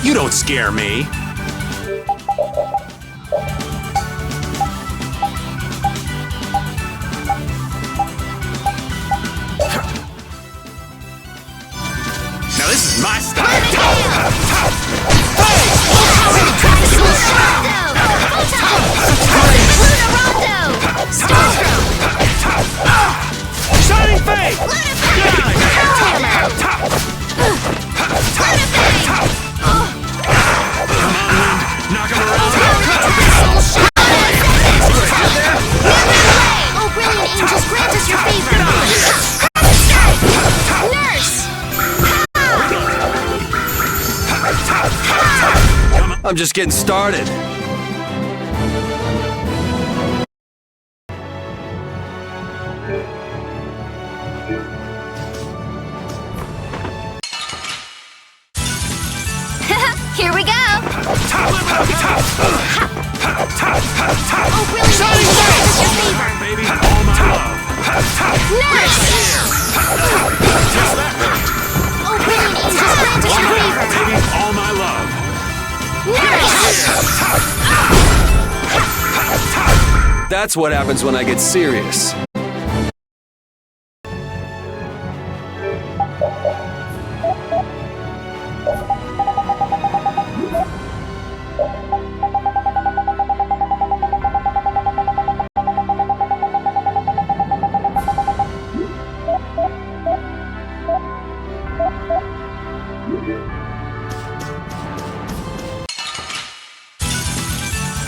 You don't scare me. Now this is my style. Shining Fate! Knock him around. Oh, brilliant angels, grant us your favor. Nurse! I'm just getting started. Here we go! Oh, brilliant Shining angels, grant us your Fate! favor. Baby, all my love. Nurse! Just that hurt. Oh, brilliant angels, grant us your favor. Baby, all my love. Nurse! That's what happens when I get serious.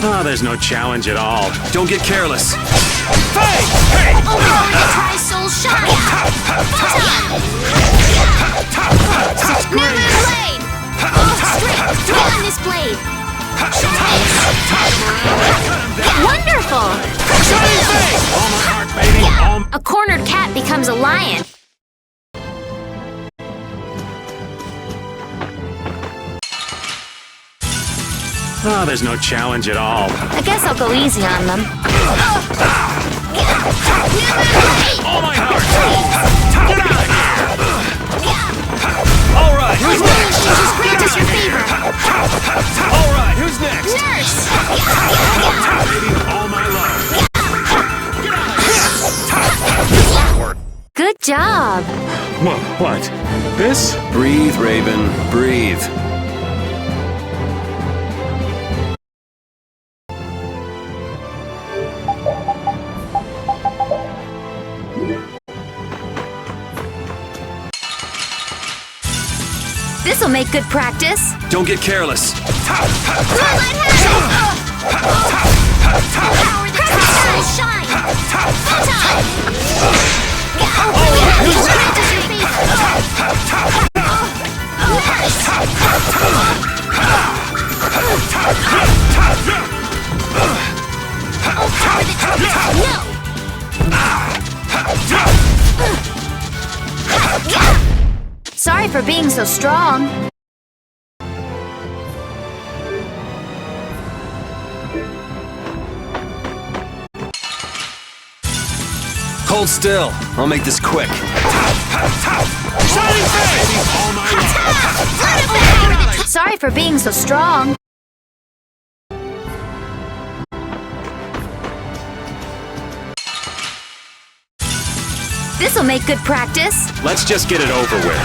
Oh, there's no challenge at all. Don't get careless. Hey! Hey! Oh, brilliant tri-soul shine! Such great blade! Oh, strength! Get on this blade! Wonderful! Shining Fate! All my heart, baby. All A cornered cat becomes a lion. Oh, there's no challenge at all. I guess I'll go easy on them. All my heart! Get out of here! All right, who's next? Angels, grant us your favor. All right, who's next? Nurse! Baby, all my love. Get out of here! Good job. What? This? Breathe, Raven, breathe. This'll make good practice. Don't get careless. Power the tri-soul shine! Photon! Oh, brilliant angels, grant us your favor. Oh, power the tri-soul! No! Sorry for being so strong. Hold still. I'll make this quick. Shining Fate! All my love. Sorry for being so strong. This'll make good practice. Let's just get it over with.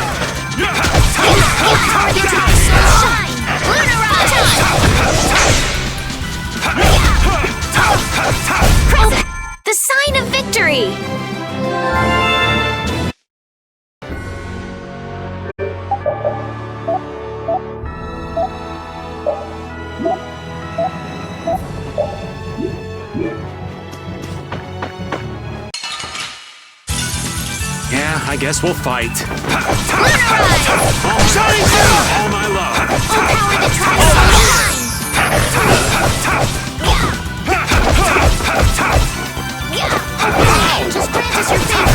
Power the tri-soul shine! Present! The sign of victory! Yeah, I guess we'll fight. Shining All my love. Oh, power the tri-soul shine! Angels, grant us your favor!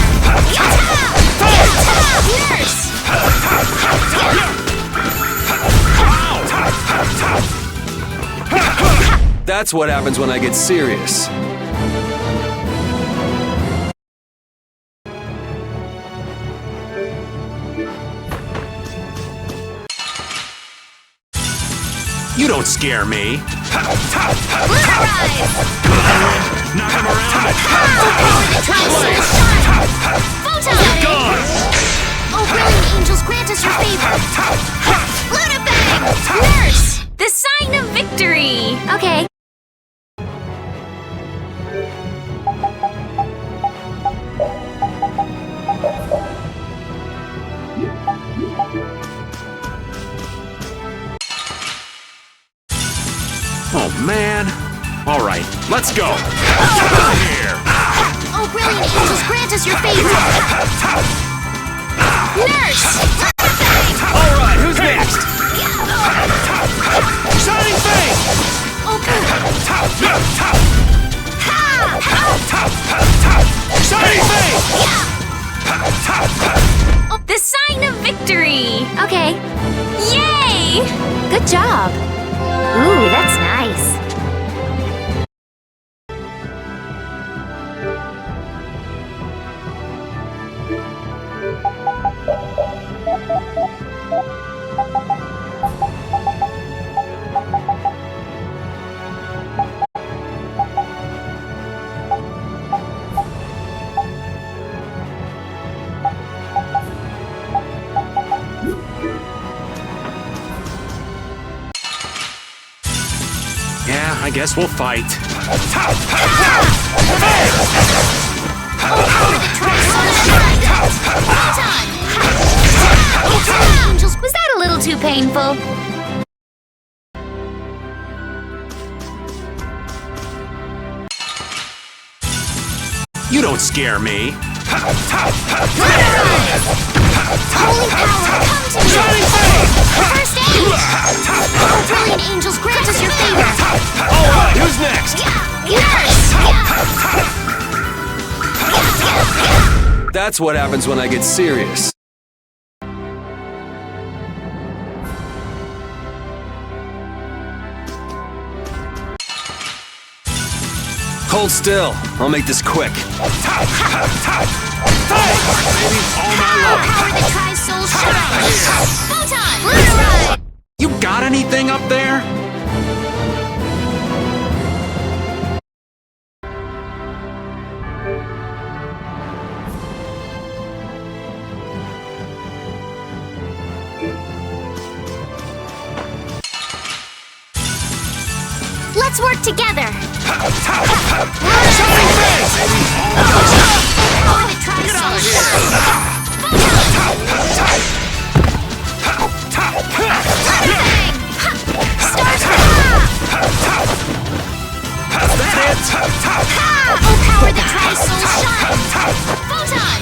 Nurse! That's what happens when I get serious. You don't scare me. Lunar Rise! Knock him around. Tri-Soul Shine! Photon! Gone. Oh, brilliant angels, grant us your favor! Lunar Bang! Nurse! The sign of victory! Okay. Oh, man. All right, let's go. Here. Oh, brilliant angels, grant us your favor! Nurse! All right, who's next? Shining Face. Oh, good! Shining Face. Oh, the sign of victory! Okay. Yay! Good job. Ooh, that's nice. Yeah, I guess we'll fight. Angels, was that a little too painful? You don't scare me. Holy power, come to me! First aid! Oh, brilliant angels, grant us your favor! All right, who's next? Nurse! That's what happens when I get serious. Hold still. I'll make this quick. Power the Tri-Soul Shine! Photon! Lunar Ride! You got anything up there? Let's work together! Shining Face. Power the Tri-Soul Shine! Oh, power the Tri-Soul Shine! Photon!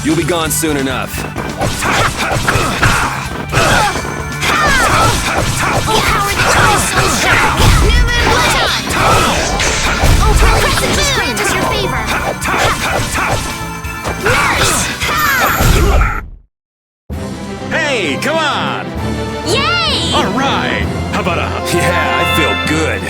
You'll be gone soon enough. Oh, power the Tri-Soul Shine! New Moon Photon! Oh, brilliant angels, grant us your favor! Nurse! Hey, come on! Yay! All right. How about a Yeah, I feel good.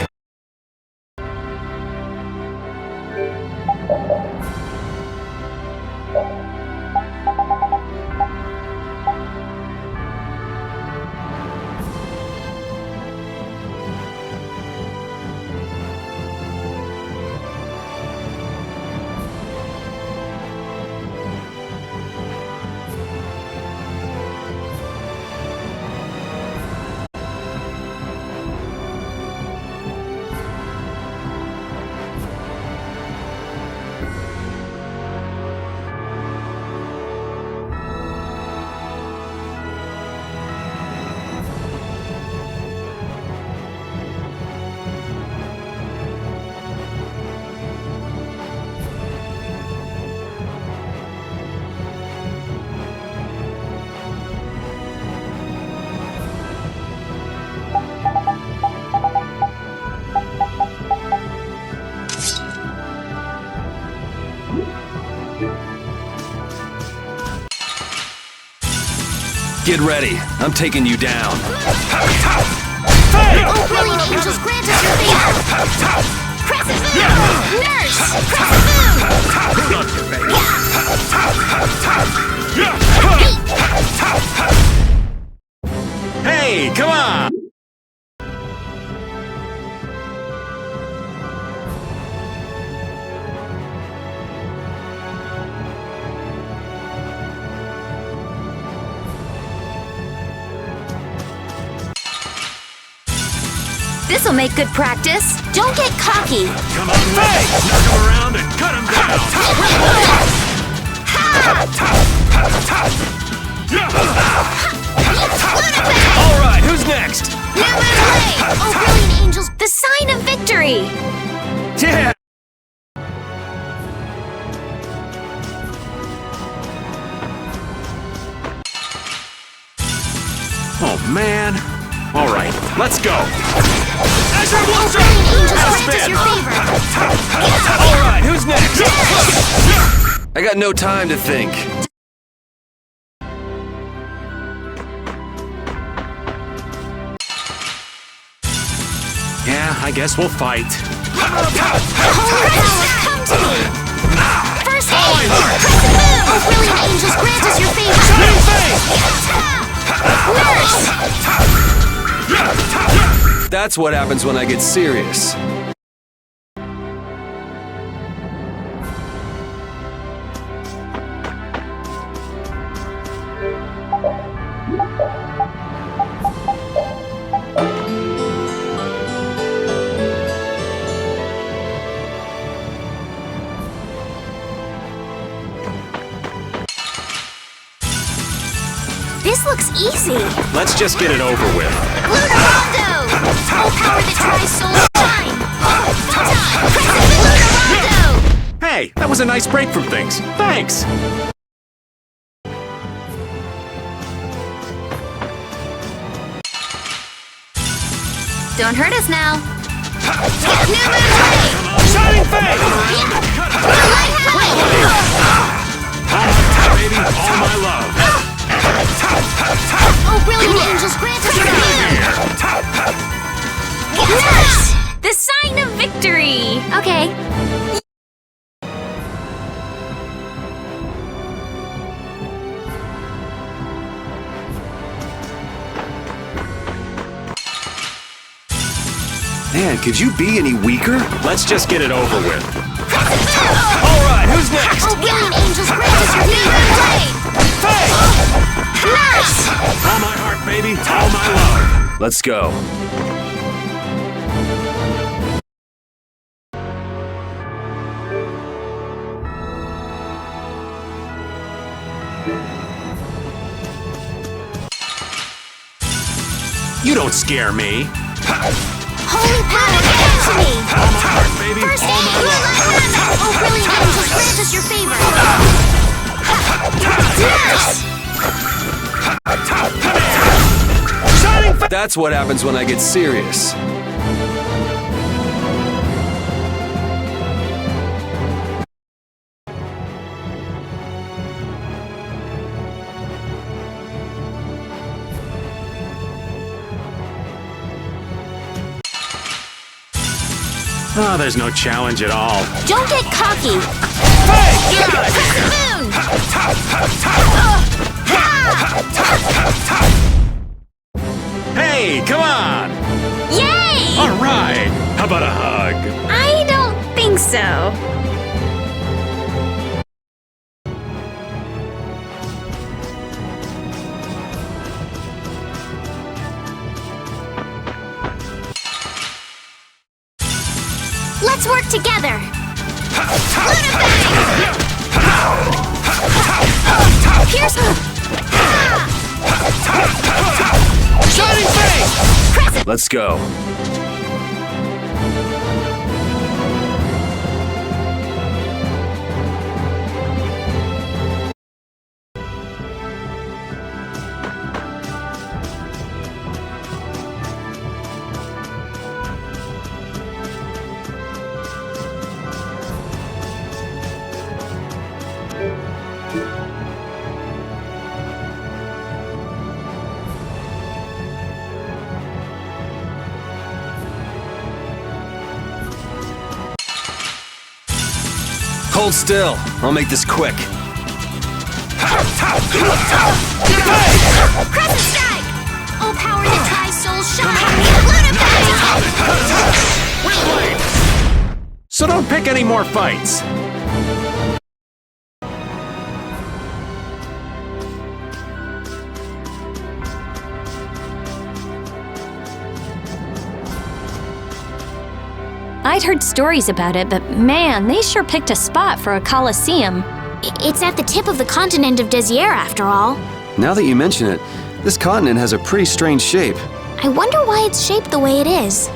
Get ready. I'm taking you down. Oh, brilliant angels, grant us your favor! Crescent Moon! Nurse! Crescent Moon! Hey, come on! This'll make good practice. Don't get cocky. Come on, hey! Knock him around and cut him down! All right, who's next? Oh, brilliant angels, the sign of victory! Yeah! Oh, man. All right, let's go. Oh, brilliant angels, grant us your favor! All right, who's next? I got no time to think. Yeah, I guess we'll fight. Holy power, come to me! First aid! Crescent Moon! Oh, brilliant angels, grant us your favor! Nurse! That's what happens when I get serious. This looks easy! Let's just get it over with. Lunarondo! Oh, power that tries soul shine! Photon! Crescent Lunarondo! Hey, that was a nice break from things. Thanks. Don't hurt us now! New Moon Ray! Shining face! Baby, all my love. Oh, brilliant angels, grant us your favor! Nurse! The sign of victory! Okay. Man, could you be any weaker? Let's just get it over with. All right, who's next? Oh, brilliant angels, grant us your favor! Nurse! All my heart, baby, all my love. Let's go. You don't scare me. Holy power, come to me! All my heart, baby, First all aid, my love. Oh, brilliant angels, grant us your favor! Nurse! Shining face! That's what happens when I get serious. Oh, there's no challenge at all. Don't get cocky! Moon! Hey, come on! Yay! All right. How about a hug? I don't think so. Let's work together. Here's Shining face! Crescent. Let's go. Hold still. I'll make this quick. Crescent strike! Oh, power that tries soul shine! Lunatic! So don't pick any more fights. I'd heard stories about it, but man, they sure picked a spot for a coliseum. It's at the tip of the continent of Desier, after all. Now that you mention it, this continent has a pretty strange shape. I wonder why it's shaped the way it is.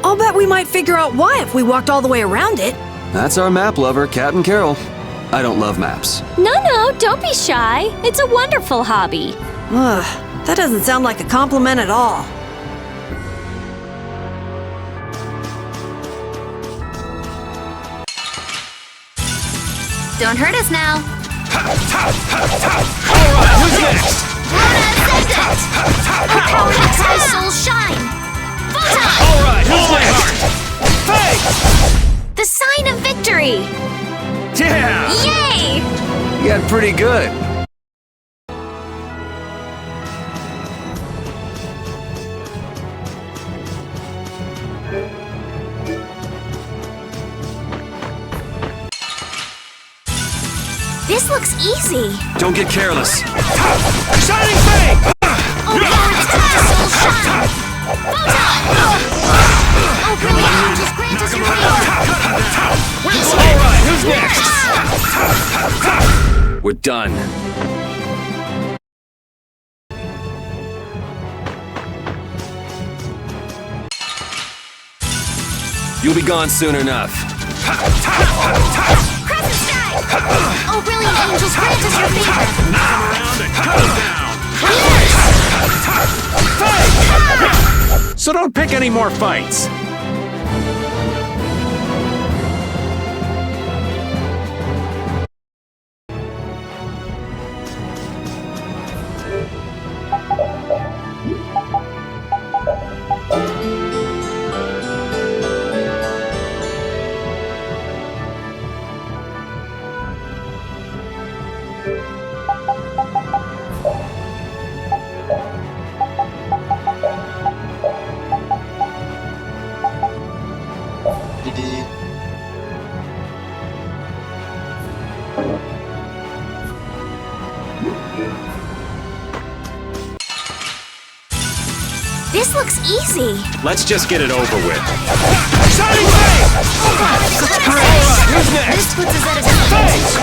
I'll bet we might figure out why if we walked all the way around it. That's our map lover, Captain Carroll. I don't love maps. No, don't be shy. It's a wonderful hobby. Ugh, that doesn't sound like a compliment at all. Don't hurt us now. Alright, who's next? Luna Ascendant! Her power makes my soul shine! Photon! Alright, who's next? Hey! The sign of victory! Yeah! Yay! You got pretty good. This looks easy. Don't get careless. Shining Fang! Oh, Lord's soul shine! Photon! Oh, brilliant angels grant us your favor! Alright, who's next? We're done. You'll be gone soon enough. Crescent strike! Oh, brilliant angels grant us your favor! Around and cut him down! So don't pick any more fights. This looks easy. Let's just get it over with. Shining Fang! Alright, who's next? This puts us at a disadvantage.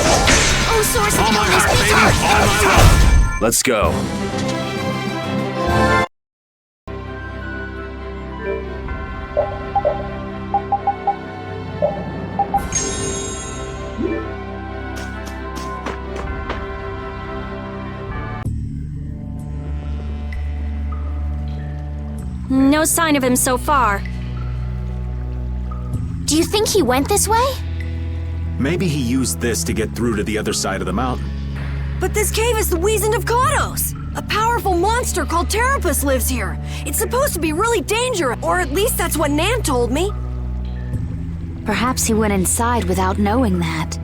Oh, source of illness, be taught. Let's go. No sign of him so far. Do you think he went this way? Maybe he used this to get through to the other side of the mountain. But this cave is the Wizened of Kados! A powerful monster called Terapus lives here. It's supposed to be really dangerous, or at least that's what Nan told me. Perhaps he went inside without knowing that.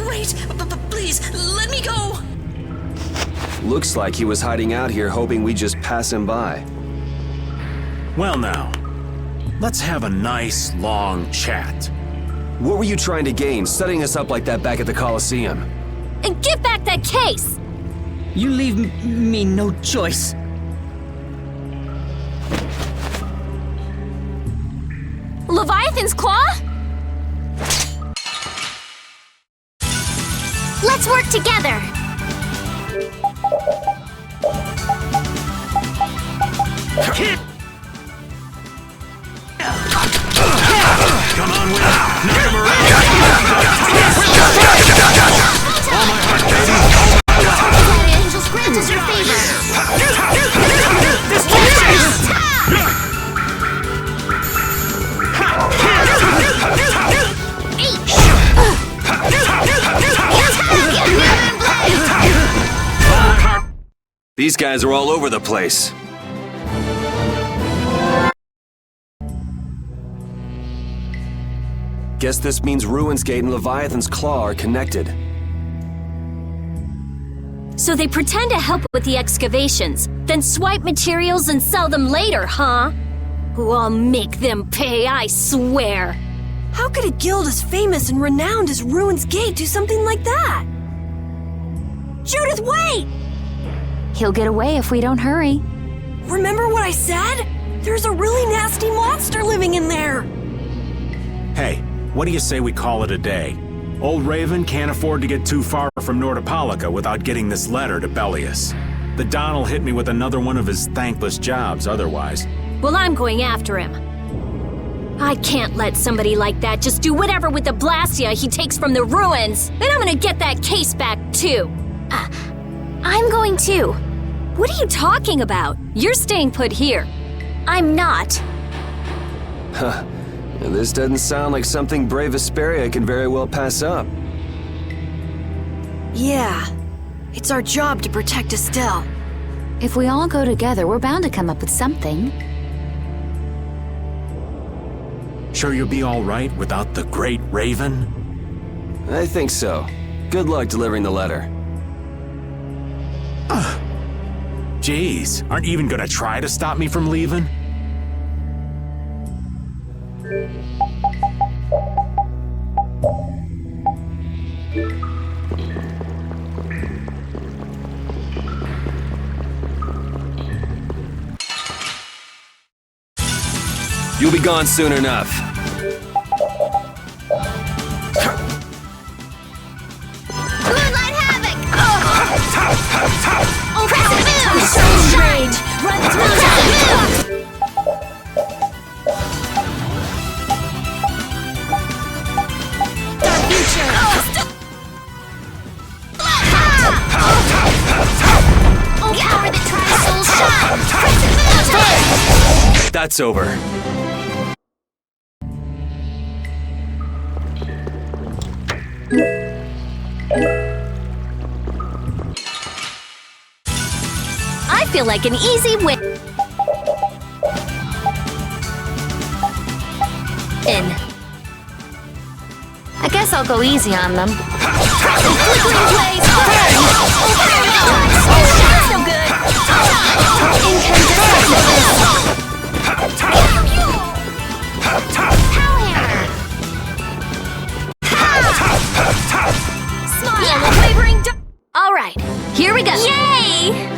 Wait, please, let me go! Looks like he was hiding out here hoping we'd just pass him by. Well now, let's have a nice, long chat. What were you trying to gain, setting us up like that back at the Coliseum? And give back that case! You leave me no choice. Leviathan's claw? Let's work together! These guys are all over the place. Guess this means Ruins Gate and Leviathan's Claw are connected. So they pretend to help with the excavations, then swipe materials and sell them later, huh? Oh, I'll make them pay, I swear. How could a guild as famous and renowned as Ruins Gate do something like that? Judith, wait! He'll get away if we don't hurry. Remember what I said? There's a really nasty monster living in there! Hey, what do you say we call it a day? Old Raven can't afford to get too far from Nordopolica without getting this letter to Bellius. The Don'll hit me with another one of his thankless jobs otherwise. Well, I'm going after him. I can't let somebody like that just do whatever with the Blastia he takes from the ruins. And I'm gonna get that case back, too. I'm going too. What are you talking about? You're staying put here. I'm not. Huh. This doesn't sound like something brave Vesperia can very well pass up. Yeah. It's our job to protect Estelle. If we all go together, we're bound to come up with something. Sure you'll be all right without the Great Raven? I think so. Good luck delivering the letter. Jeez, aren't you even gonna try to stop me from leaving? You'll be gone soon enough. Moonlight Havoc! Oppressive move! Rage! Run through Dark future! Oh, power that tries soul shot! That's over. I feel like an easy win. I guess I'll go easy on them. Flickering blaze! That's no good! Smile, wavering. All right, here we go. Yay!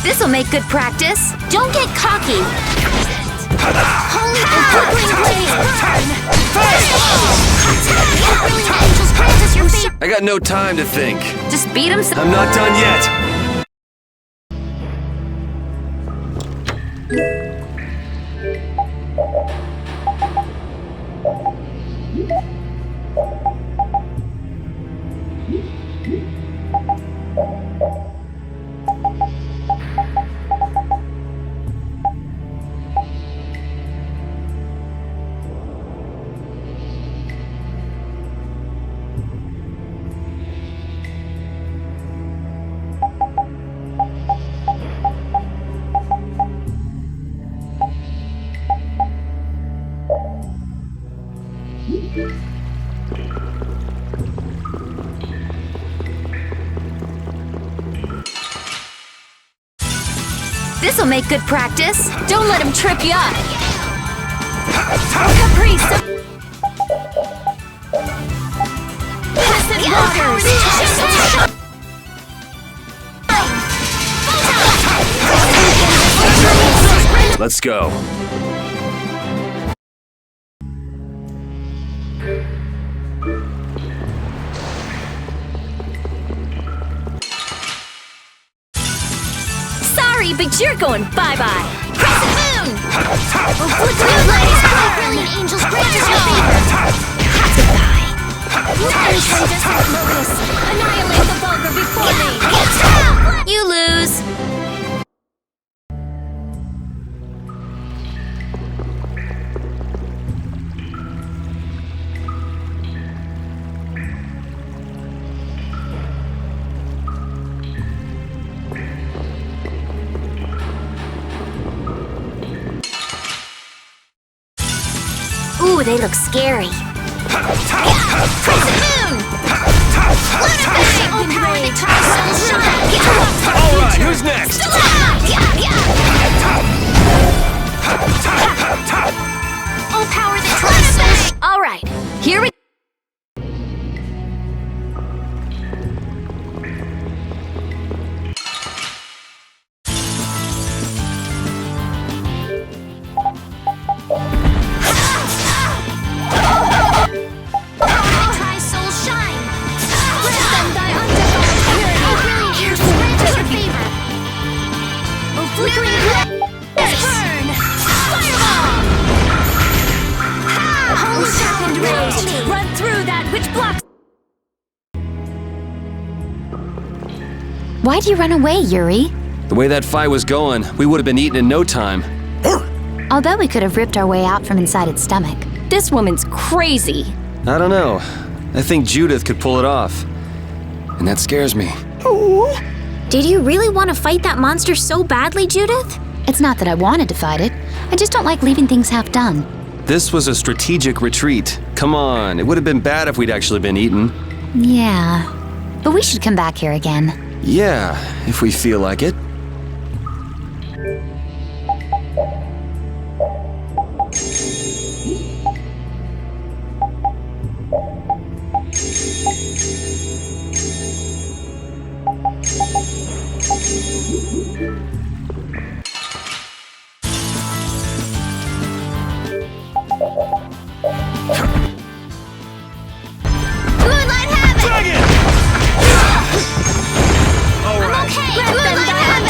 This'll make good practice. Don't get cocky. Holy angels grant us your favor. I got no time to think. Just beat him. I'm not done yet. This'll make good practice. Don't let him trip you up. Caprice. Passive waters. Let's go. Sorry, but you're going bye-bye. Crescent moon! Blue blaze, brilliant angels grant us your favor. Goodbye. Incandescent locus, annihilate the vulgar before me. You lose. Ooh, they look scary. Crescent moon! All right, who's next? Oh, power the tricycle! All right, here we run through that which blocks. Why'd you run away, Yuri? The way that fight was going, we would have been eaten in no time. I'll bet we could have ripped our way out from inside its stomach. This woman's crazy. I don't know. I think Judith could pull it off. And that scares me. Did you really want to fight that monster so badly, Judith? It's not that I wanted to fight it. I just don't like leaving things half done. This was a strategic retreat. Come on, it would have been bad if we'd actually been eaten. Yeah, but we should come back here again. Yeah, if we feel like it. I'm okay! Let them die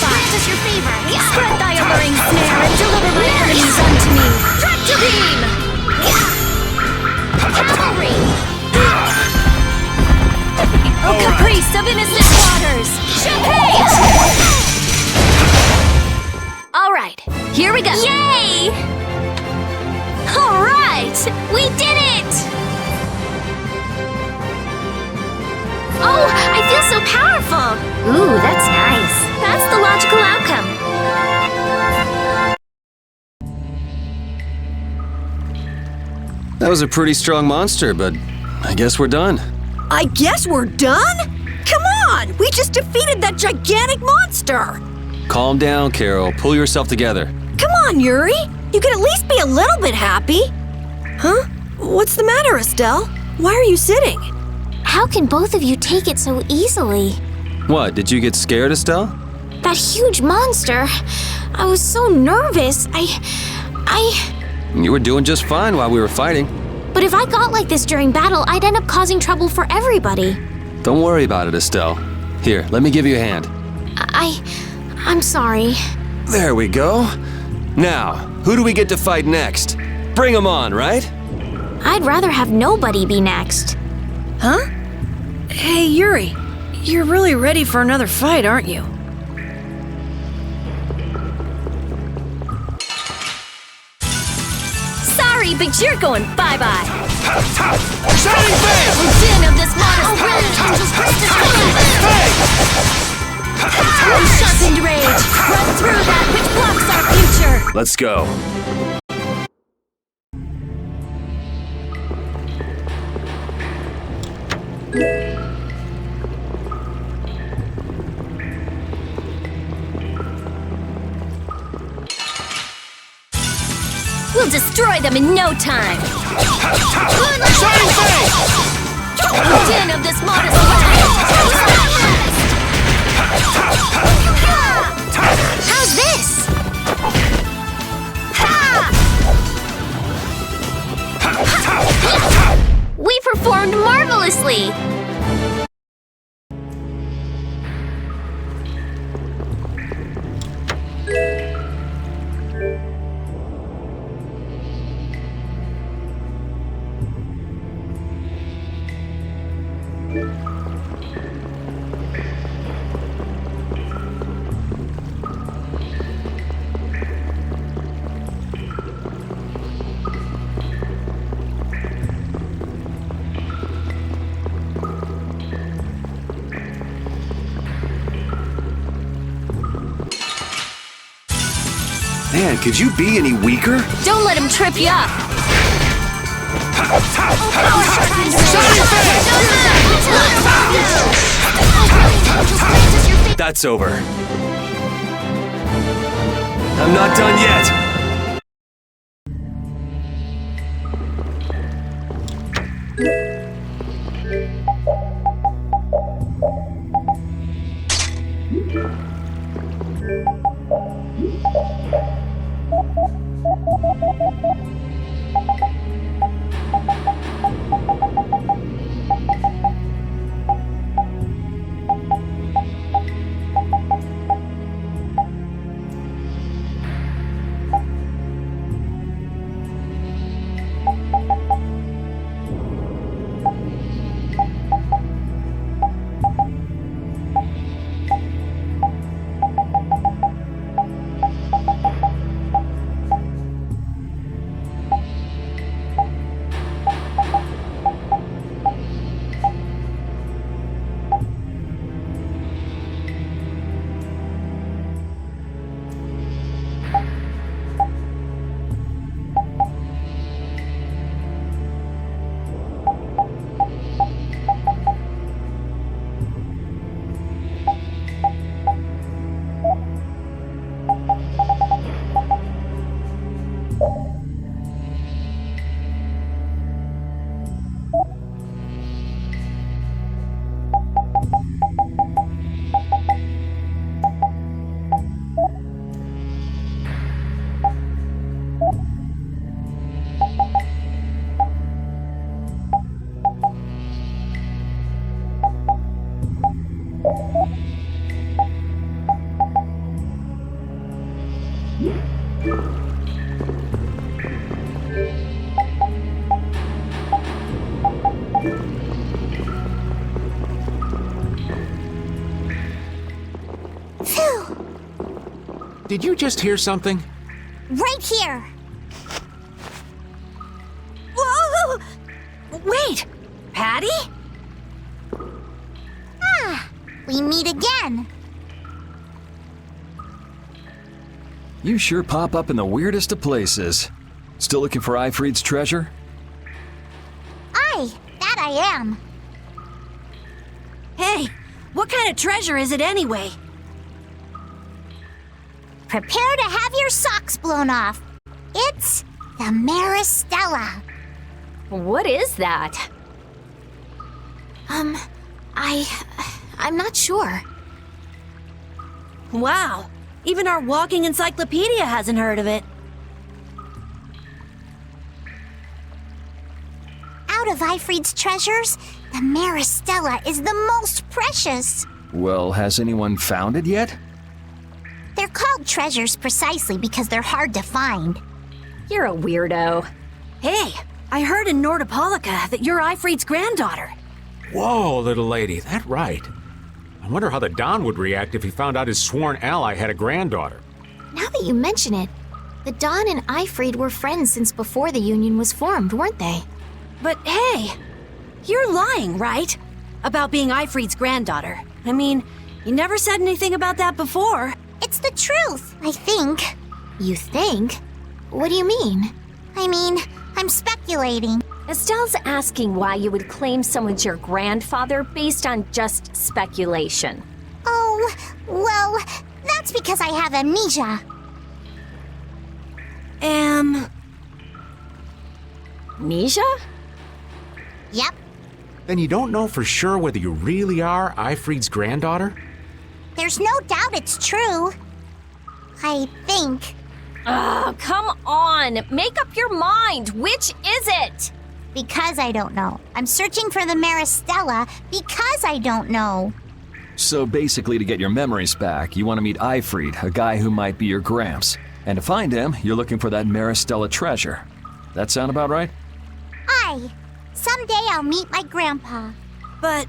grant us your favor. Spread thy alluring snare and deliver my enemies unto me. Tractor beam! Cavalry! Oh, caprice of innocent waters! Champagne! All right, here we go. Yay! All right, we did it! Oh, I feel so powerful! Ooh, that's nice. That's the logical outcome. That was a pretty strong monster, but I guess we're done. I guess we're done? Come on! We just defeated that gigantic monster! Calm down, Carol. Pull yourself together. Come on, Yuri! You can at least be a little bit happy! Huh? What's the matter, Estelle? Why are you sitting? How can both of you take it so easily? What, did you get scared, Estelle? That huge monster. I was so nervous. You were doing just fine while we were fighting. But if I got like this during battle, I'd end up causing trouble for everybody. Don't worry about it, Estelle. Here, let me give you a hand. I'm sorry. There we go. Now, who do we get to fight next? Bring 'em on, right? I'd rather have nobody be next. Huh? Hey, Yuri. You're really ready for another fight, aren't you? Sorry, but you're going bye-bye. Shining Face! Din of this modest brilliant angel's Christus sharpened rage. Run through that which blocks our future. Let's go. We'll destroy them in no time. Shining Face! Din of this modest How's this? We performed marvelously! Man, could you be any weaker? Don't let him trip you up! That's over. I'm not done yet. Did you just hear something? Right here! Whoa! Wait! Patty? We meet again. You sure pop up in the weirdest of places. Still looking for Ifrid's treasure? That I am. Hey, what kind of treasure is it anyway? Prepare to have your socks blown off. It's the Maristella. What is that? I'm not sure. Wow, even our walking encyclopedia hasn't heard of it. Out of Ifrid's treasures, the Maristella is the most precious. Well, has anyone found it yet? They're called treasures precisely because they're hard to find. You're a weirdo. Hey, I heard in Nordopolica that you're Ifrid's granddaughter. Whoa, little lady, that right. I wonder how the Don would react if he found out his sworn ally had a granddaughter. Now that you mention it, the Don and Ifrid were friends since before the Union was formed, weren't they? But hey, you're lying, right? About being Ifrid's granddaughter. I mean, you never said anything about that before. It's the truth, I think. You think? What do you mean? I mean, I'm speculating. Estelle's asking why you would claim someone's your grandfather based on just speculation. Oh, well, that's because I have amnesia. Amnesia? Yep, Then you don't know for sure whether you really are Ifrid's granddaughter? there's no doubt it's true. I think. Oh, come on! Make up your mind! Which is it? Because I don't know. I'm searching for the Maristella because I don't know. So basically, to get your memories back, you want to meet Ifrid, a guy who might be your gramps. And to find him, you're looking for that Maristella treasure. That sound about right? Someday I'll meet my grandpa. But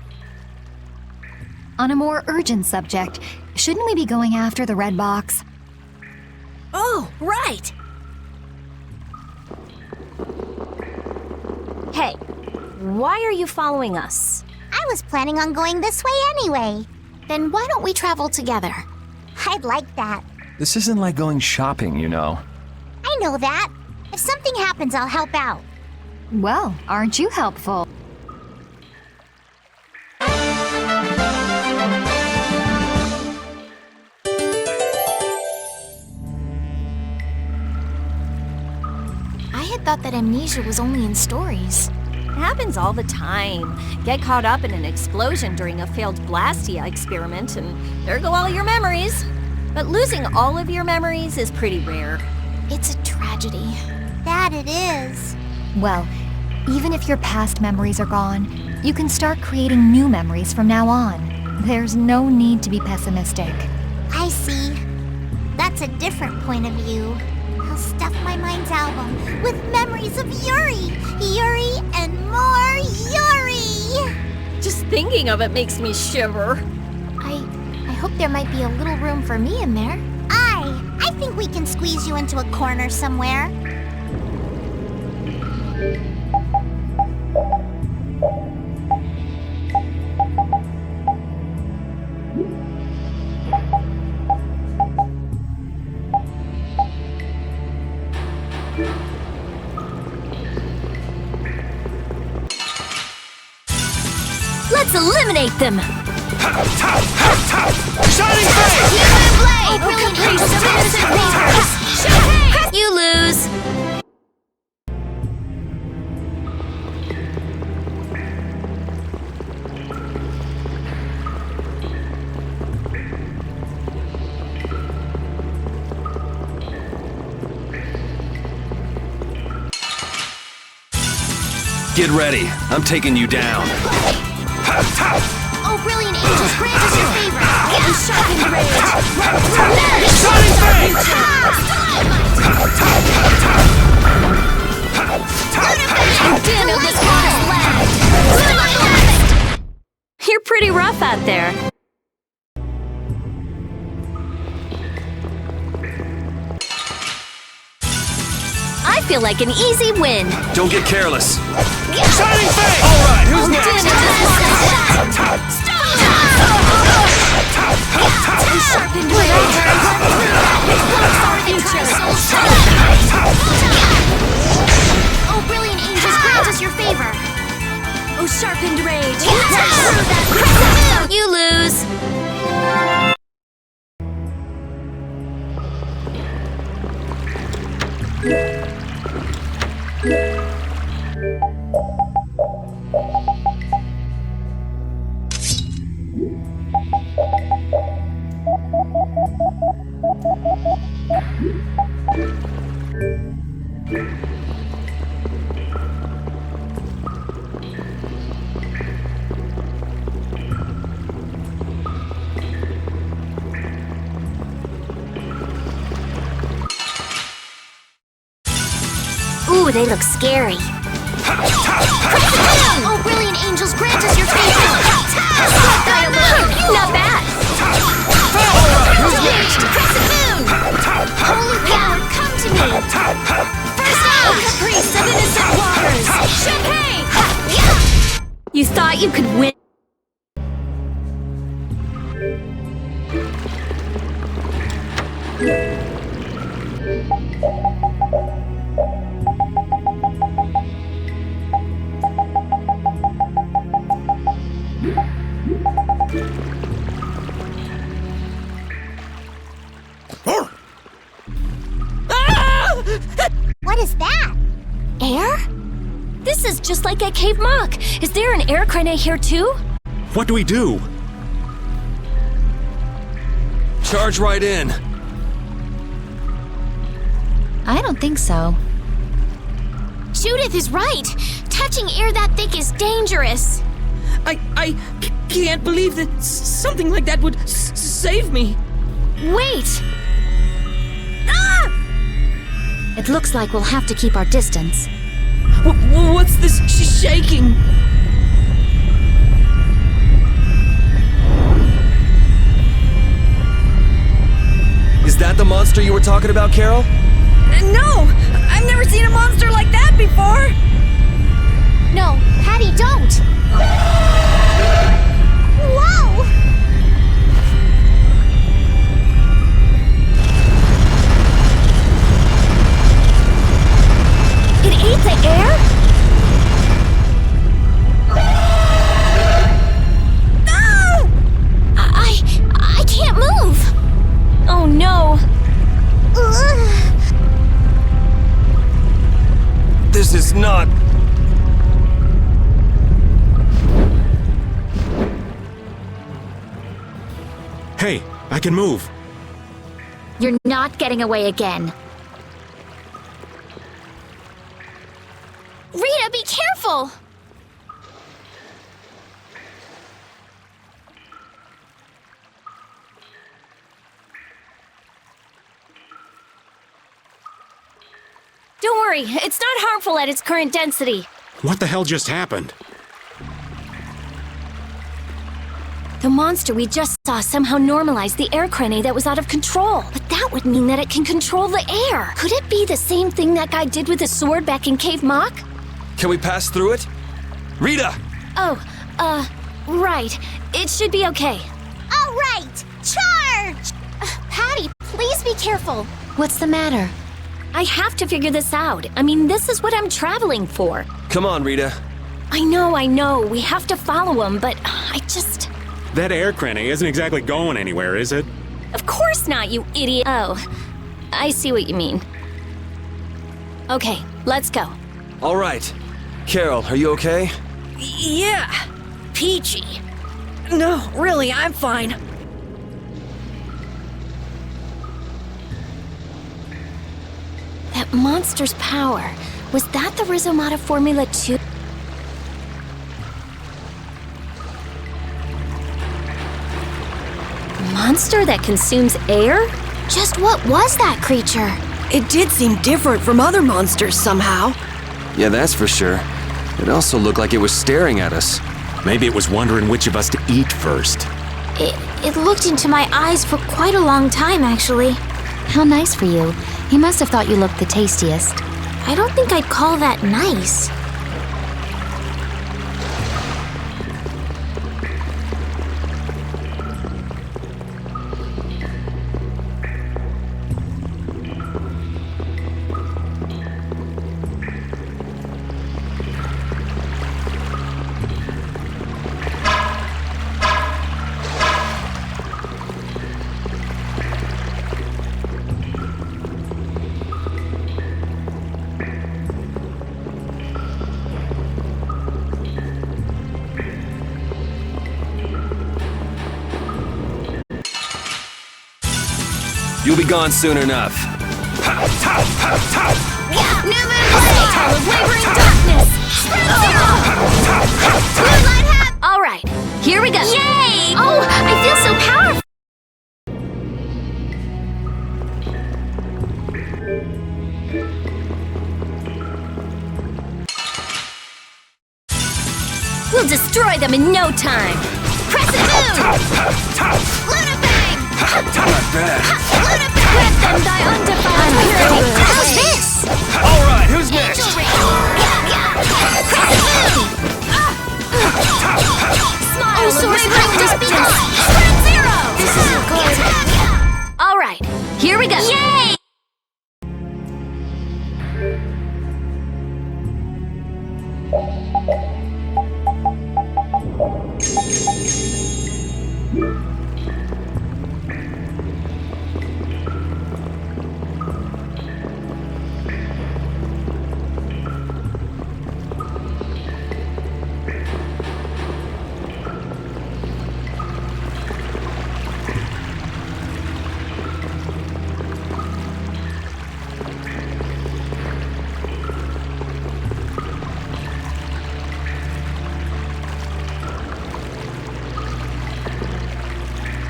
On a more urgent subject, shouldn't we be going after the red box? oh, right. Hey, why are you following us? I was planning on going this way anyway. Then why don't we travel together? I'd like that. This isn't like going shopping, you know. I know that. If something happens, I'll help out. Well, aren't you helpful? I had thought that amnesia was only in stories. It happens all the time. Get caught up in an explosion during a failed Blastia experiment, and there go all your memories. But losing all of your memories is pretty rare. It's a tragedy. That it is. Well, even if your past memories are gone, you can start creating new memories from now on. There's no need to be pessimistic. I see. That's a different point of view. I'll stuff my mind's album with memories of Yuri. Yuri and more Yuri! Just thinking of it makes me shiver. I hope there might be a little room for me in there. I think we can squeeze you into a corner somewhere. Let's eliminate them! Shining Blade! You lose! Get ready. I'm taking you down. Oh, brilliant angels, grant us your favor. Get shocking rage. Shining Blade! tough out there. I feel like an easy win. Don't get careless. Shining Fang! All right, who's next? Oh, brilliant angels, grant us your favor. Oh, sharpened rage. You lose. Ooh, they look scary. Oh, brilliant angels, grant us your favor. Not bad. Holy power, come to me. First out, caprice of innocent waters. Champagne! You thought you could win? What is that? Air? This is just like at Cave Mock. Is there an air crane here too? What do we do? Charge right in. I don't think so. Judith is right. Touching air that thick is dangerous. I can't believe that something like that would save me. Wait! It looks like we'll have to keep our distance. What's this shaking? Is that the monster you were talking about, Carol? No! I've never seen a monster like that before! No, Patty, don't! Whoa! It ate the air? I can't move! Oh no! This is not... Hey, I can move. You're not getting away again. Rita, be careful! Don't worry, it's not harmful at its current density. What the hell just happened? The monster we just saw somehow normalized the air crane that was out of control. But that would mean that it can control the air. Could it be the same thing that guy did with his sword back in Cave Mock? Can we pass through it? Rita! Oh, right. It should be okay. All right, charge! Patty, please be careful. What's the matter? I have to figure this out. I mean, this is what I'm traveling for. Come on, Rita. I know. We have to follow him, but I just... That air crane isn't exactly going anywhere, is it? Of course not, you idiot. Oh, I see what you mean. Okay, let's go. All right. Carol, are you okay? Yeah, peachy. No, really, I'm fine. That monster's power, was that the Rhizomata Formula 2? Monster that consumes air? Just what was that creature? It did seem different from other monsters somehow. Yeah, that's for sure. It also looked like it was staring at us. Maybe it was wondering which of us to eat first. It looked into my eyes for quite a long time, actually. How nice for you. He must have thought you looked the tastiest. I don't think I'd call that nice. You'll be gone soon enough. New moon blade! Of wavering darkness! Spread zero! Moonlight hat! Alright, here we go! Yay! Oh, I feel so powerful! We'll destroy them in no time! Crescent moon! Luna bang! Not bad. Grant them thy undefiled purity! How's this? Alright, who's next? Smile of wavering darkness! Spread zero! This isn't good. Alright, here we go! Yay!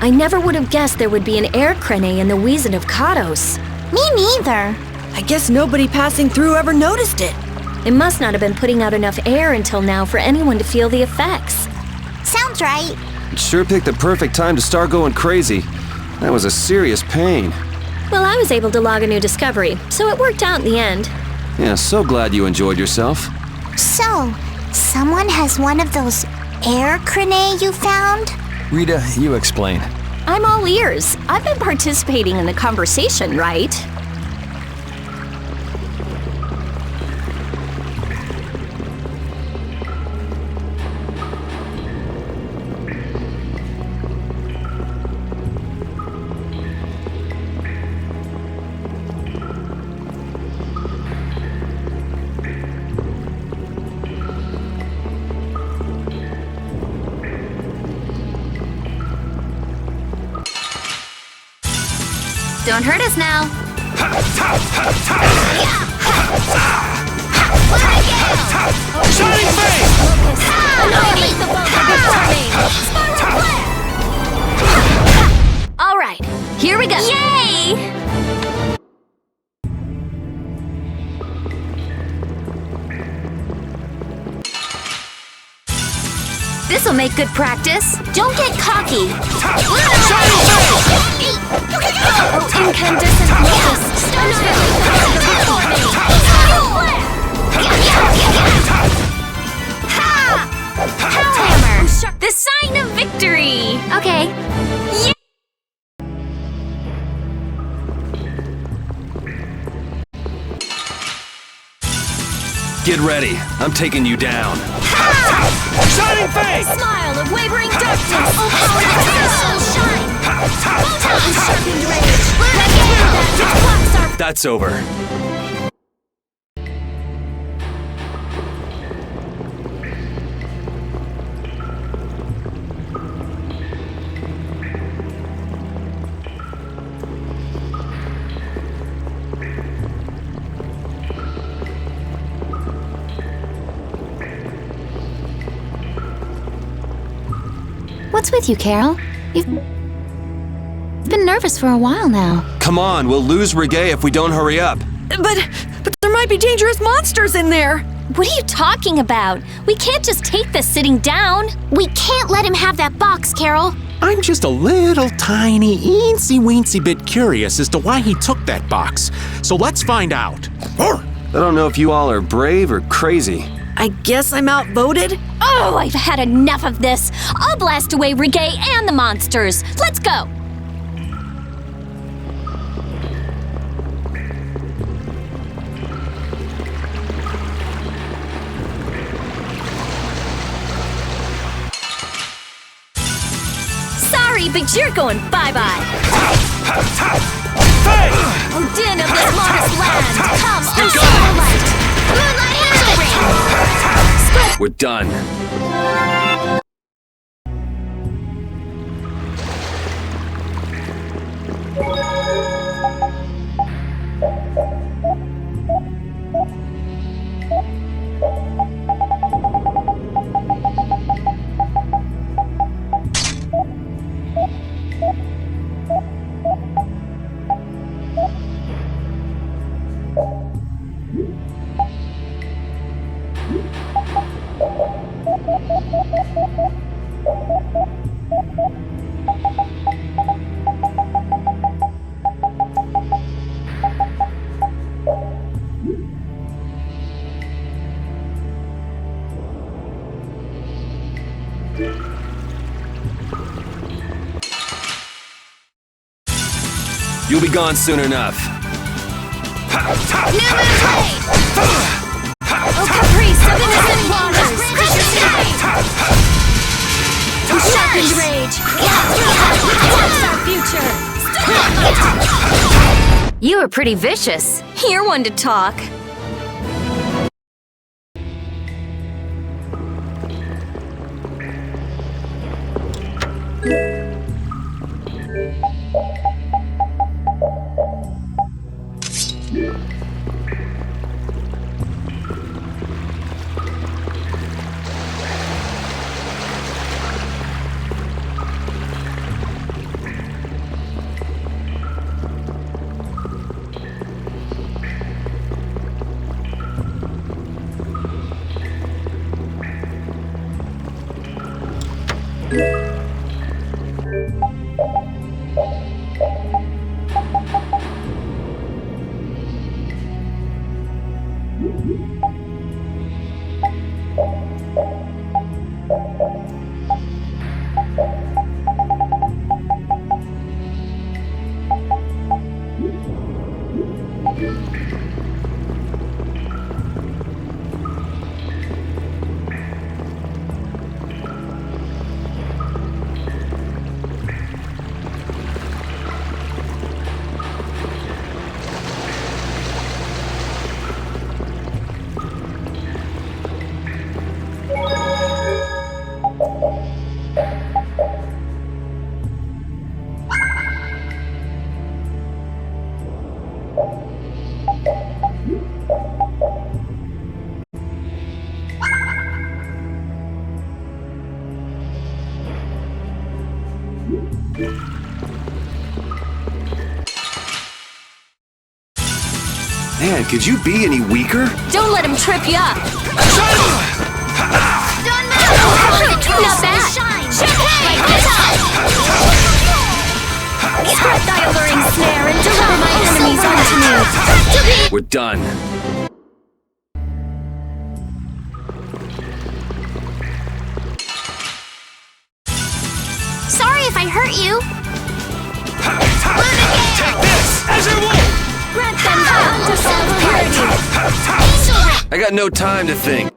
I never would have guessed there would be an air crane in the Weasand of Kados. Me neither. I guess nobody passing through ever noticed it. It must not have been putting out enough air until now for anyone to feel the effects. Sounds right. Sure picked the perfect time to start going crazy. That was a serious pain. Well, I was able to log a new discovery, so it worked out in the end. Yeah, so glad you enjoyed yourself. So, someone has one of those air crane you found? Rita, you explain. I'm all ears. I've been participating in the conversation, right? Don't hurt us now. Shining face! Annihilate the bulk of this tornado. Spiral flare! All right, here we go. Yay! This'll make good practice. Don't get cocky. Oh, incandescent locust. Hellhammer. The sign of victory. Okay. Yeah. Get ready. I'm taking you down. Shining face! Smile of wavering darkness. Oh, power of shine. Potent sharpened rage. Let's hear that which blocks our... That's over. What's with you, Carol? You've been nervous for a while now. Come on, we'll lose Reggae if we don't hurry up. But there might be dangerous monsters in there. What are you talking about? We can't just take this sitting down. We can't let him have that box, Carol. I'm just a little tiny, eensy-weensy bit curious as to why he took that box. So let's find out. I don't know if you all are brave or crazy. I guess I'm outvoted? Oh, I've had enough of this. I'll blast away Reggae and the monsters. Let's go. Sorry, but you're going bye-bye. Odin of this lost land, come, O Starlight! Moonlight entering! We're done. You'll be gone soon enough. Oh, Caprice of innocent waters! Sharpened rage! What's our future? You were pretty vicious. You're one to talk. Man, could you be any weaker? Don't let him trip you up. Not bad. Spread thy alluring snare and deliver my enemies unto me. We're done. Sorry if I hurt you. Take this as it will! Grant them unto self-purity. I got no time to think.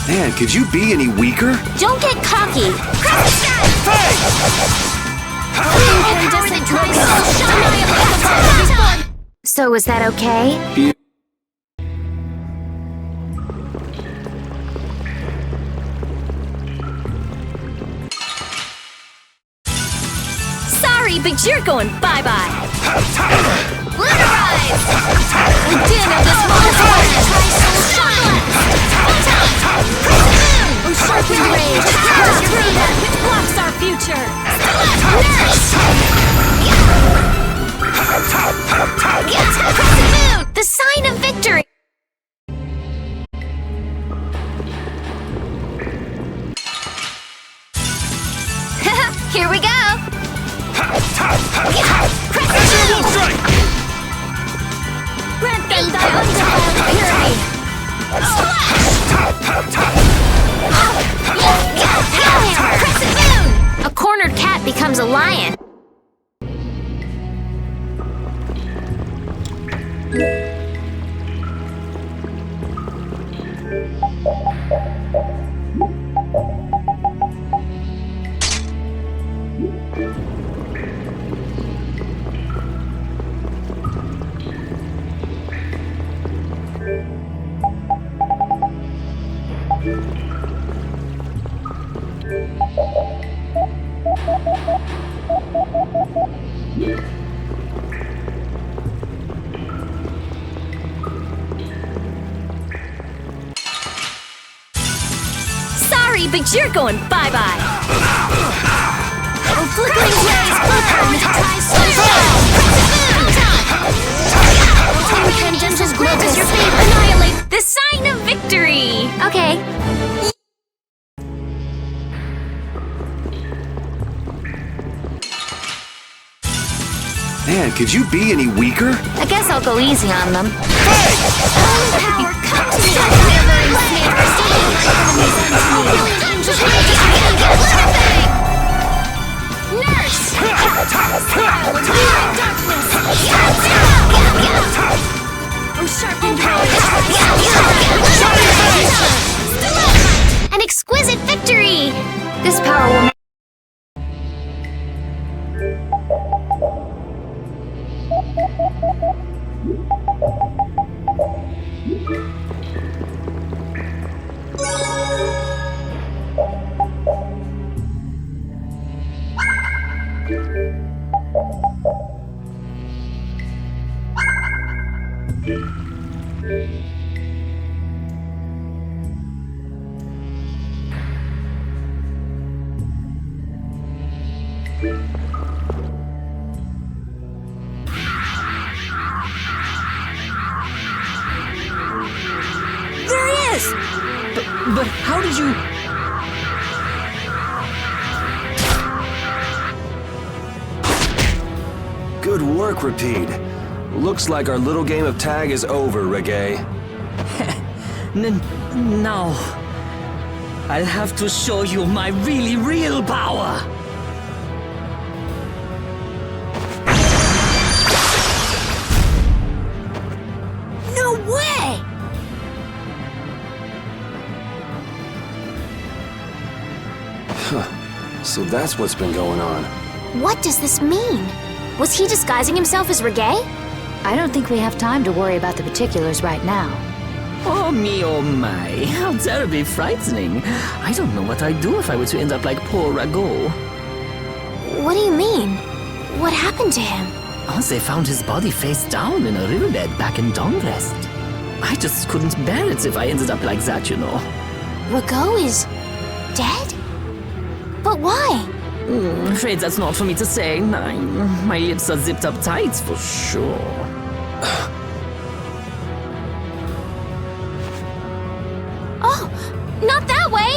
Man, could you be any weaker? Don't get cocky. So is that okay? Sorry, Sorry, but you're going bye-bye. Lunarize! We didn't know this moment. Oh, sharpened rage! Just through that which blocks our future! Nurse! The sign of victory! Here we go! Crescent strike! Grant them thy undefiled purity! Crescent moon! A cornered cat becomes a lion. Sorry, but you're going bye-bye. Oh, flickering rays, Tangential grip is your favorite. Annihilate the sign of victory. Okay. Man, could you be any weaker? I guess I'll go easy on them. Power, come to me! Nurse! Smile with weird darkness! Oh, sharpened rage! An exquisite victory! This power will... There he is! But how did you... Good work, Repeat. Looks like our little game of tag is over, Reggae. Now... I'll have to show you my really real power! No way! So that's what's been going on. What does this mean? Was he disguising himself as Reggae? I don't think we have time to worry about the particulars right now. Oh me, oh my, how terribly frightening. I don't know what I'd do if I were to end up like poor Rago. What do you mean? What happened to him? Oh, they found his body face down in a riverbed back in Dongrest. I just couldn't bear it if I ended up like that, you know. Rago is... dead? But why? Afraid that's not for me to say. My lips are zipped up tight for sure. Oh, not that way!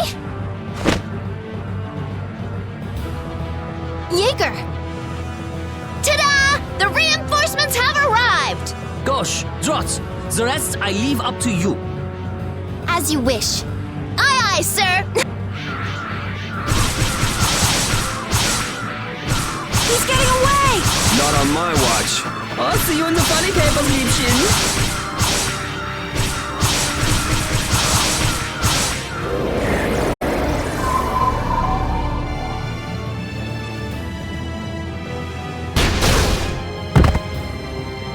Jaeger! Ta-da! The reinforcements have arrived! Gosh, Drot, the rest I leave up to you. As you wish. Aye, aye, sir! He's getting away! Not on my watch. I'll see you in the funny papers, Liebchen.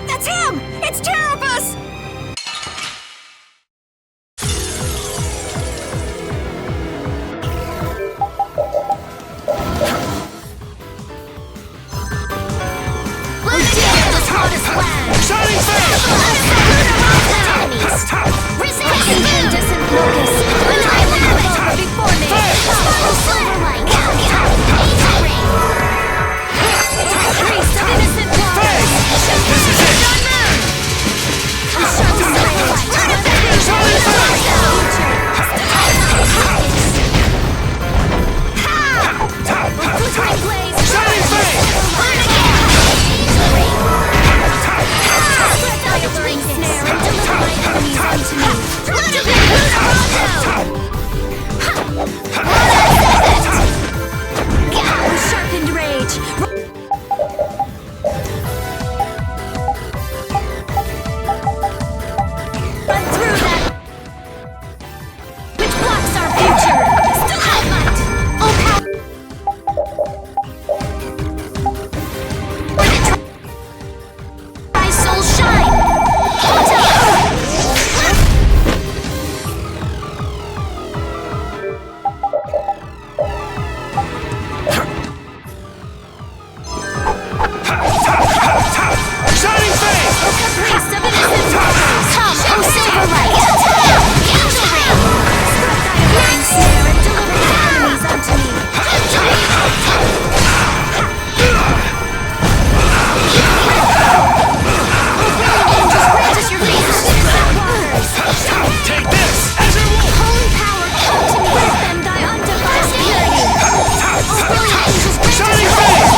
That's him! It's Terrapus! promised land! Shining face! Enemies! Resist! Incandescent locust! Annihilate them over before me! Silverlight! Angel ring! Priest of innocent waters! This is it! Show silverlight! Flickering blaze! Shining face! Flickering snare and deliver my enemies unto me! Sharpened rage! Run through that! Which blocks our future! Stalagmite! Oh, my soul shine! Shining face! Priest of innocent waters! Come, O Silverlight! Angel ring! Strike thy snare and deliver my enemies unto me! Angels grant us your grace! Take this! As it will! Holy power, come to me! Grant them thy undefiled purity! O brilliant angels, grant us Shining your face!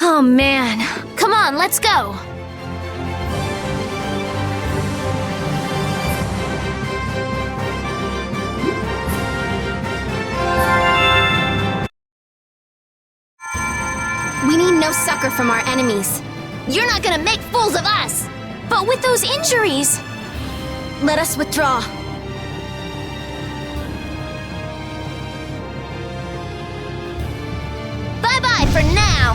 Oh man. Come on, let's go. We need no succor from our enemies. You're not gonna make fools of us! But with those injuries, let us withdraw. Bye-bye for now!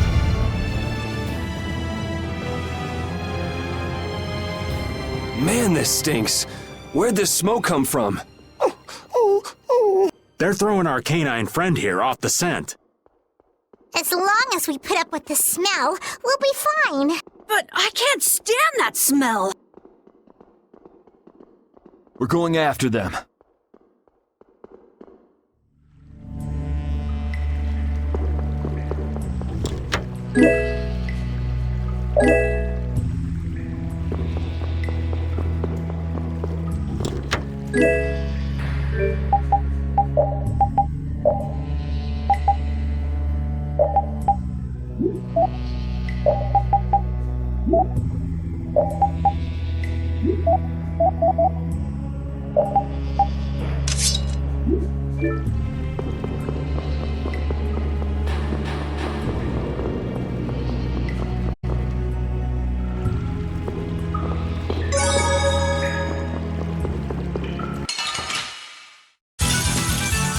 Man, this stinks. Where'd this smoke come from? They're throwing our canine friend here off the scent. As long as we put up with the smell, we'll be fine. But I can't stand that smell. We're going after them.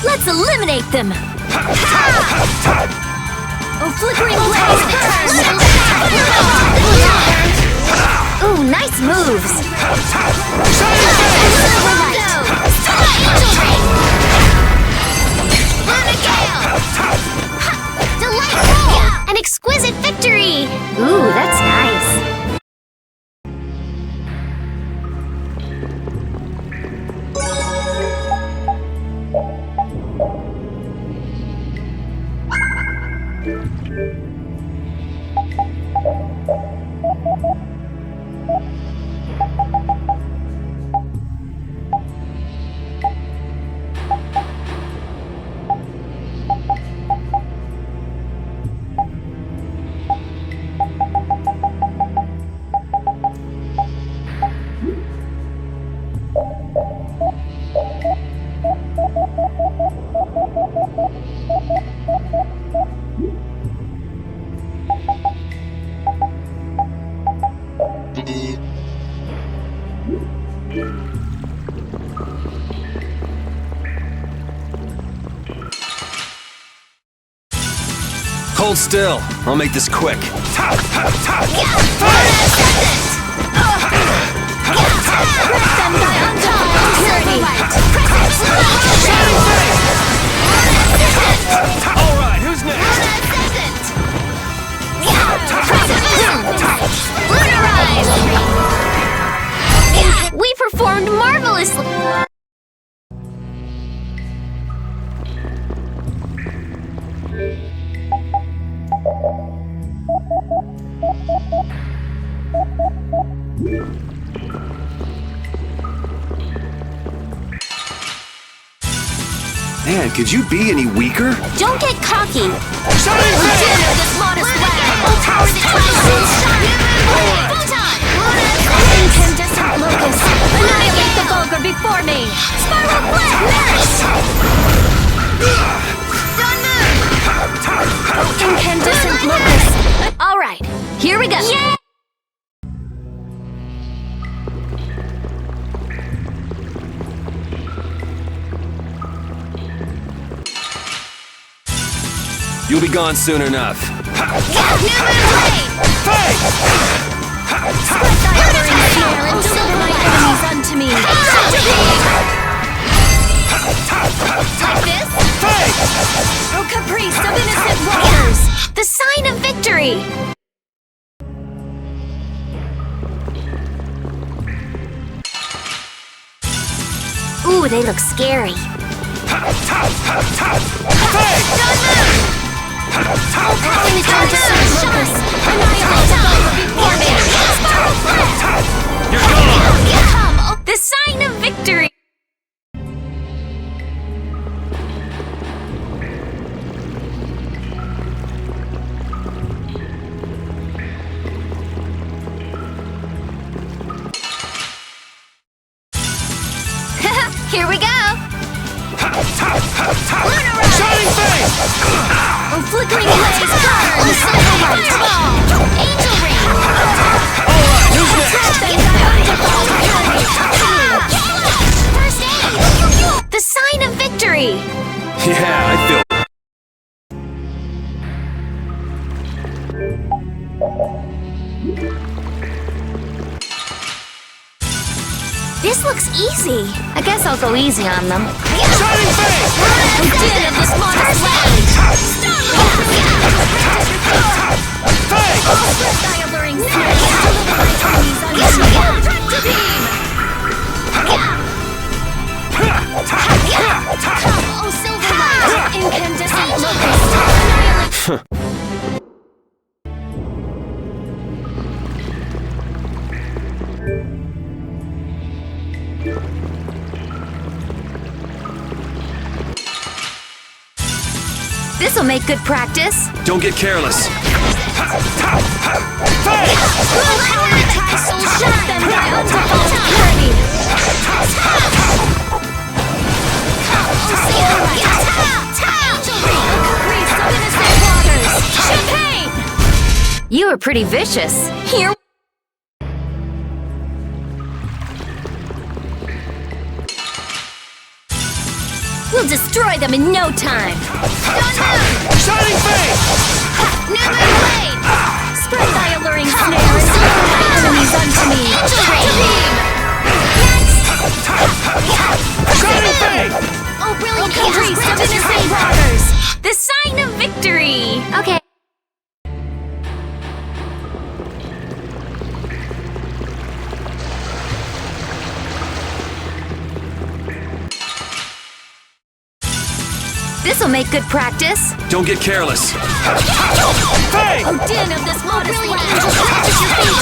Let's eliminate them! Oh, flickering blaze! Ooh, nice moves! Delightful! An exquisite victory! Ooh, that's nice! Hold still. I'll make this quick. Them by untold purity! Man, could you be any weaker? Don't get cocky. Shining Flame! Dinner this modest way. Power that tries Photon! Incandescent locus. Annihilate the vulgar before me. Spiral blast! Incandescent locus. All right, here we go. Yeah! You'll be gone soon enough. Unto me. Like this? Oh, caprice of innocent waters! The sign of victory! Ooh, they look scary. The sign of victory! Here we go! Shining Flame! Oh, flickering blaze burn! Fireball! Angel ring! Alright, who's next? First aid! The sign of victory! Yeah, I feel... This looks easy. I guess I'll go easy on them. Shining Flame! Who did it this modest way? Thy alluring snare! Oh, silver light! Incandescent locust! This'll make good practice. Don't get careless. You were pretty vicious. Here. We'll destroy them in no time. Shining Flame! New blade! Spread thy alluring snare and deliver my enemies unto me. Next! Shining Flame! Oh, brilliant caprice of innocent waters! The sign of victory! Okay. This'll make good practice. Don't get careless. Flame! Oh, din of this modest land! Practice your feet!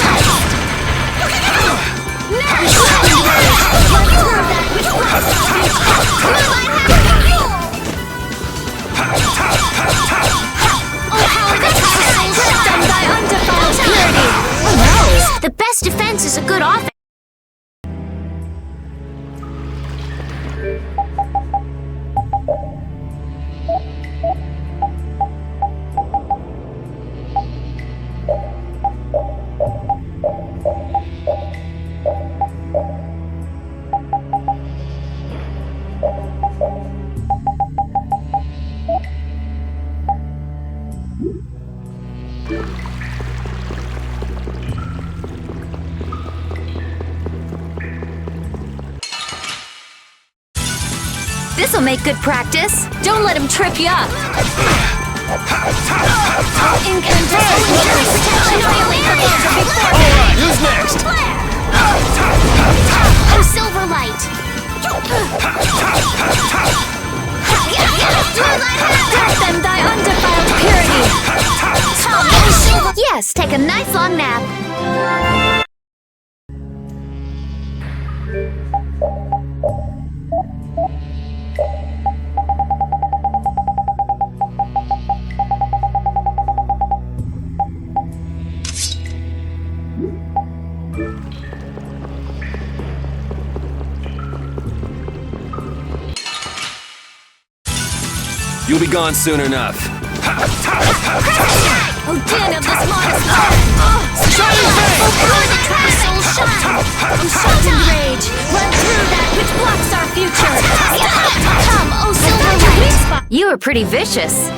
The best defense is a good offense. This'll make good practice. Don't let him trip you up. Incandescent Alright, who's next? Oh, silver light. Death them thy undefiled purity. Yes, take a nice long nap. You'll be gone soon enough. Odin of the smallest I'm shocked in rage. Run through that which blocks our future. Come, oh silver light. You were pretty vicious.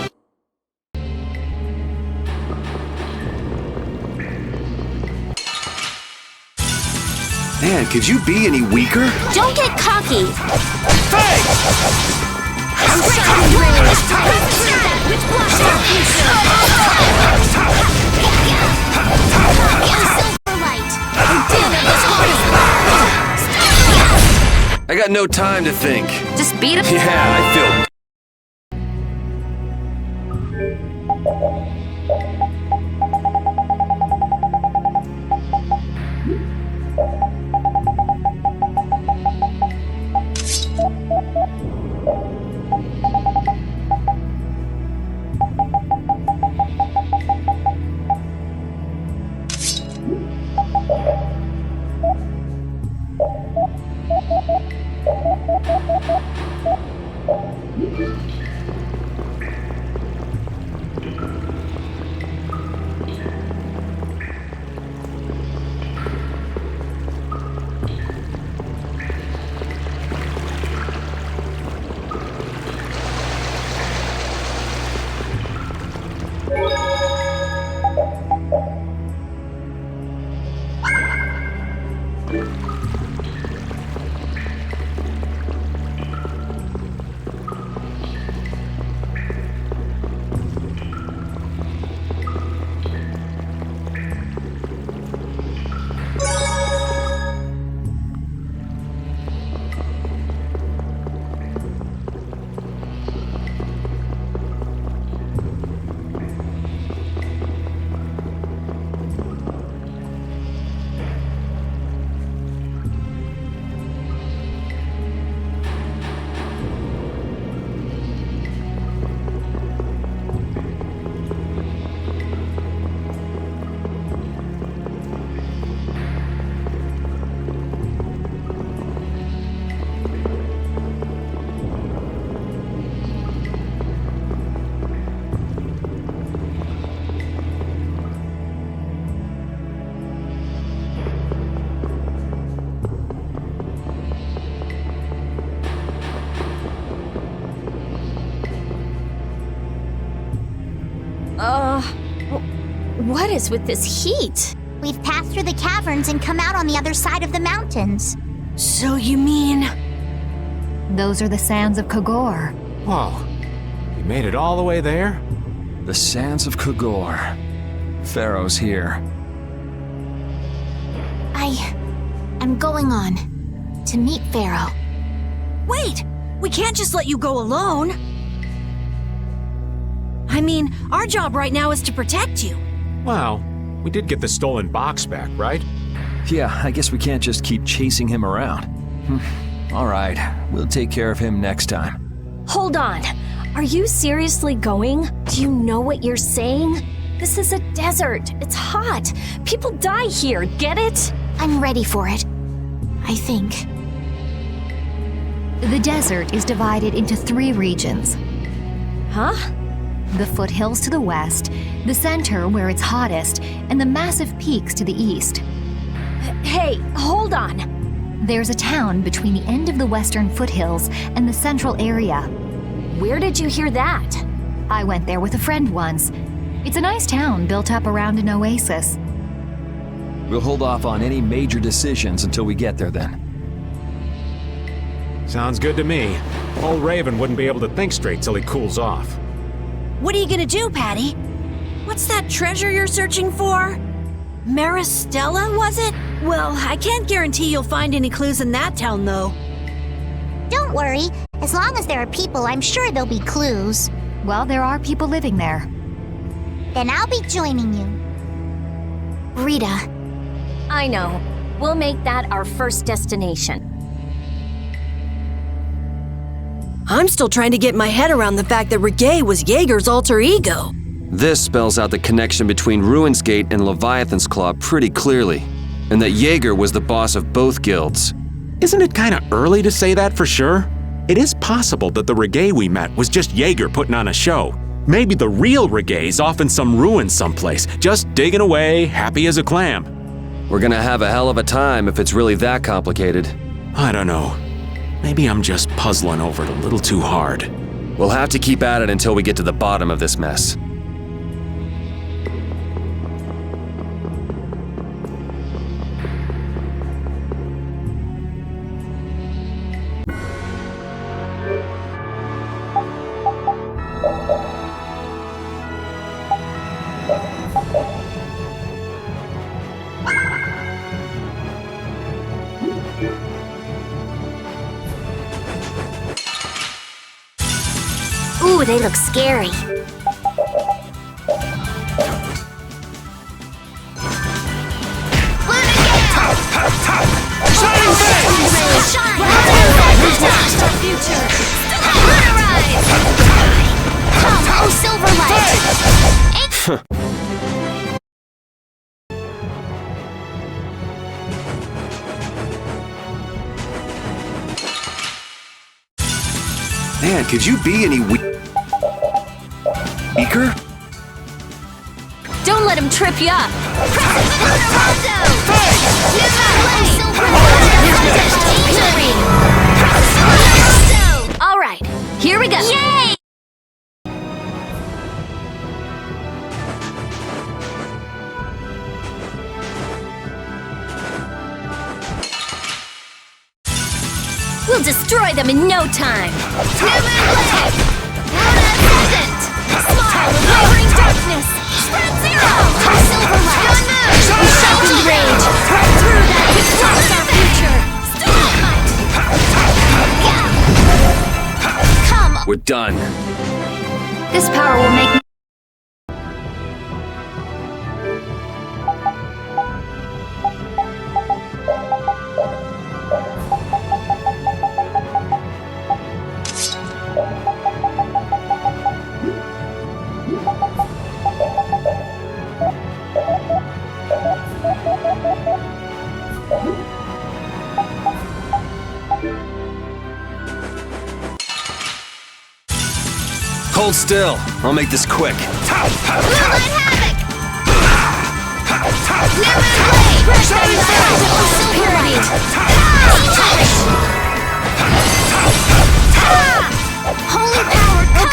Man, could you be any weaker? Don't get cocky. Hey! I'm shocked in rage. Run through that which blocks our future. Silver light. Odin of the smallest I got no time to think. Just beat him. Yeah, I feel... What is with this heat? We've passed through the caverns and come out on the other side of the mountains. So you mean... Those are the sands of Kogor. Whoa. We made it all the way there? The sands of Kogor. Pharaoh's here. I'm going on to meet Pharaoh. Wait! We can't just let you go alone! I mean, our job right now is to protect you. Well, we did get the stolen box back, right? Yeah, I guess we can't just keep chasing him around. All right, we'll take care of him next time. Hold on. Are you seriously going? Do you know what you're saying? This is a desert. It's hot. People die here, get it? I'm ready for it. I think. The desert is divided into 3 regions. Huh? The foothills to the west, the center where it's hottest, and the massive peaks to the east. Hey, hold on. There's a town between the end of the western foothills and the central area. Where did you hear that? I went there with a friend once. It's a nice town built up around an oasis. We'll hold off on any major decisions until we get there then. Sounds good to me. Old Raven wouldn't be able to think straight till he cools off. What are you gonna do, Patty? What's that treasure you're searching for? Maristella, was it? Well, I can't guarantee you'll find any clues in that town, though. Don't worry. As long as there are people, I'm sure there'll be clues. Well, there are people living there. Then I'll be joining you. Rita. I know. We'll make that our first destination. I'm still trying to get my head around the fact that Reggae was Jaeger's alter ego. This spells out the connection between Ruins Gate and Leviathan's Claw pretty clearly, and that Jaeger was the boss of both guilds. Isn't it kinda early to say that for sure? It is possible that the reggae we met was just Jaeger putting on a show. Maybe the real reggae's off in some ruins someplace, just digging away, happy as a clam. We're gonna have a hell of a time if it's really that complicated. I don't know. Maybe I'm just puzzling over it a little too hard. We'll have to keep at it until we get to the bottom of this mess. Ooh, they look scary. Man, could you be any weaker? Don't let him trip you up. All right, here we go. Yay! We'll destroy them in no time. Smile with lowering darkness. Spread zero. Silver light. Shouting rage. Right through that which blocks our future. Stalagmite. Come. We're done. This power will make me... Hold still. I'll make this quick.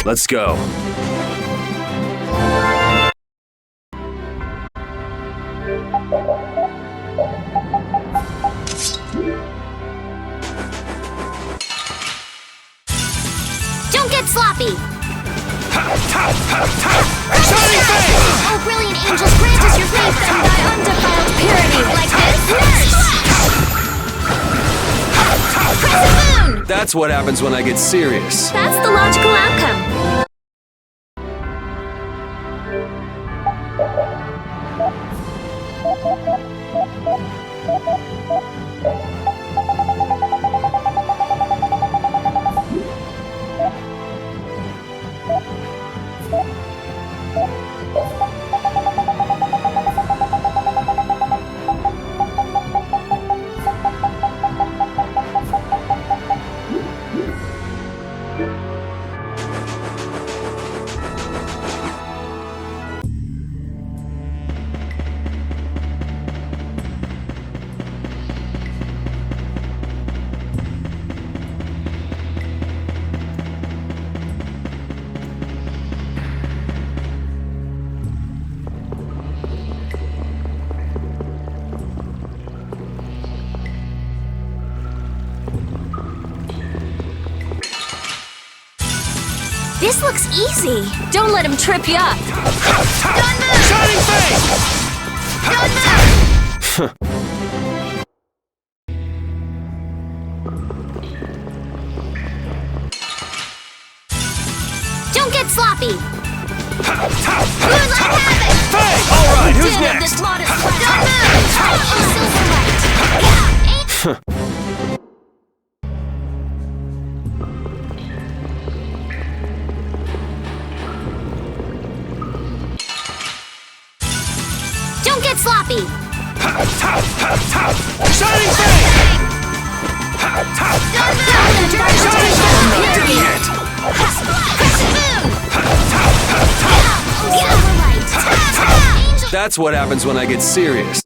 Let's go. Don't get sloppy. Oh, brilliant angels, grant us your faith and thy undefiled purity. Like this. Moon! That's what happens when I get serious. That's the logical outcome. This looks easy. Don't let him trip you up. Shining face! Don't get sloppy. All right, who's next? This modest silver light. Don't get sloppy. Shining face! That's what happens when I get serious.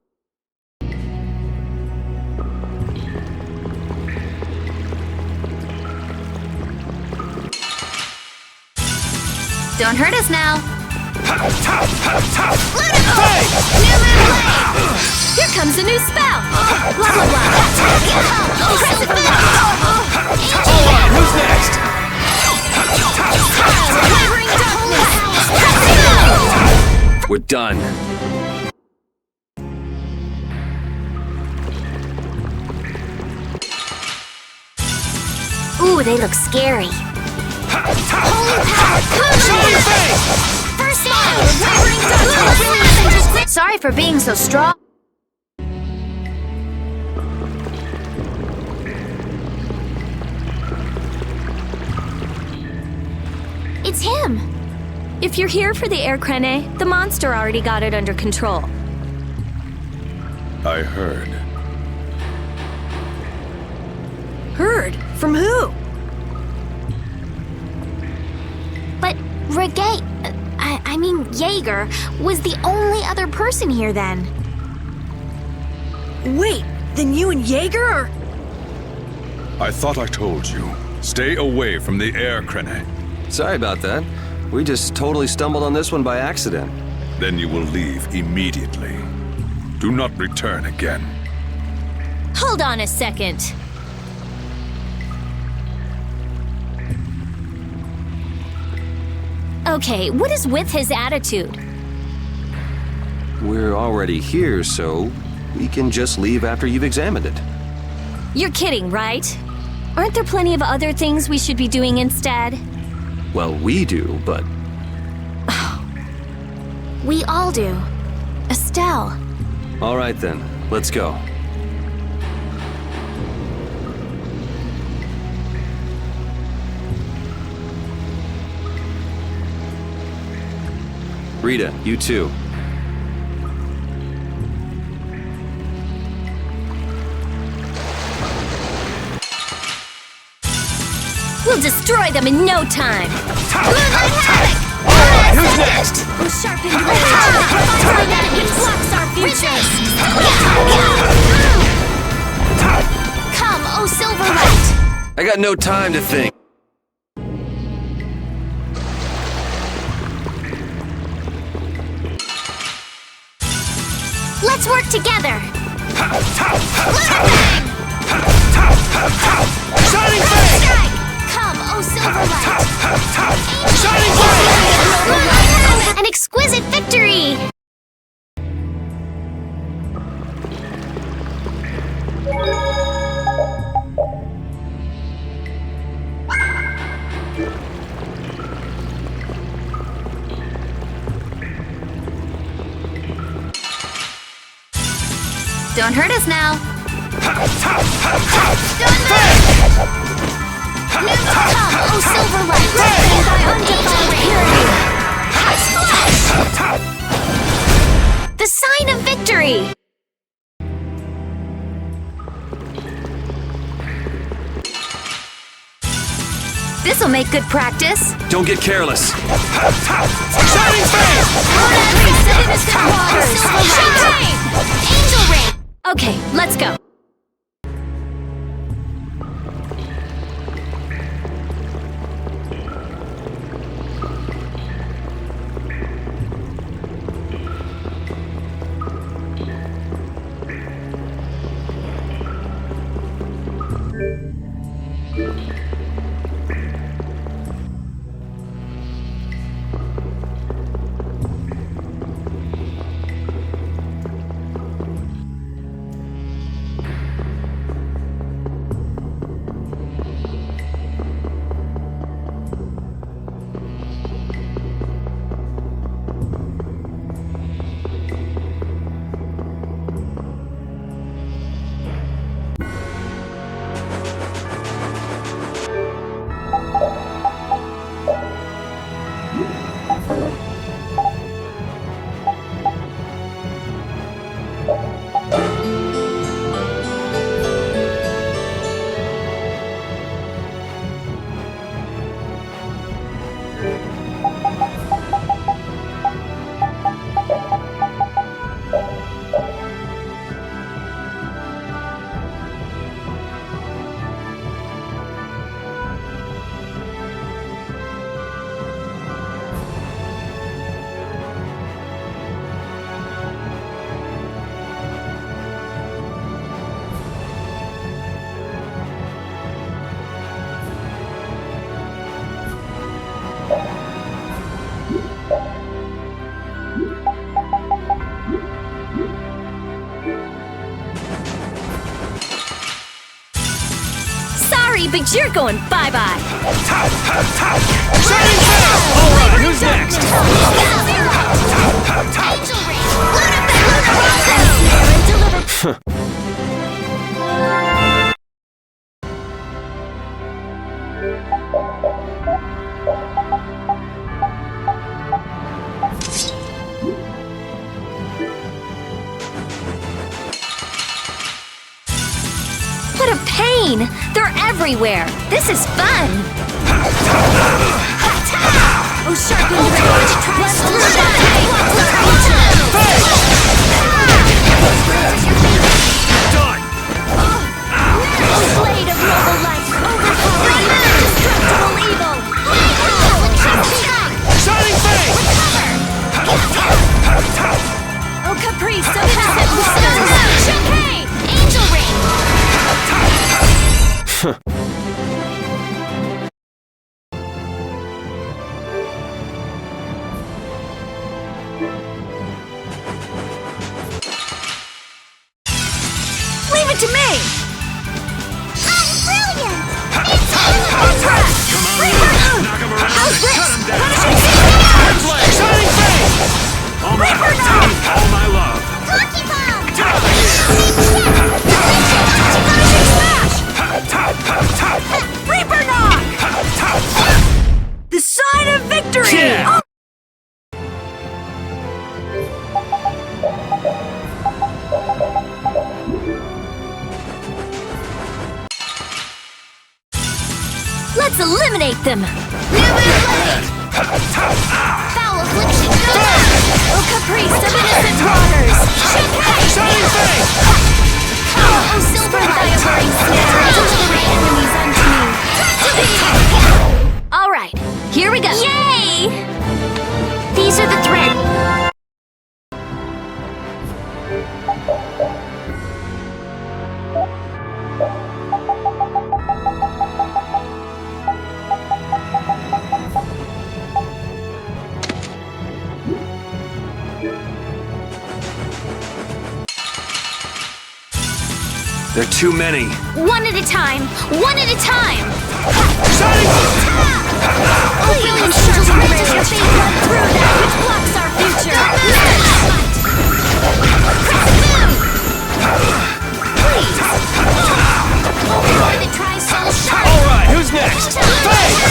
Don't hurt us now. Here comes a new spell! Blah, blah, blah. Alright, who's next? We're done. Ooh, they look scary. First smile! Sorry for being so strong. It's him. If you're here for the air crene, the monster already got it under control. I heard. Heard? From who? But Reggae, I mean Jaeger, was the only other person here then. Wait, then you and Jaeger are... I thought I told you. Stay away from the air crene. Sorry about that. We just totally stumbled on this one by accident. Then you will leave immediately. Do not return again. Hold on a second. Okay, what is with his attitude? We're already here, so we can just leave after you've examined it. You're kidding, right? Aren't there plenty of other things we should be doing instead? Well, we do, but... We all do. Estelle. All right then, let's go. Rita, you too. We'll destroy them in no time! Alright, who's next? Sharpened blade! Find enemy blocks our future! Come, oh Silverlight! I got no time to think. Let's work together! Shining Fang! Come, oh Silverlight! Shining Fang! An exquisite victory! Don't hurt us now. Come, oh Silverlight! The sign of victory! This'll make good practice. Don't get careless. Shining Fang! Angel Ring! Okay, let's go. you're going bye-bye. Shining Tail! Alright, who's next? What a pain! They're everywhere! This is fun! Oh, sharpened rage! Let's do Done! Blade of noble light! Overpowering indestructible evil! Shining Face! Oh, caprice of habit! Chocane! Angel ring! Leave it to me! I'm brilliant! Come on, knock him around! How's this? Cut him down! Punishing Play! Shining Face! All my heart, all my love! Lucky bomb! Reaper knock! The sign of victory! Yeah. Oh. Let's eliminate them! Foul affliction! Oh, caprice of innocent waters! Shining Face! Oh, silver fire-burning snare! Deliver enemies unto me! All right, here we go! Yay! These are the threads. There are too many. One at a time! One at a time! Shining Oh, William Sharp grants your fate run through that which blocks our future! Please! Oh, boy that tries soul shine! Alright, who's next? Face!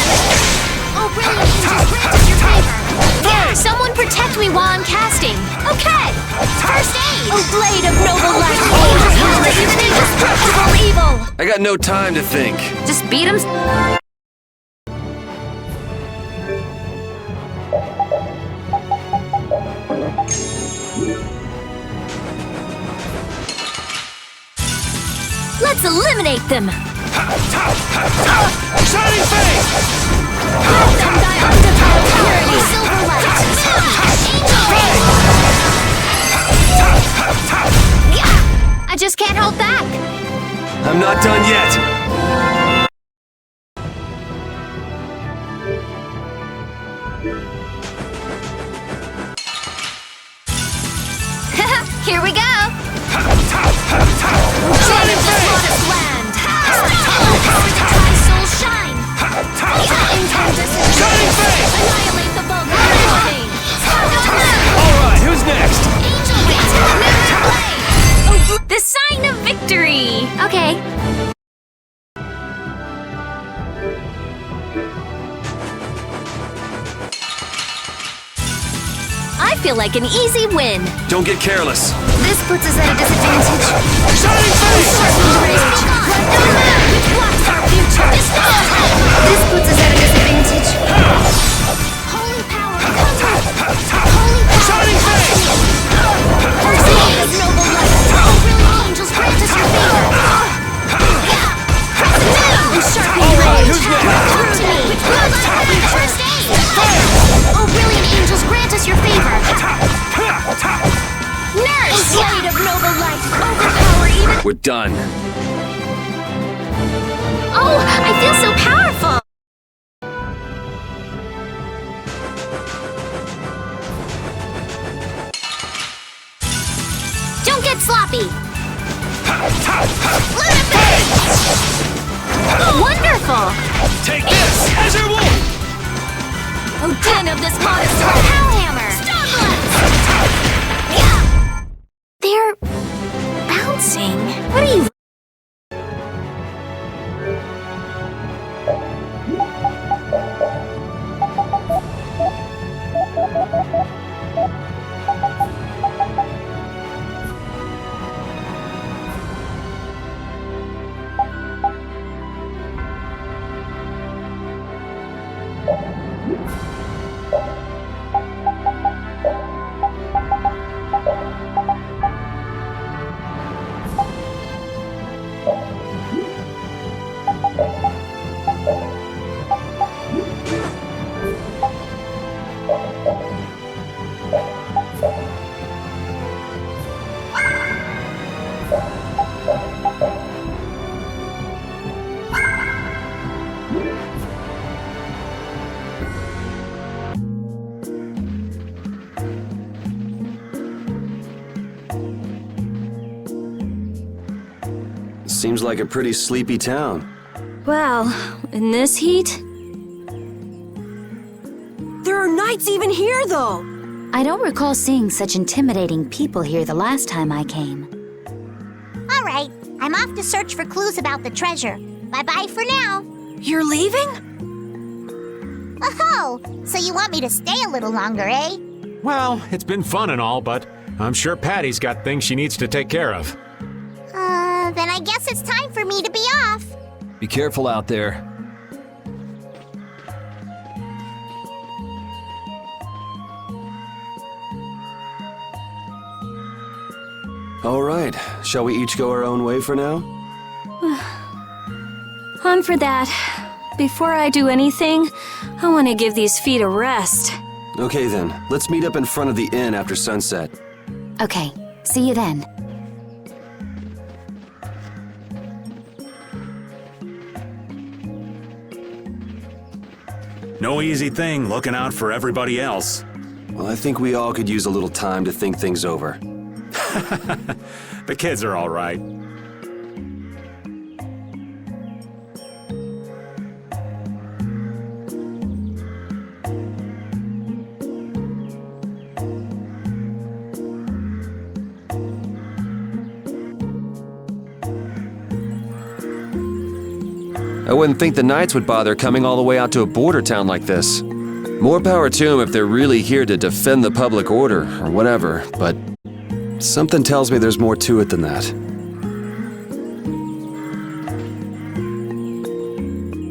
Oh, brilliant angels, grant us your favor! Yeah, someone protect me while I'm casting! Okay! First aid! Oh, blade of noble light! Angels power, even indestructible evil! I got no time to think. Just beat him. Let's eliminate them! Shining Face! Let them die undefiled purity! Silver light! I just can't hold back! I'm not done yet. Here we go! Shining Face! Land! Try soul shine! Incandescent! Shining Face! Annihilate the vulgar pain! Alright, who's next? Angel wings! Oh, the sign of victory! Okay. I feel like an easy win. Don't get careless. This puts us at a disadvantage. Shining Face! Which blocks our future. This puts us at a disadvantage. Holy power, come! Holy power, Shining Face! First aid of noble light. Oh, brilliant angels, grant us your favor. Alright, who's next? Come to me. First aid. Oh, brilliant angels, grant us your favor. Nurse! Blade of noble light. Overpower even. We're done. Oh, I feel so powerful. Don't get sloppy. Wonderful! Seems like a pretty sleepy town. Well, in this heat? There are knights even here, though! I don't recall seeing such intimidating people here the last time I came. All right, I'm off to search for clues about the treasure. Bye-bye for now. You're leaving? Oh, so you want me to stay a little longer, eh? Well, it's been fun and all, but I'm sure Patty's got things she needs to take care of. Then I guess it's time for me to be off. Be careful out there. All right, shall we each go our own way for now? On for that. Before I do anything, I want to give these feet a rest. Okay then, let's meet up in front of the inn after sunset. Okay, see you then. No easy thing looking out for everybody else. Well, I think we all could use a little time to think things over. The kids are all right. I wouldn't think the Knights would bother coming all the way out to a border town like this. More power to them if they're really here to defend the public order, or whatever, but something tells me there's more to it than that.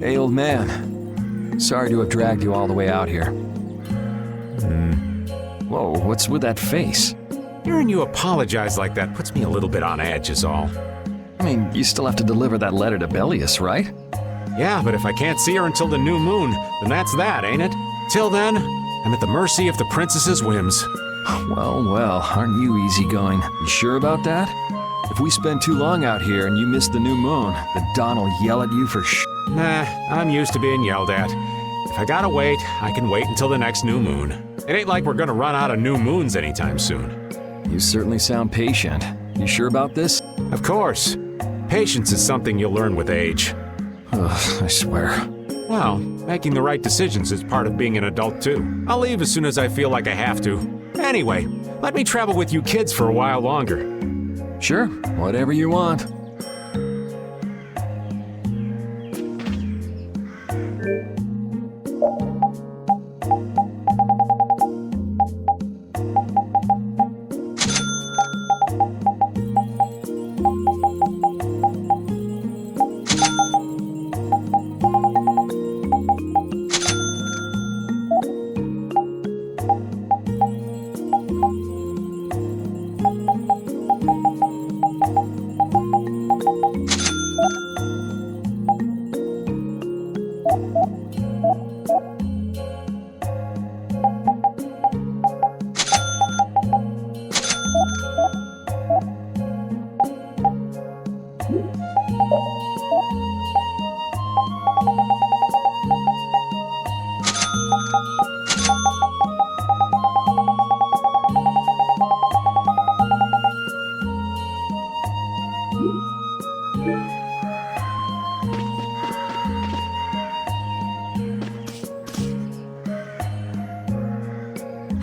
Hey, old man. Sorry to have dragged you all the way out here. Whoa, what's with that face? Hearing you apologize like that puts me a little bit on edge is all. I mean, you still have to deliver that letter to Bellius, right? Yeah, but if I can't see her until the new moon, then that's that, ain't it? Till then, I'm at the mercy of the princess's whims. Well, aren't you easygoing? You sure about that? If we spend too long out here and you miss the new moon, the Don will yell at you for Nah, I'm used to being yelled at. If I gotta wait, I can wait until the next new moon. It ain't like we're gonna run out of new moons anytime soon. You certainly sound patient. You sure about this? Of course. Patience is something you'll learn with age. Ugh, I swear. Well, making the right decisions is part of being an adult too. I'll leave as soon as I feel like I have to. Anyway, let me travel with you kids for a while longer. Sure, whatever you want.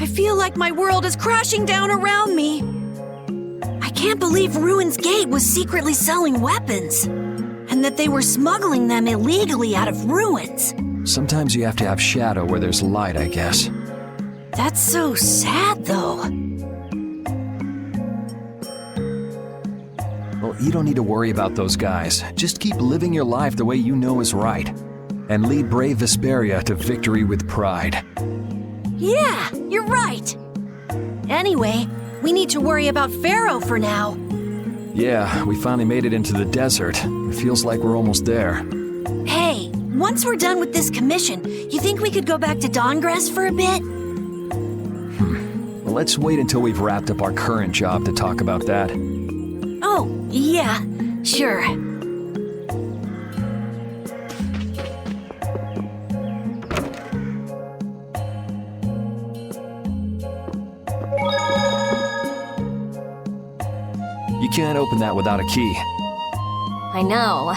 I feel like my world is crashing down around me. I can't believe Ruin's Gate was secretly selling weapons, and that they were smuggling them illegally out of ruins. Sometimes you have to have shadow where there's light, I guess. That's so sad, though. Well, you don't need to worry about those guys. Just keep living your life the way you know is right. and lead brave Vesperia to victory with pride. Yeah, you're right. Anyway, we need to worry about Pharaoh for now. Yeah, we finally made it into the desert. It feels like we're almost there. Hey, once we're done with this commission, you think we could go back to Dawngrest for a bit? Well, let's wait until we've wrapped up our current job to talk about that. Oh, yeah, sure. You can't open that without a key. I know.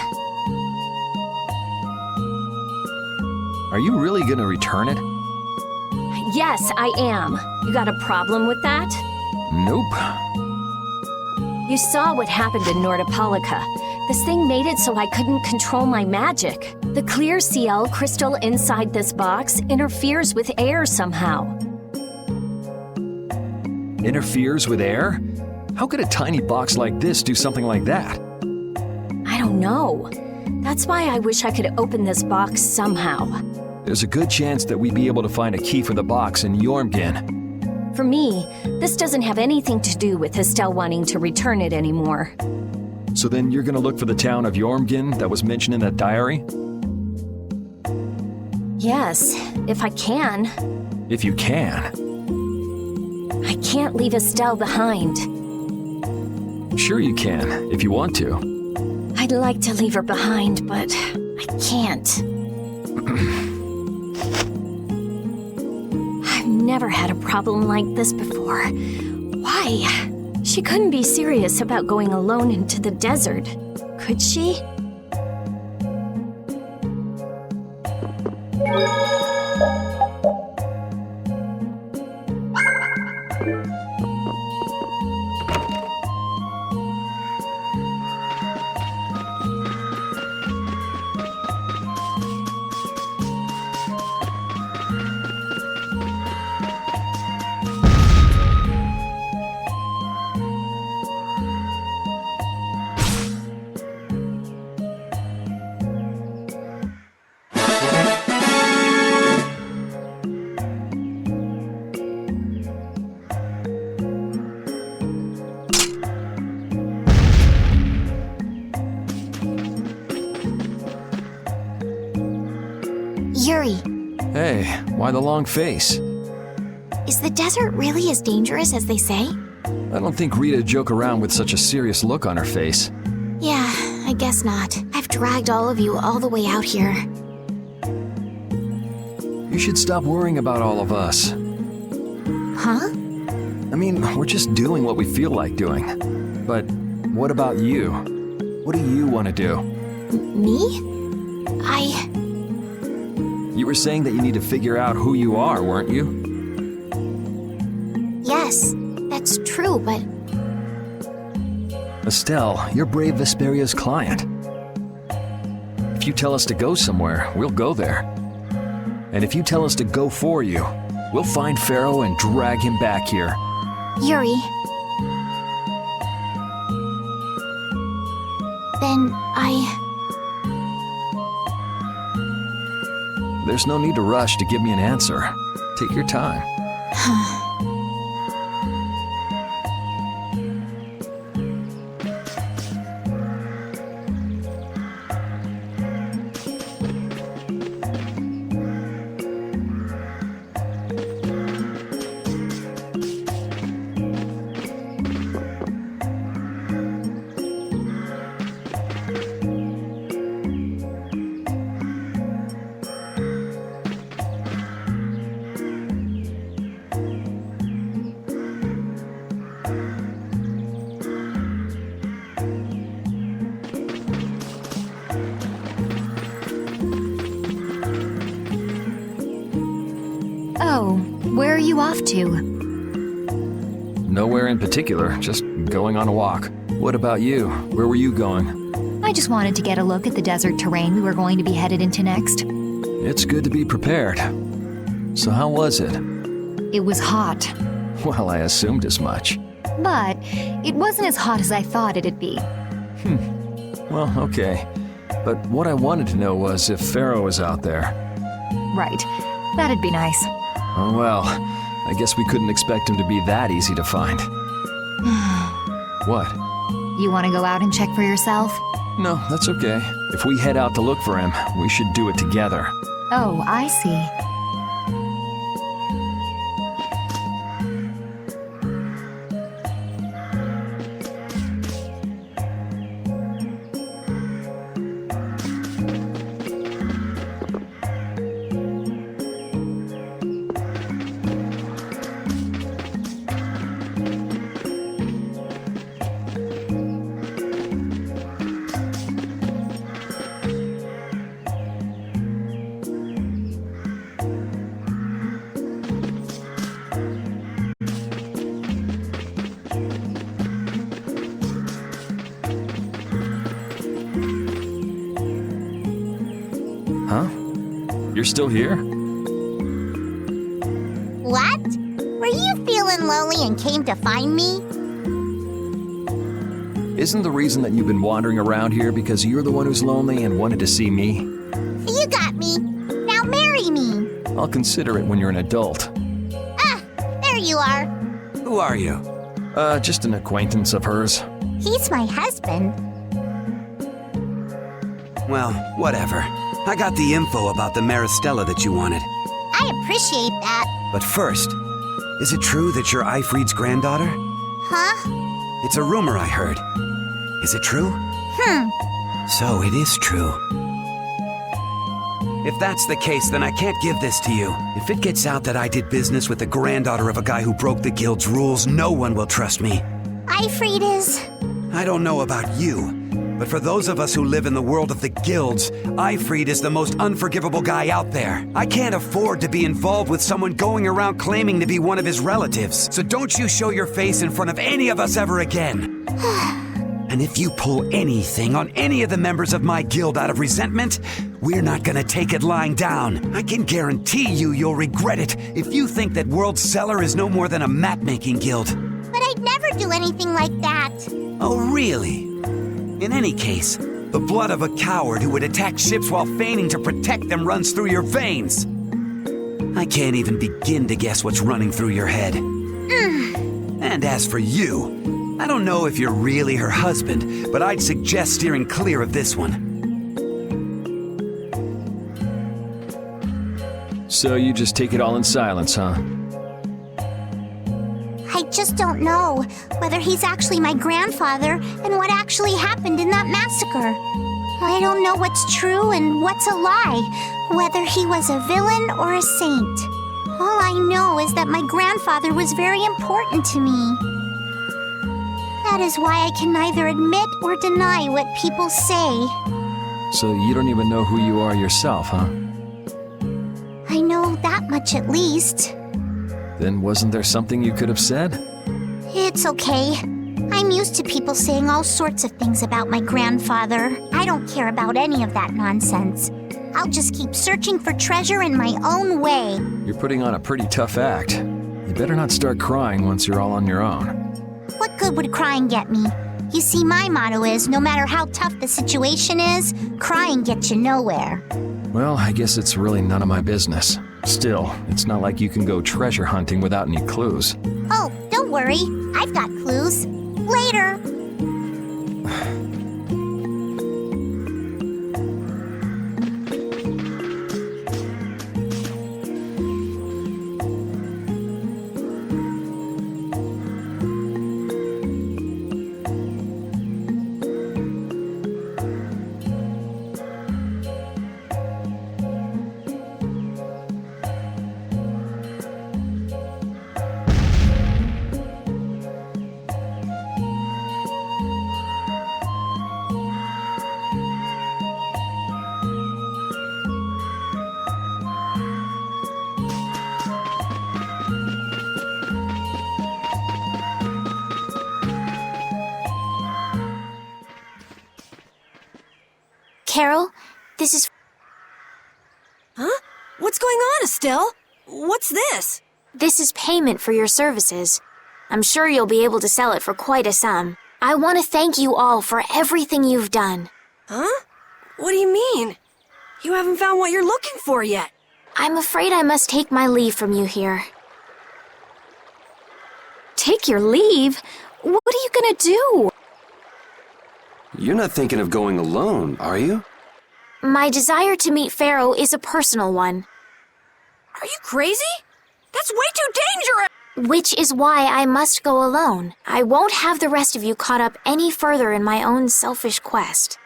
Are you really gonna return it? Yes, I am. You got a problem with that? Nope. You saw what happened in Nordopolica. This thing made it so I couldn't control my magic. The clear CL crystal inside this box interferes with air somehow. Interferes with air? How could a tiny box like this do something like that? I don't know. That's why I wish I could open this box somehow. There's a good chance that we'd be able to find a key for the box in Jormungand. For me, this doesn't have anything to do with Estelle wanting to return it anymore. So then you're gonna look for the town of Jormungand that was mentioned in that diary? Yes, if I can. If you can. I can't leave Estelle behind. Sure you can, if you want to. I'd like to leave her behind, but I can't. I've never had a problem like this before. Why? She couldn't be serious about going alone into the desert, could she? Yuri, Hey, why the long face? is the desert really as dangerous as they say? I don't thinkRita'd joke around with such a serious look on her face. Yeah, I guess not. I've dragged all of you all the way out here. You should stop worrying about all of us. Huh? I mean, we're just doing what we feel like doing. But what about you? What do you want to do? Me? You were saying that you need to figure out who you are, weren't you? Yes, that's true, but Estelle, you're brave Vesperia's client. If you tell us to go somewhere, we'll go there. And if you tell us to go for you, we'll find Pharaoh and drag him back here. Yuri. Then There's no need to rush to give me an answer. Take your time. Oh, where are you off to? Nowhere in particular, just going on a walk. What about you? Where were you going? I just wanted to get a look at the desert terrain we were going to be headed into next. It's good to be prepared. So how was it? It was hot, Well, I assumed as much. but it wasn't as hot as I thought it'd be. Well, okay. But what I wanted to know was if Pharaoh was out there. Right. That'd be nice. Oh well, I guess we couldn't expect him to be that easy to find. What? You want to go out and check for yourself? No, that's okay. If we head out to look for him, we should do it together. Oh, I see. Huh? You're still here? What? Were you feeling lonely and came to find me? Isn't the reason that you've been wandering around here because you're the one who's lonely and wanted to see me? You got me. Now marry me. I'll consider it when you're an adult. Ah, there you are. Who are you? Just an acquaintance of hers. He's my husband. Well, whatever. I got the info about the Maristella that you wanted. I appreciate that. But first, is it true that you're Eifried's granddaughter? Huh? It's a rumor I heard. Is it true? So it is true. If that's the case, then I can't give this to you. If it gets out that I did business with the granddaughter of a guy who broke the guild's rules, no one will trust me. Eifried is... I don't know about you, but for those of us who live in the world of the guilds, Eifried is the most unforgivable guy out there. I can't afford to be involved with someone going around claiming to be one of his relatives. So don't you show your face in front of any of us ever again. And if you pull anything on any of the members of my guild out of resentment, we're not gonna take it lying down. I can guarantee you'll regret it if you think that World Cellar is no more than a map-making guild. But I'd never do anything like that. Oh, really? In any case, the blood of a coward who would attack ships while feigning to protect them runs through your veins. I can't even begin to guess what's running through your head. And as for you, I don't know if you're really her husband, but I'd suggest steering clear of this one. So you just take it all in silence, huh? I just don't know whether he's actually my grandfather and what actually happened in that massacre. I don't know what's true and what's a lie, whether he was a villain or a saint. All I know is that my grandfather was very important to me. That is why I can neither admit or deny what people say. So you don't even know who you are yourself, huh? I know that much at least. Then wasn't there something you could have said? It's okay. I'm used to people saying all sorts of things about my grandfather. I don't care about any of that nonsense. I'll just keep searching for treasure in my own way. You're putting on a pretty tough act. You better not start crying once you're all on your own. What good would crying get me? You see, my motto is, no matter how tough the situation is, crying gets you nowhere. Well, I guess it's really none of my business. Still, it's not like you can go treasure hunting without any clues. Oh, don't worry. I've got clues. Later. Carol, this is... Huh? What's going on, Estelle? What's this? This is payment for your services. I'm sure you'll be able to sell it for quite a sum. I want to thank you all for everything you've done. Huh? What do you mean? You haven't found what you're looking for yet. I'm afraid I must take my leave from you here. Take your leave? What are you gonna do? You're not thinking of going alone, are you? My desire to meet Pharaoh is a personal one. Are you crazy? That's way too dangerous! Which is why I must go alone. I won't have the rest of you caught up any further in my own selfish quest.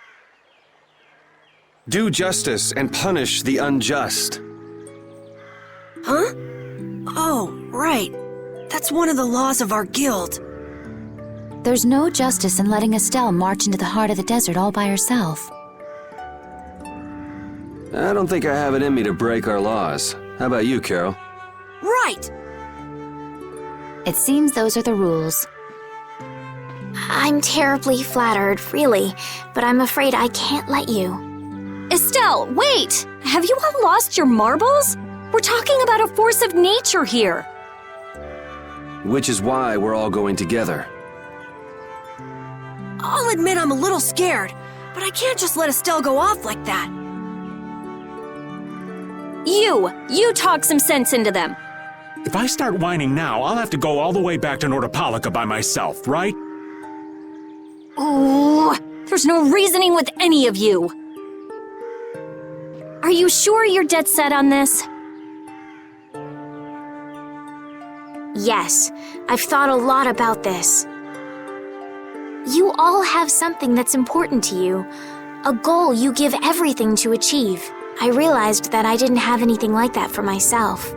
Do justice and punish the unjust. Huh? Oh, right. That's one of the laws of our guild. There's no justice in letting Estelle march into the heart of the desert all by herself. I don't think I have it in me to break our laws. How about you, Carol? Right! It seems those are the rules. I'm terribly flattered, really, but I'm afraid I can't let you. Estelle, wait! Have you all lost your marbles? We're talking about a force of nature here. Which is why we're all going together. I'll admit I'm a little scared, but I can't just let Estelle go off like that. You talk some sense into them. If I start whining now, I'll have to go all the way back to Nordopolica by myself, right? Ooh, there's no reasoning with any of you. Are you sure you're dead set on this? Yes, I've thought a lot about this. You all have something that's important to you, a goal you give everything to achieve. I realized that I didn't have anything like that for myself.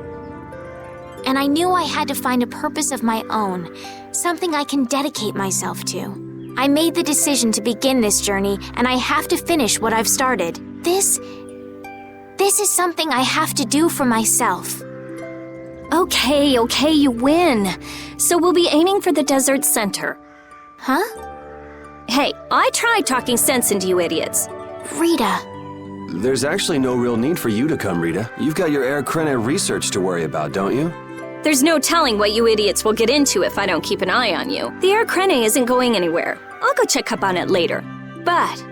And I knew I had to find a purpose of my own, something I can dedicate myself to. I made the decision to begin this journey, and I have to finish what I've started. This is something I have to do for myself. Okay, you win. So we'll be aiming for the desert center. Huh? Hey, I tried talking sense into you idiots. Rita. There's actually no real need for you to come, Rita. You've got your Air Krena research to worry about, don't you? There's no telling what you idiots will get into if I don't keep an eye on you. The Air Krena isn't going anywhere. I'll go check up on it later. But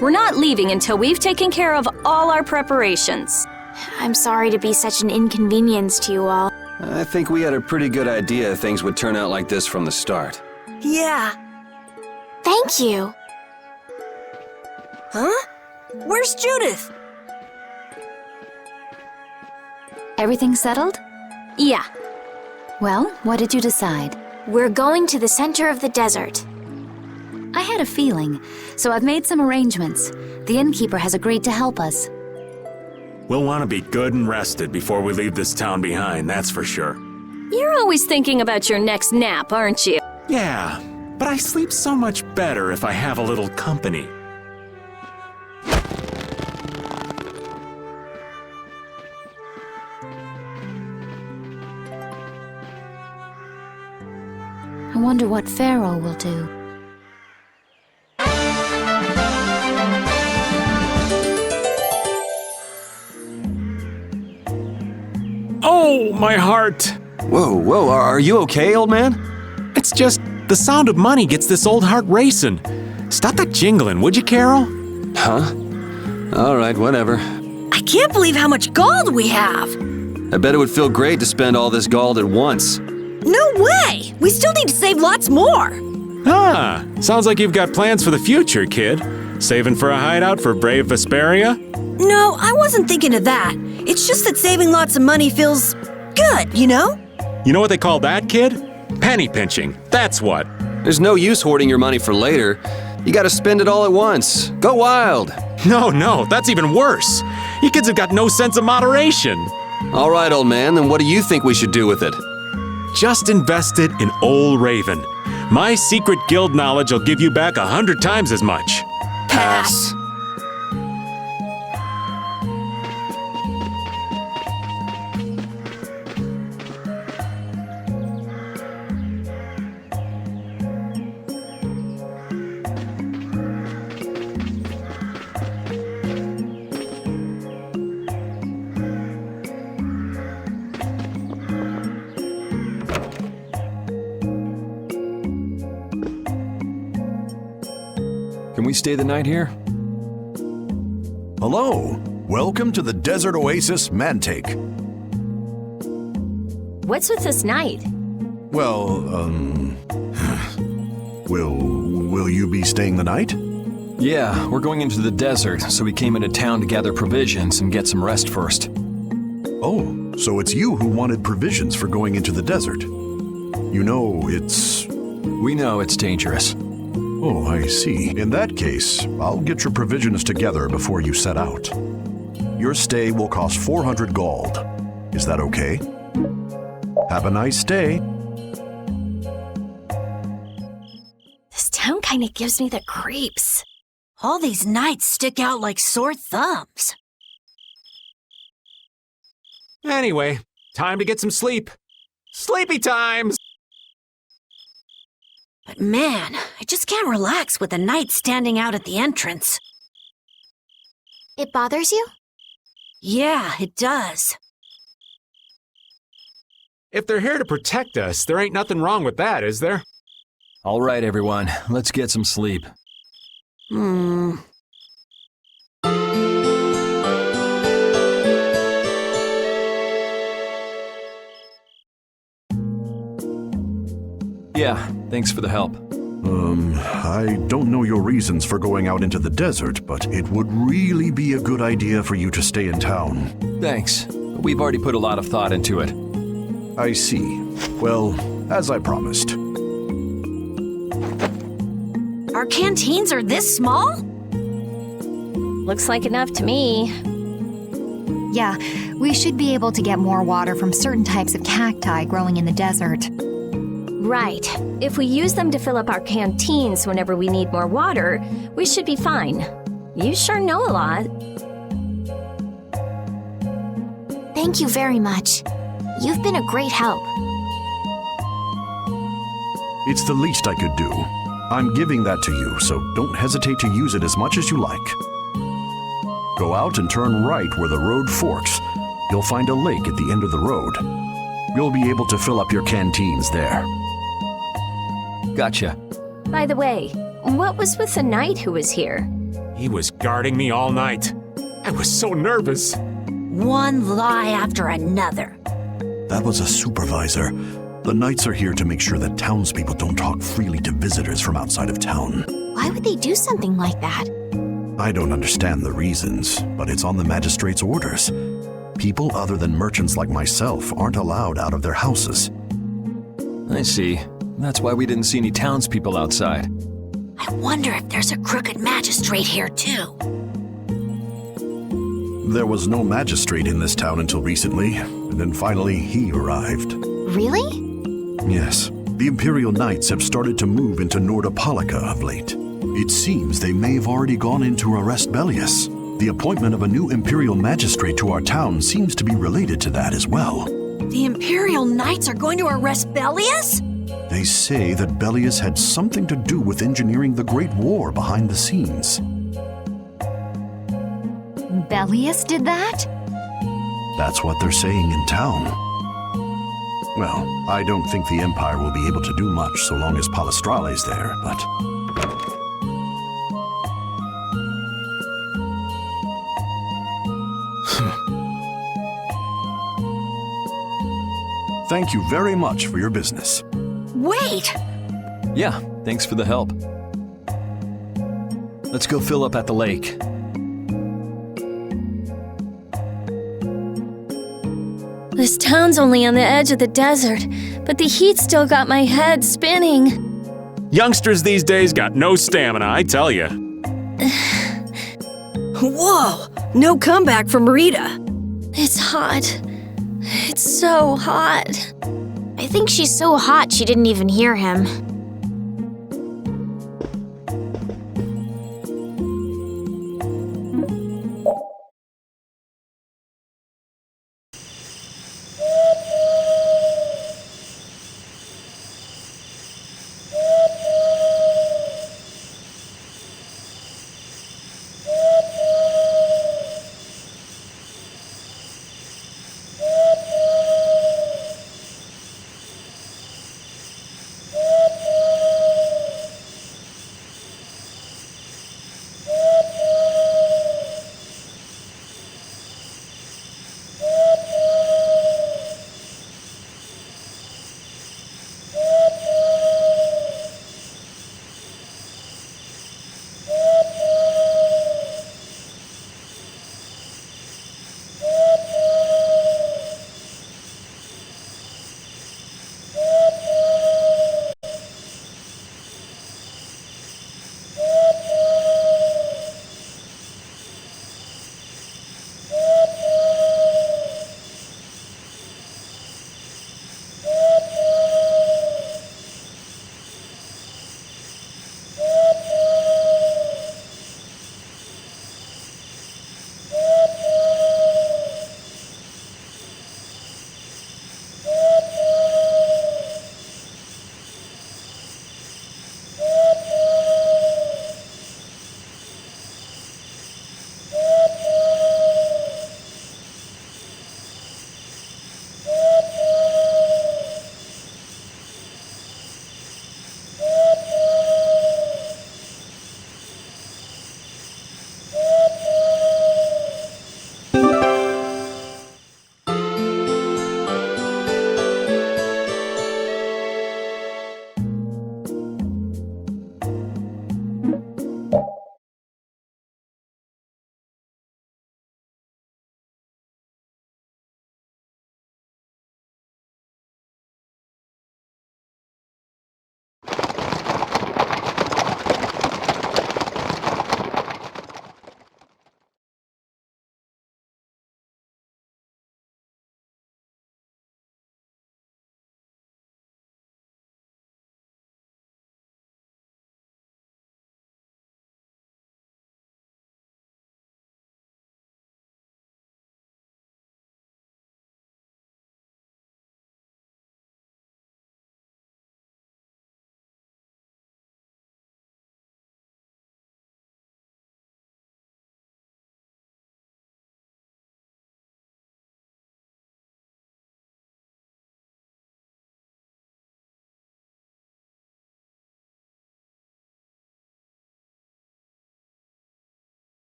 we're not leaving until we've taken care of all our preparations. I'm sorry to be such an inconvenience to you all. I think we had a pretty good idea things would turn out like this from the start. Yeah. Thank you. Huh? Where's Judith? Everything settled? Yeah. Well, what did you decide? We're going to the center of the desert. I had a feeling, so I've made some arrangements. The innkeeper has agreed to help us. We'll want to be good and rested before we leave this town behind, that's for sure. You're always thinking about your next nap, aren't you? Yeah, but I sleep so much better if I have a little company. I wonder what Pharaoh will do. Oh, my heart! Whoa, are you okay, old man? It's just the sound of money gets this old heart racing. Stop that jingling, would you, Carol? Huh? All right, whatever. I can't believe how much gold we have. I bet it would feel great to spend all this gold at once. No way! We still need to save lots more. Ah, sounds like you've got plans for the future, kid. Saving for a hideout for brave Vesperia? No, I wasn't thinking of that. It's just that saving lots of money feels good, you know? You know what they call that, kid? Penny pinching, that's what. There's no use hoarding your money for later. You gotta spend it all at once. Go wild. No, that's even worse. You kids have got no sense of moderation. All right, old man, then what do you think we should do with it? Just invest it in Old Raven. My secret guild knowledge will give you back 100 times as much. Pass. Can we stay the night here? Hello. Welcome to the Desert Oasis Mantake. What's with this night? Well, will you be staying the night? Yeah, we're going into the desert, so we came into town to gather provisions and get some rest first. Oh, so it's you who wanted provisions for going into the desert. You know, We know it's dangerous. Oh, I see. In that case, I'll get your provisions together before you set out. Your stay will cost 400 gold. Is that okay? Have a nice day. This town kind of gives me the creeps. All these nights stick out like sore thumbs. Anyway, time to get some sleep. Sleepy times! But man, I just can't relax with the knight standing out at the entrance. It bothers you? Yeah, it does. If they're here to protect us, there ain't nothing wrong with that, is there? All right, everyone, let's get some sleep. Yeah, thanks for the help. I don't know your reasons for going out into the desert, but it would really be a good idea for you to stay in town. Thanks. We've already put a lot of thought into it. I see. Well, as I promised. Our canteens are this small? Looks like enough to me. Yeah, we should be able to get more water from certain types of cacti growing in the desert. Right. If we use them to fill up our canteens whenever we need more water, we should be fine. You sure know a lot. Thank you very much. You've been a great help. It's the least I could do. I'm giving that to you, so don't hesitate to use it as much as you like. Go out and turn right where the road forks. You'll find a lake at the end of the road. You'll be able to fill up your canteens there. Gotcha. By the way, what was with the knight who was here? He was guarding me all night. I was so nervous. One lie after another. That was a supervisor. The knights are here to make sure that townspeople don't talk freely to visitors from outside of town. Why would they do something like that? I don't understand the reasons, but it's on the magistrate's orders. People other than merchants like myself aren't allowed out of their houses. I see. That's why we didn't see any townspeople outside. I wonder if there's a crooked magistrate here too. There was no magistrate in this town until recently, and then finally he arrived. Really? Yes, the Imperial Knights have started to move into Nordopolica of late. It seems they may have already gone in to arrest Bellius. The appointment of a new Imperial Magistrate to our town seems to be related to that as well. The Imperial Knights are going to arrest Bellius? They say that Bellius had something to do with engineering the Great War behind the scenes. Bellius did that? That's what they're saying in town. Well, I don't think the Empire will be able to do much so long as Palestrale's there, but... Thank you very much for your business. Wait! Yeah, thanks for the help. Let's go fill up at the lake. This town's only on the edge of the desert, but the heat still got my head spinning. Youngsters these days got no stamina, I tell you. Whoa! No comeback from Rita. It's hot. It's so hot. I think she's so hot she didn't even hear him.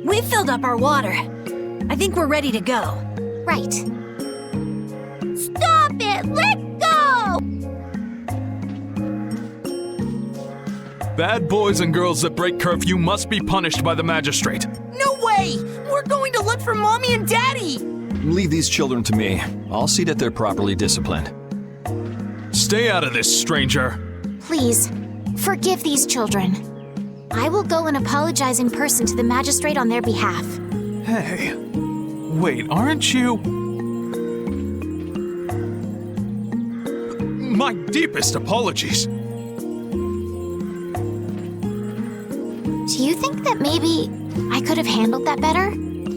We filled up our water. I think we're ready to go. Right. Stop it! Let go! Bad boys and girls that break curfew must be punished by the magistrate. No way! We're going to look for Mommy and Daddy! Leave these children to me. I'll see that they're properly disciplined. Stay out of this, stranger. Please, forgive these children. I will go and apologize in person to the magistrate on their behalf. Hey, wait, aren't you? My deepest apologies. Do you think that maybe I could have handled that better?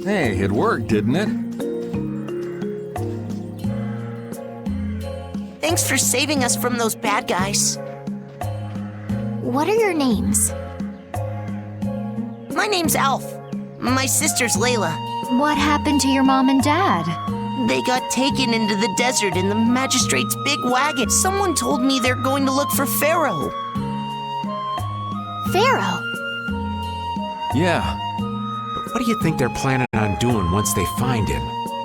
Hey, it worked, didn't it? Thanks for saving us from those bad guys. What are your names? My name's Alf. My sister's Layla. What happened to your mom and dad? They got taken into the desert in the magistrate's big wagon. Someone told me they're going to look for Pharaoh. Pharaoh? Yeah. What do you think they're planning on doing once they find him?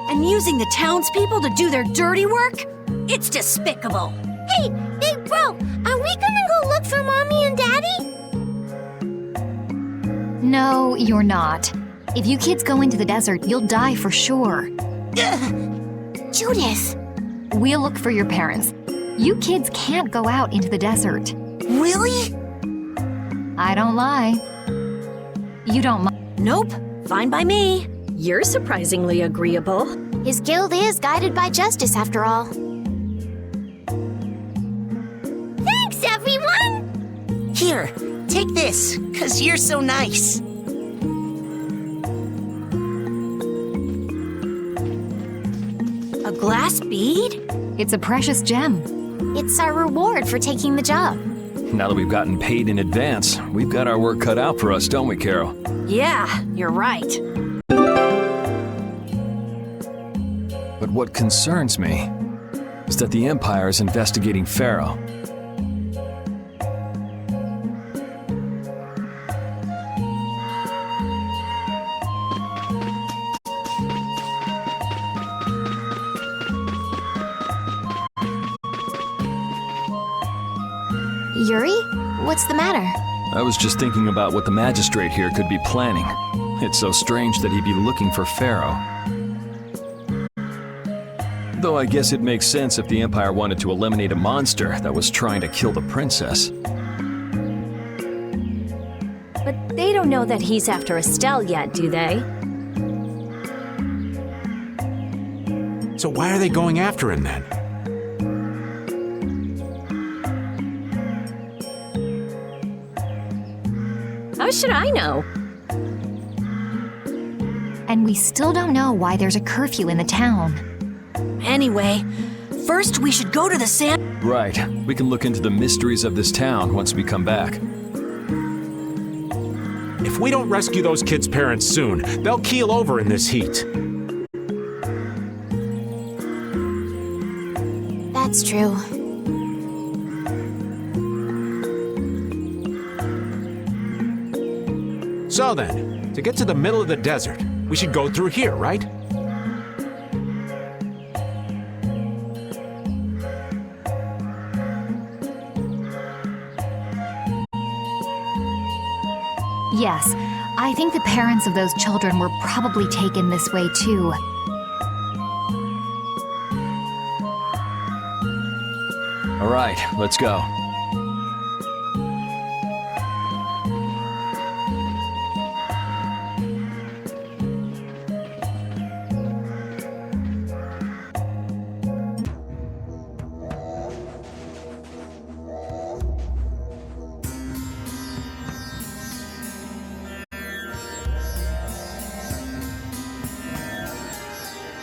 And using the townspeople to do their dirty work? It's despicable. Hey, big bro, are we gonna go look for Mommy and Daddy? No, you're not. If you kids go into the desert, you'll die for sure. Judith. We'll look for your parents. You kids can't go out into the desert. Really? I don't lie. You don't mind. Nope, fine by me. You're surprisingly agreeable. His guild is guided by justice, after all. Thanks, everyone! Here, take this, 'cause you're so nice. A glass bead? It's a precious gem. It's our reward for taking the job. Now that we've gotten paid in advance, we've got our work cut out for us, don't we, Carol? Yeah, you're right. But what concerns me is that the Empire is investigating Pharaoh. Yuri? What's the matter? I was just thinking about what the magistrate here could be planning. It's so strange that he'd be looking for Pharaoh. Though I guess it makes sense if the Empire wanted to eliminate a monster that was trying to kill the princess. But they don't know that he's after Estelle yet, do they? So why are they going after him then? How should I know? And we still don't know why there's a curfew in the town. Anyway, first we should go to the sand. Right. We can look into the mysteries of this town once we come back. If we don't rescue those kids' parents soon, they'll keel over in this heat. That's true. So then, to get to the middle of the desert, we should go through here, right? Yes, I think the parents of those children were probably taken this way too. All right, let's go.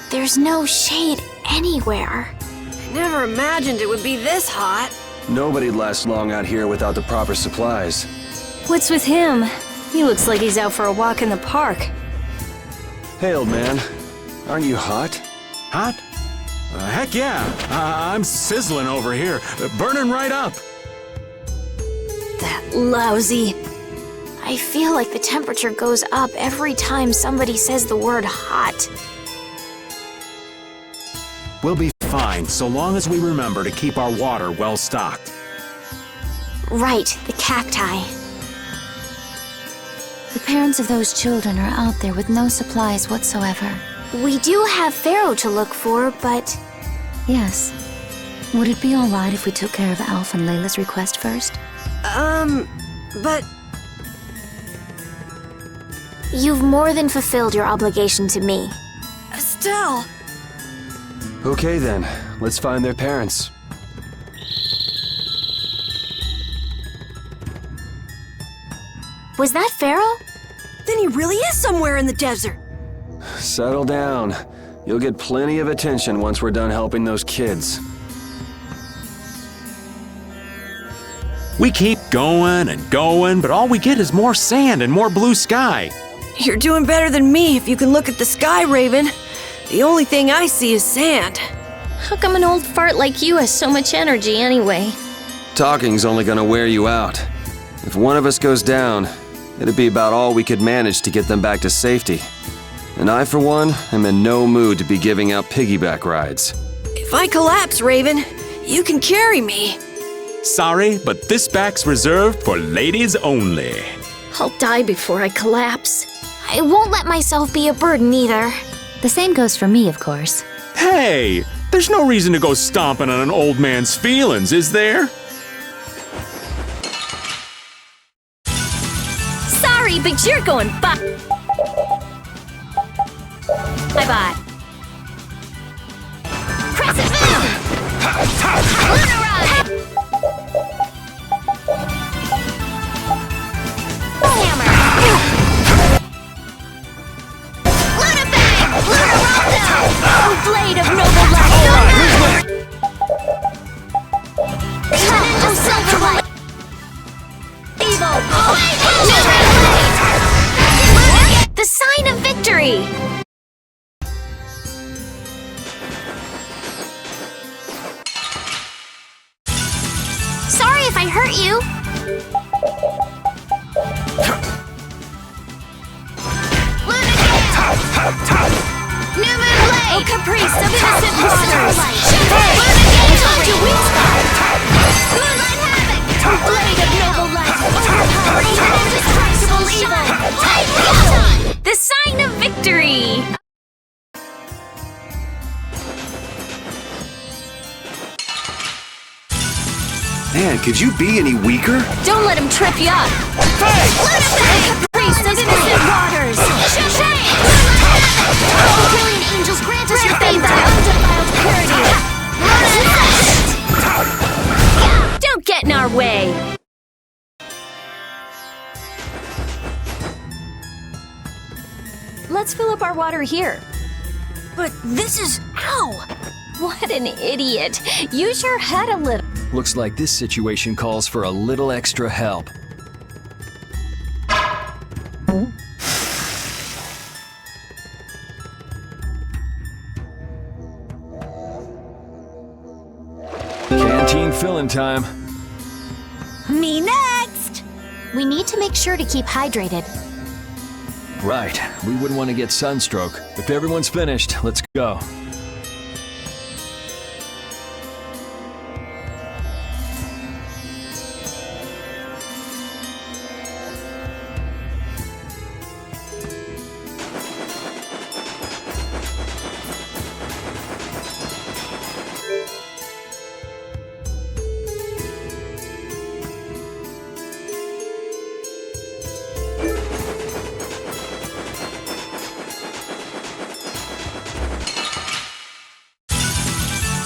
There's no shade anywhere. I never imagined it would be this hot. Nobody'd last long out here without the proper supplies. What's with him? He looks like he's out for a walk in the park. Hey, old man. Aren't you hot? Hot? Heck yeah. I'm sizzling over here. Burning right up. That lousy. I feel like the temperature goes up every time somebody says the word hot. We'll be fine, so long as we remember to keep our water well stocked. Right, the cacti. The parents of those children are out there with no supplies whatsoever. We do have Pharaoh to look for, but... Yes. Would it be alright if we took care of Alf and Layla's request first? But... You've more than fulfilled your obligation to me. Estelle! Okay then, let's find their parents. Was that Pharaoh? Then he really is somewhere in the desert. Settle down. You'll get plenty of attention once we're done helping those kids. We keep going and going, but all we get is more sand and more blue sky. You're doing better than me if you can look at the sky, Raven. The only thing I see is sand. How come an old fart like you has so much energy anyway? Talking's only gonna wear you out. If one of us goes down, it'd be about all we could manage to get them back to safety. And I, for one, am in no mood to be giving out piggyback rides. If I collapse, Raven, you can carry me. Sorry, but this back's reserved for ladies only. I'll die before I collapse. I won't let myself be a burden either. The same goes for me, of course. Hey, there's no reason to go stomping on an old man's feelings, is there? Sorry, but you're going bye-bye. Crescent Moon! Lunar Ride! Hammer! Luna Bang! Lunar Rondo! Oh, Blade of Noble Light! Turn into Silver Light! Evil! The sign of victory! Sorry if I hurt you. New Moon Blade! Oh, caprice of innocent waters! Lunagate! Onto weak spot! Moonlight Havoc! Blade of noble light! Overpowering and indestructible evil! The sign of victory! Man, could you be any weaker? Don't let him trip you up! Hey! Caprice of innocent waters! Oh, Brilliant angels, grant us your favor! Undefiled purity! Don't get in our way! Let's fill up our water here. But this is... Ow! What an idiot! Use your head a little. Looks like this situation calls for a little extra help. Canteen filling time. Me next! We need to make sure to keep hydrated. Right, we wouldn't want to get sunstroke. If everyone's finished, let's go.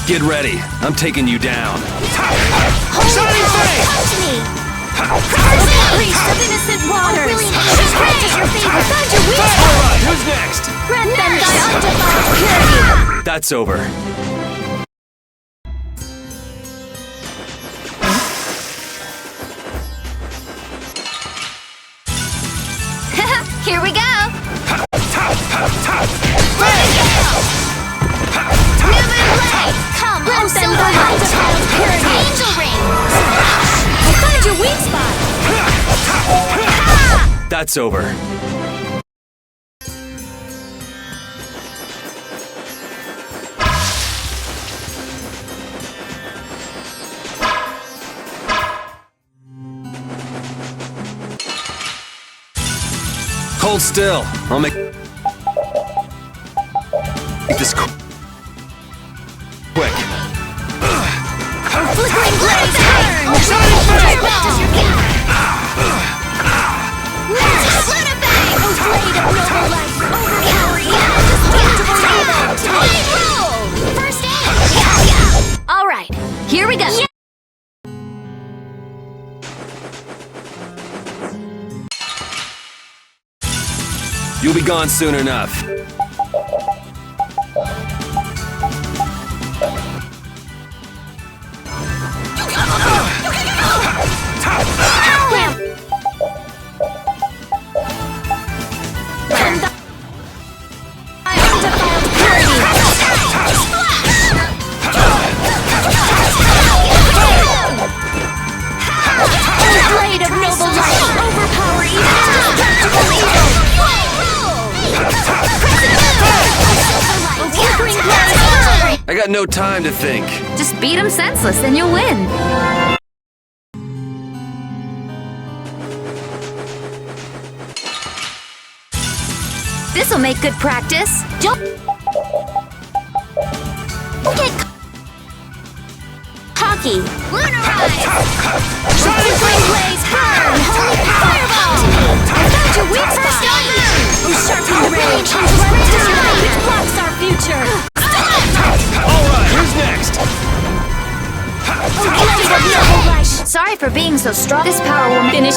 Get ready. I'm taking you down. Shining Flame! Touch me! Priest of innocent waters! Grant us your favor! Find your weak spot! Alright, who's next? Grant them thy undefiled purity! That's over. Here we go! Come, oh silver light! Angel ring! I found your weak spot! That's over. Hold still. I'll make this quick. Flickering blaze burn! Shining flame! Luna Bang! Oh, blade of noble light! Overpowering and indestructible evil! First aid! All right, here we go. You'll be gone soon enough. Blade of noble light! Overpower even indestructible evil! I got no time to think. Just beat him senseless, then you'll win. This'll make good practice. Don't get cocky. Lunarize! Shining Flame Blaze! Burn! Holy Fireball! I found your weak spot! Oh, sharpen rage! Which blocks our future? Alright, who's next? Sorry for being so strong. This power will finish.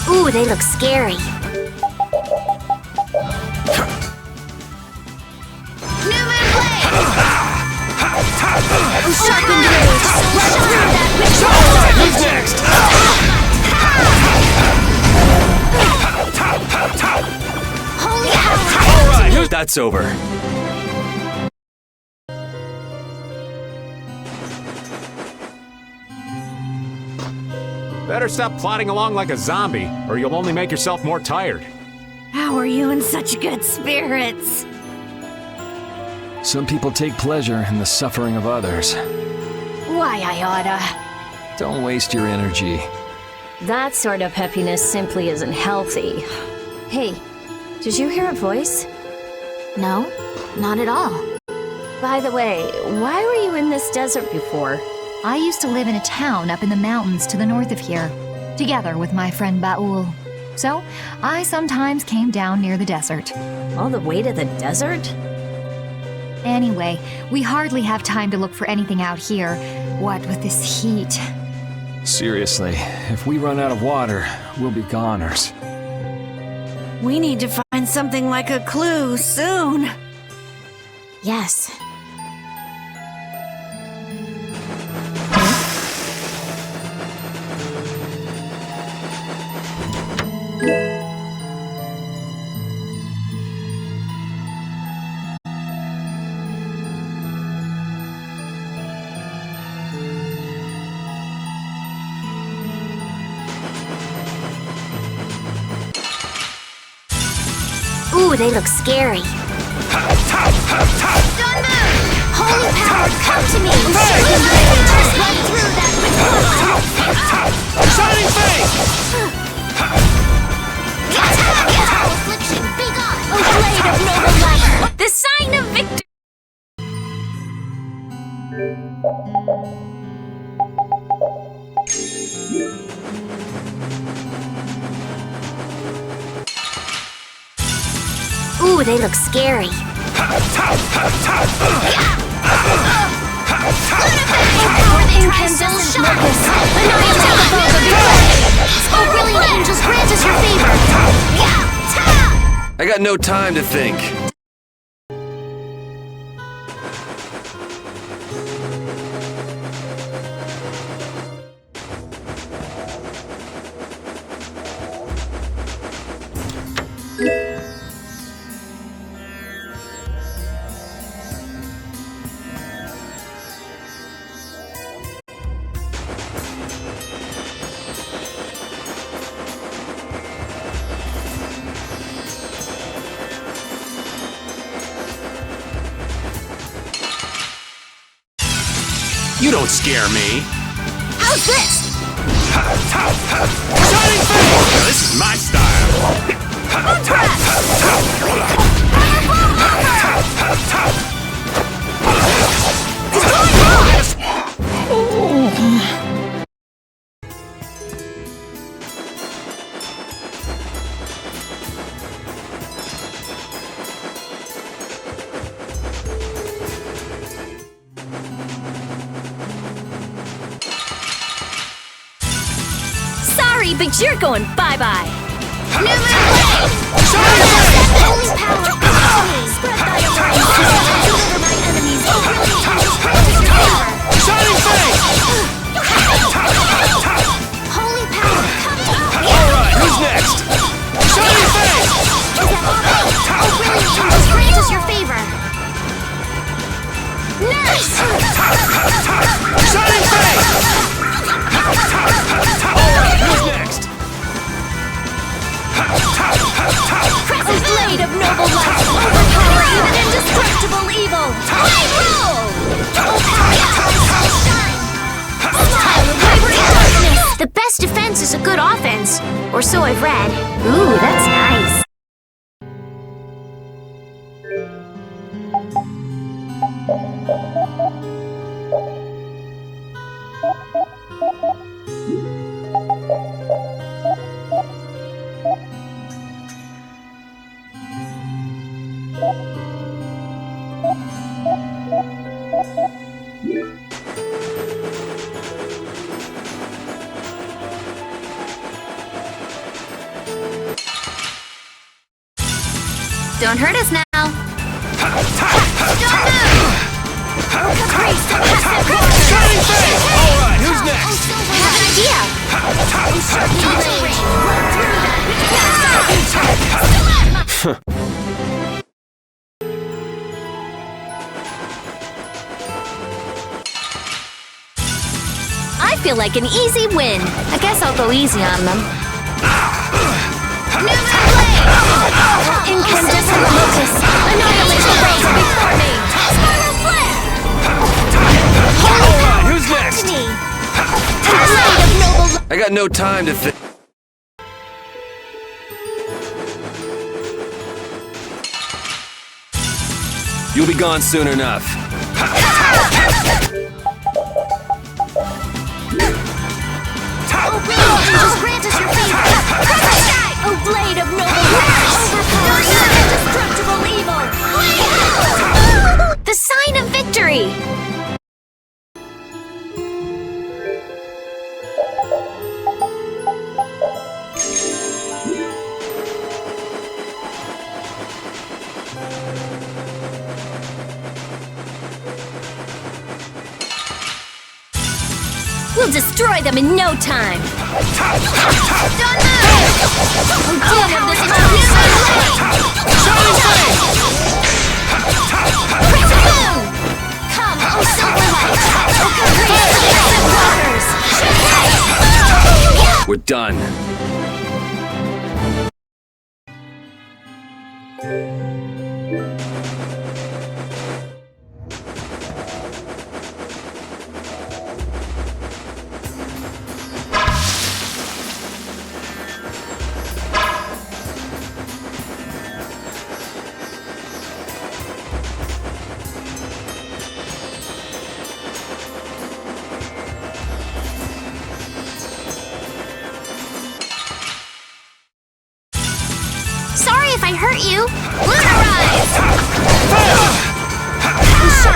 Ooh, they look scary. New Moon Blade! Oh, sharpened rage! Right through that which Alright, who's next? Holy power! Alright, who's... That's over. Better stop plodding along like a zombie, or you'll only make yourself more tired. How are you in such good spirits? Some people take pleasure in the suffering of others. Why, I oughta. Don't waste your energy. That sort of peppiness simply isn't healthy. Hey, did you hear a voice? No, not at all. By the way, why were you in this desert before? I used to live in a town up in the mountains to the north of here, together with my friend Baul. So, I sometimes came down near the desert. All the way to the desert? Anyway, we hardly have time to look for anything out here, what with this heat. Seriously, if we run out of water, we'll be goners. We need to find something like a clue soon. Yes. Ooh, they look scary. Don't move! Holy power, come to me! Just run through that which blocks. Shining Face! Affliction, be gone! A blade of noble light! The sign of victory! Ooh, they look scary. Incandescent locust! Annihilate the foe of Oh, brilliant angels, grant us your favor! I got no time to think. You don't scare me. How's this? Shining Face! This is my style. Sorry, but you're going bye-bye. New Moon Blade! Holy power, come to me! Spread thy alliance and deliver my enemies. Oh, brilliant angels, grant us your favor! Shining Face! Holy power, come to me! Alright, who's next? Shining Face! Oh, brilliant angels, grant us your favor! Nice! Shining Face! Alright, who's next? Crescent blade of noble light. Overpower even indestructible evil. Light roll. Style of vibrant darkness. The best defense is a good offense, or so I've read. Ooh, that's nice. Don't hurt us now. Don't move. Caprice to passive quarters. Shining face! Alright, who's next? I have an idea. I feel like an easy win. I guess I'll go easy on them. Incandescent locus, annihilate the rays before me. Spiral flare. Alright, who's next? Blade of noble. I got no time to think. You'll be gone soon enough. Just grant us your favor. Oh, blade of noble light. Overpower your indestructible evil. The sign of victory! We'll destroy them in no time. Don't move! Oh, have this Come, oh Silverlight! Oh, We're done. Sorry if I hurt you. Lunarize!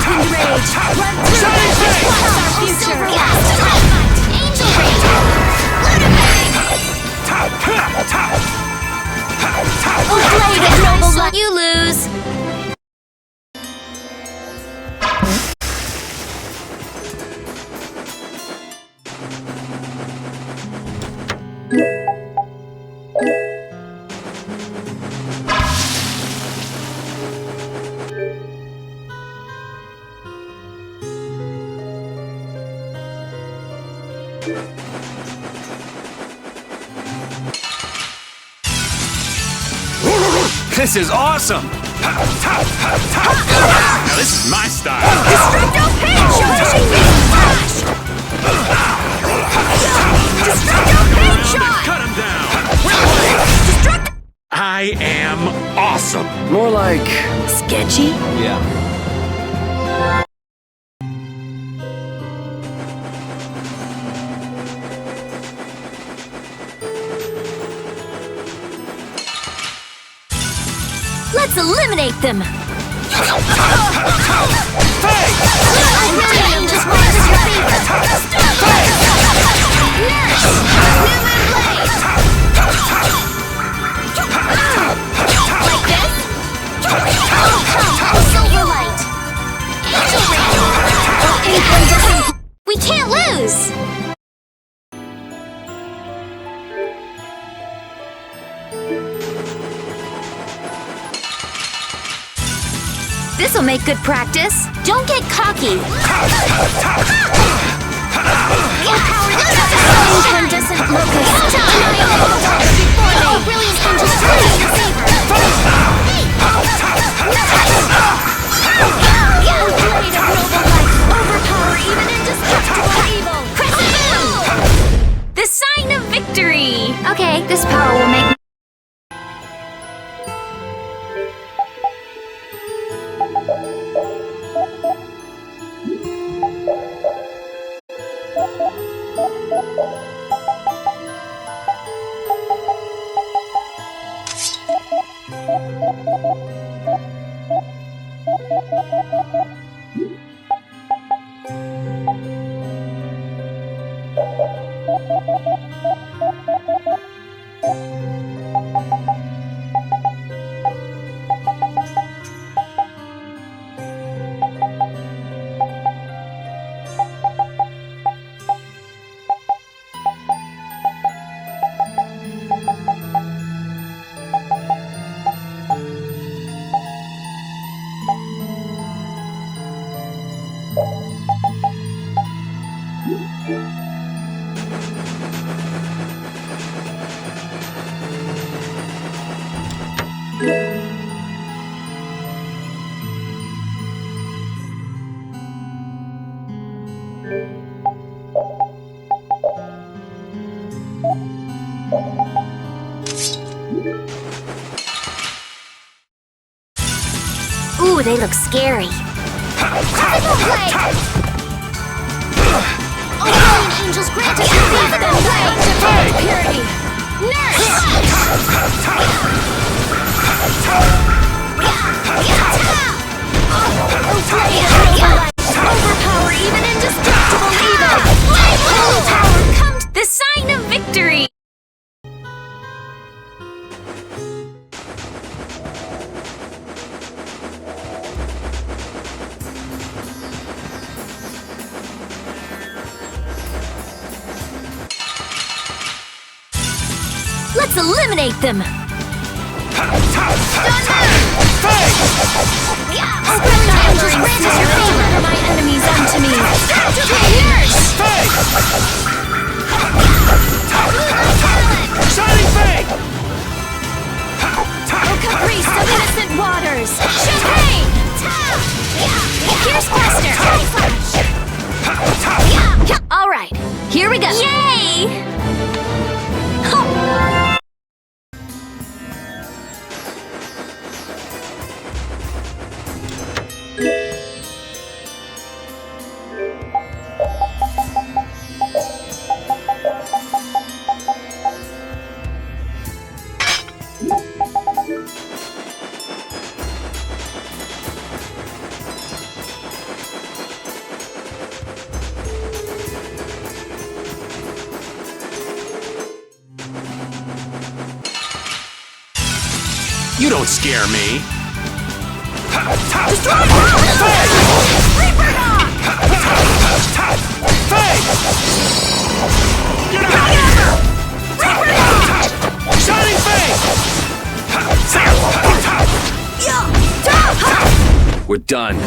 Wind rage! Run through them! What's our future? Angel rage! Lunabang! Oh, blade of noble light! You lose. This is awesome! Now this is my style! Destructo Pinch! Destructo Pinch shot! Cut him down! Destructo... I am awesome! More like... Sketchy? Yeah. Let's eliminate them! Hey! I really am just grant us your favor! Nurse! Newman blade! Like this? Oh, come! Oh, Silverlight! Angel ring! Oh, incandescent... We can't lose! This'll make good practice. Don't get cocky. Incandescent locust! Annihilate the world before me! Oh, brilliant angel, power will make... Ooh, they look scary. Critical blade! Oh, fallen angels, grant us your critical blade! Divine purity! Nurse! Overpower even indestructible evil! Holy power, come to The sign of victory! Let's eliminate them! My enemies unto me! Shining Fang! Oh, caprice of innocent waters! Champagne! Here's Cluster! Alright, here we go! Yay! You don't scare me. Destroy Reaper Dog! Get out! Reaper Dog! Shining Fang! We're done.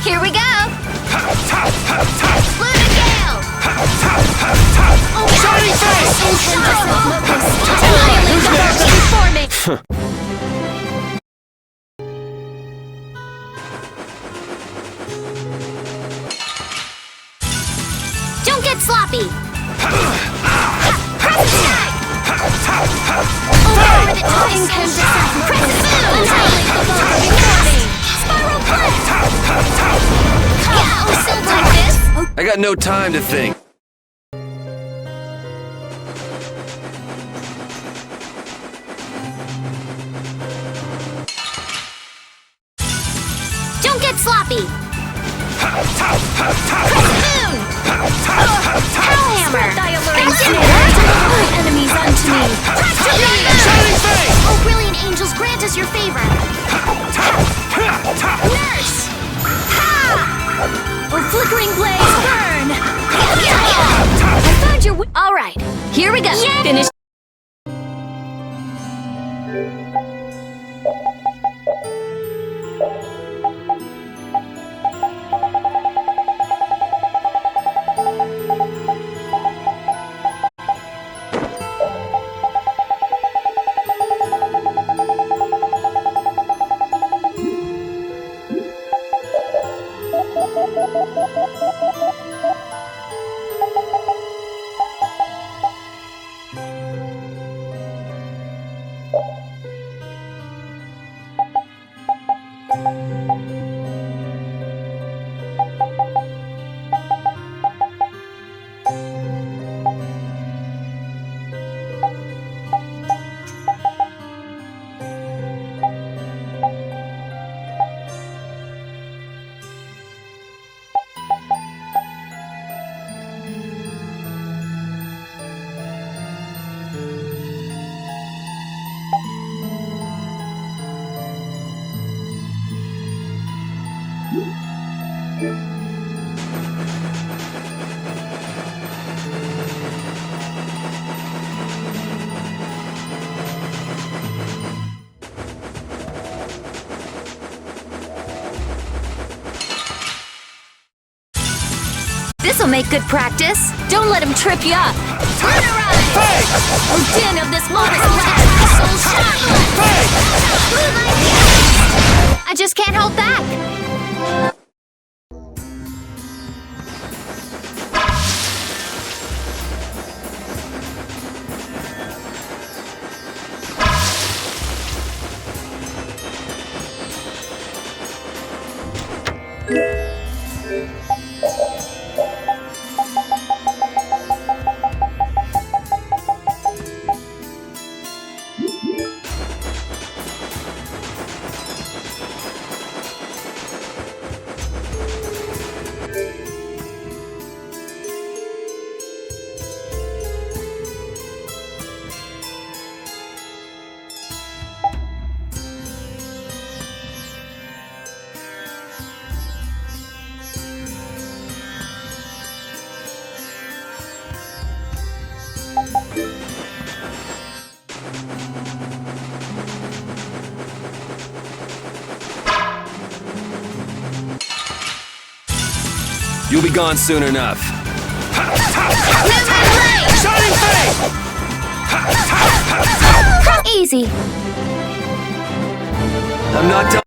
Here we go! Fluid Gale! Shining Fang! Annihilate the heart before me! Don't get sloppy! Press attack! Over the top incandescent! Press annihilate the foe before me! Spiral Blast! Oh, silver like this! I got no time to think. Don't get sloppy! Moon! Hellhammer! Thy alluring snare! My enemies unto me! Shining Fang! Oh, brilliant angels, grant us your favor! Nurse! Oh, flickering blaze, burn! I found your Alright, here we go! Finish. This'll make good practice. Don't let him trip you up. Turn around! Fake! Odin of this moment I just can't hold back. You'll be gone soon enough. Shining Fang! Easy. I'm not done.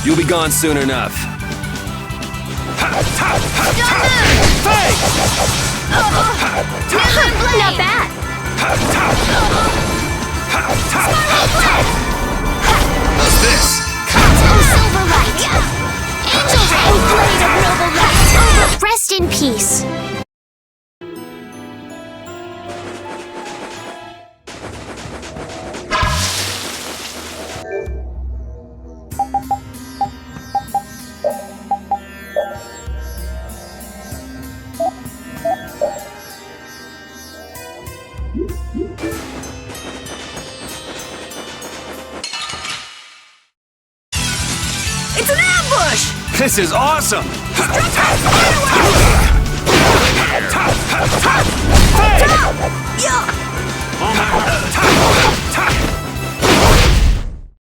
You'll be gone soon enough. Not bad. What's this? Silver light. Angel ray. Blade of noble light. Rest in peace. It's an ambush! This is awesome!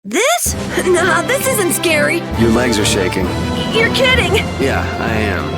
This? Nah, this isn't scary. Your legs are shaking. You're kidding. Yeah, I am.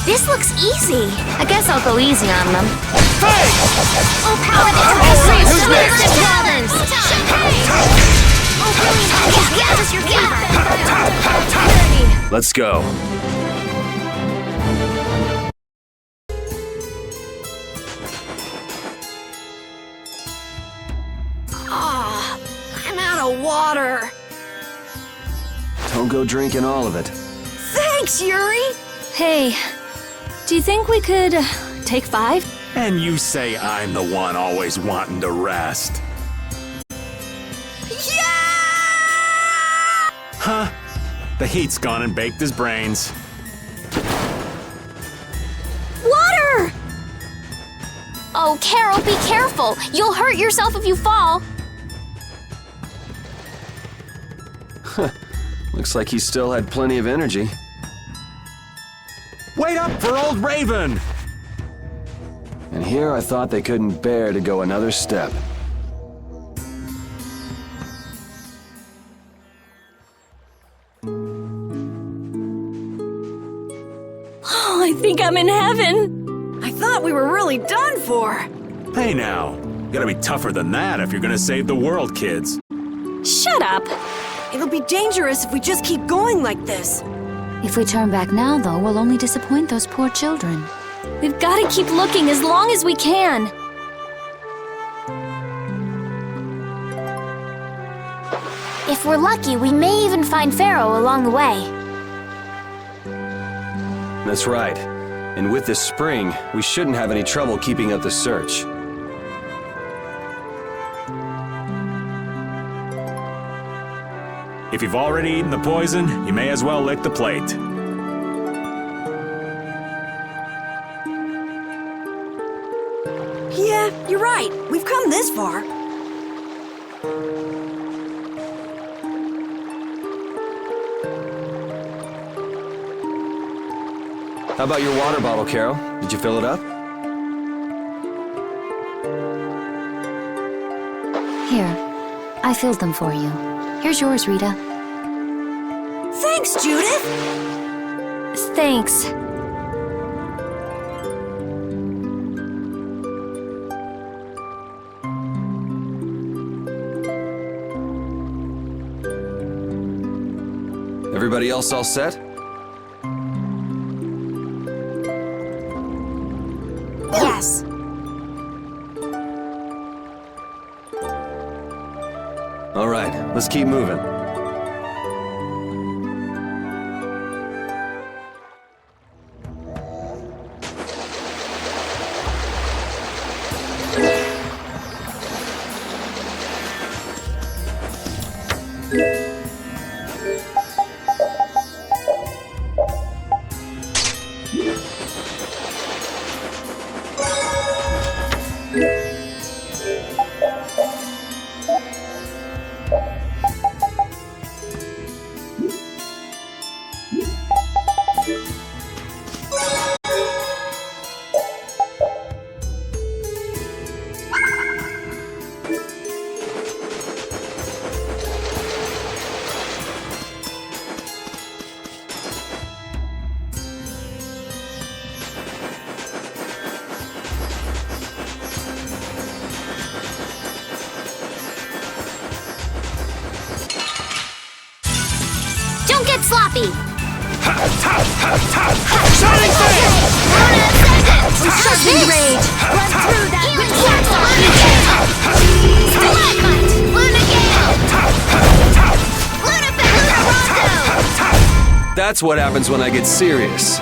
This looks easy. I guess I'll go easy on them. Oh, power the terrestrial spirits talents! Oh, brilliant! Give us your favor! Let's go. Ah, I'm out of water. Don't go drinking all of it. Thanks, Yuri. Hey, do you think we could take 5? And you say I'm the one always wanting to rest. Yeah! Huh? The heat's gone and baked his brains. What? Oh, Carol, be careful! You'll hurt yourself if you fall! Looks like he still had plenty of energy. Wait up for old Raven! And here I thought they couldn't bear to go another step. Oh, I think I'm in heaven. I thought we were really done for. Hey now, you gotta be tougher than that if you're gonna save the world, kids. Shut up. It'll be dangerous if we just keep going like this. If we turn back now, though, we'll only disappoint those poor children. We've got to keep looking as long as we can. If we're lucky, we may even find Pharaoh along the way. That's right. And with this spring, we shouldn't have any trouble keeping up the search. If you've already eaten the poison, you may as well lick the plate. Yeah, you're right. We've come this far. How about your water bottle, Carol? Did you fill it up? Here, I filled them for you. Here's yours, Rita. Thanks, Judith! Thanks. Everybody else all set? Yes. All right, let's keep moving. Don't get sloppy! Shining Flame! Sharpened rage! Run through that healing circle! Stalagmite! Luna Gale! Luna Rondo! That's what happens when I get serious.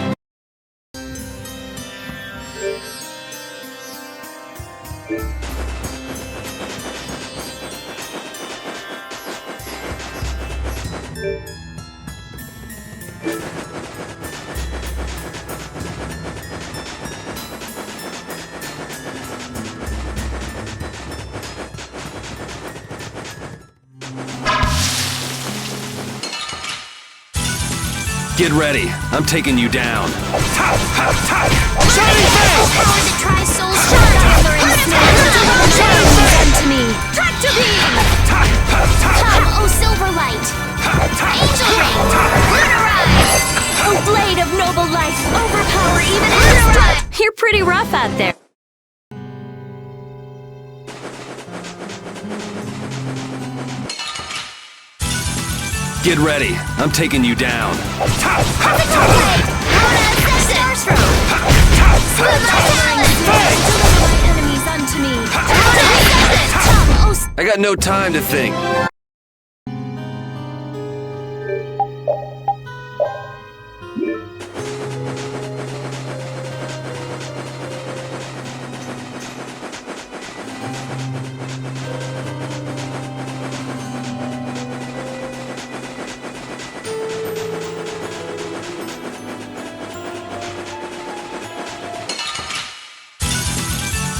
Get ready. I'm taking you down. Shining Flame! Power that tries souls shard armor and snare! To me! Tractor beam! Come, O Silverlight! Angel ring! Lunar rise! Oh, blade of noble life, overpower even Lunar! You're pretty rough out there. Get ready. I'm taking you down. Enemies unto me. I got no time to think.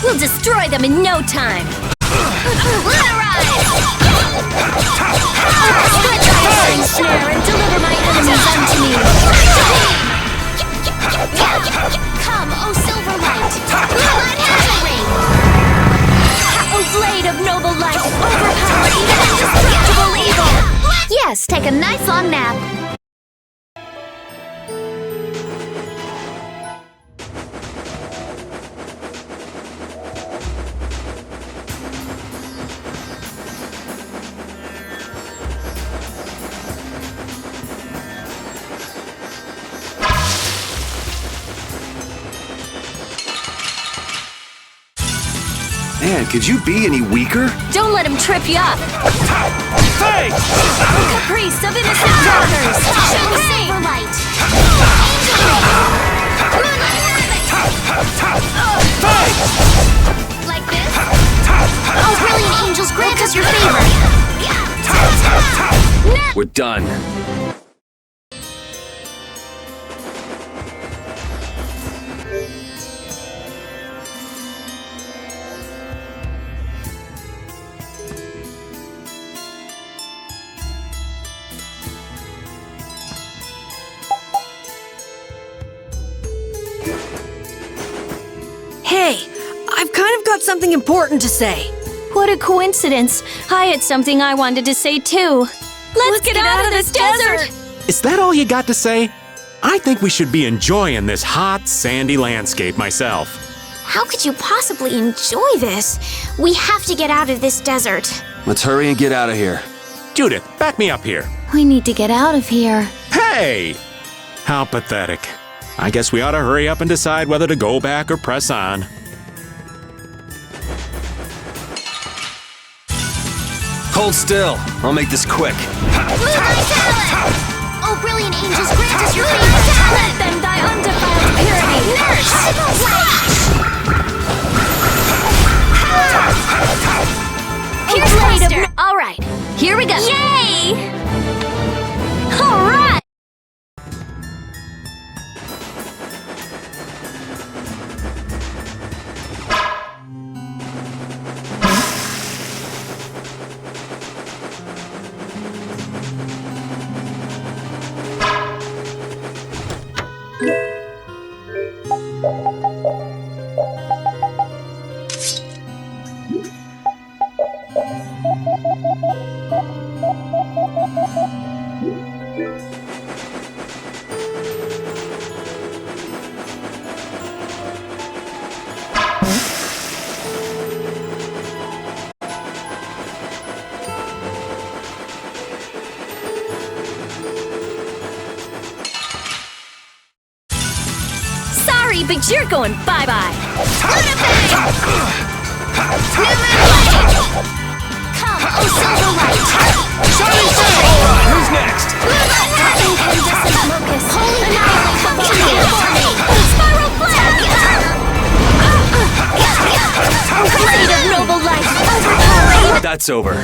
We'll destroy them in no time! Split my snare and deliver my enemies unto me! Come, O Silverlight! O blade of noble light, overpower even indestructible evil! Yes, take a nice long nap. Man, could you be any weaker? Don't let him trip you up! Hey! Caprice of innocent daughters! Show Silverlight! Like this? Oh, brilliant angels, grant us your favor! We're done. Hey, I've kind of got something important to say. What a coincidence! I had something I wanted to say too. Let's get out of this desert! Is that all you got to say? I think we should be enjoying this hot, sandy landscape myself. How could you possibly enjoy this? We have to get out of this desert. Let's hurry and get out of here. Judith, back me up here. We need to get out of here. Hey! How pathetic. I guess we ought to hurry up and decide whether to go back or press on. Hold still. I'll make this quick. Oh, brilliant angels, grant us your favor! Let them thy undefiled purity! Nurse! Here's blade of... All right, here we go. Yay! All right. Sorry, but you're going bye-bye. Come, O Silverlight! Shining Sun! Alright, who's next? Incandescent locust! Holy annihilate for me! Spiral flame! Blade of noble light, overpower! That's over.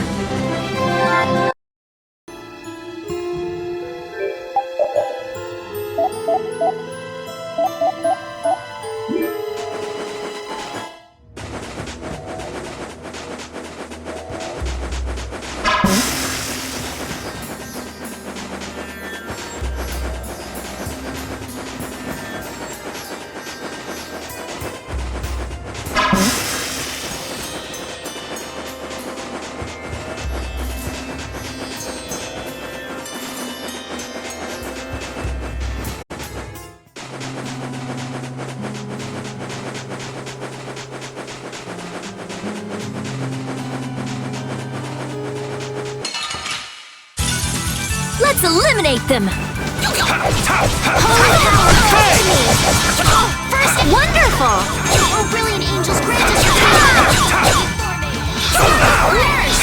Let's eliminate them! First, wonderful! Oh, brilliant angels, grant us your favor! Nurse!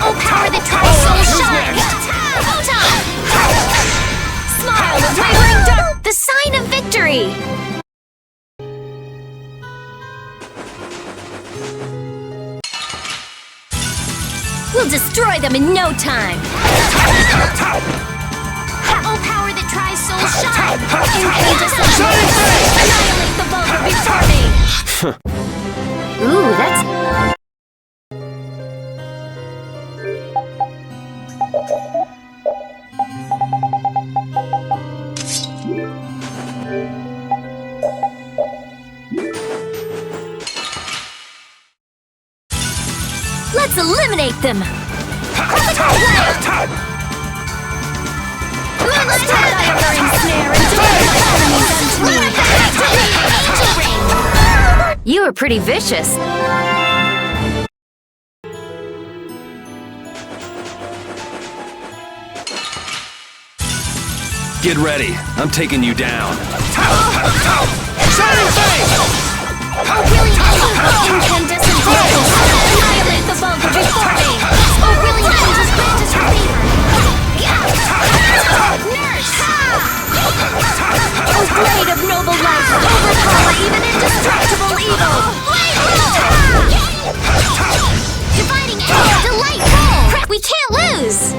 Oh, power that tries soul shine! Smile, the wavering dark! The sign of victory! We'll destroy them in no time! Oh, power that tries soul shine! Annihilate the vulgar before me! Ooh, that's... Let's eliminate them! Let's tie a luring snare and deliver my enemies unto me! You were pretty vicious. Get ready. I'm taking you down. Shining Face! Incandescent focus! Annihilate the vulgar before me! Brilliant angels grant us your favor! Nurse! O blade of noble light! Overpower even indestructible evil! Dividing air, delightful! We can't lose!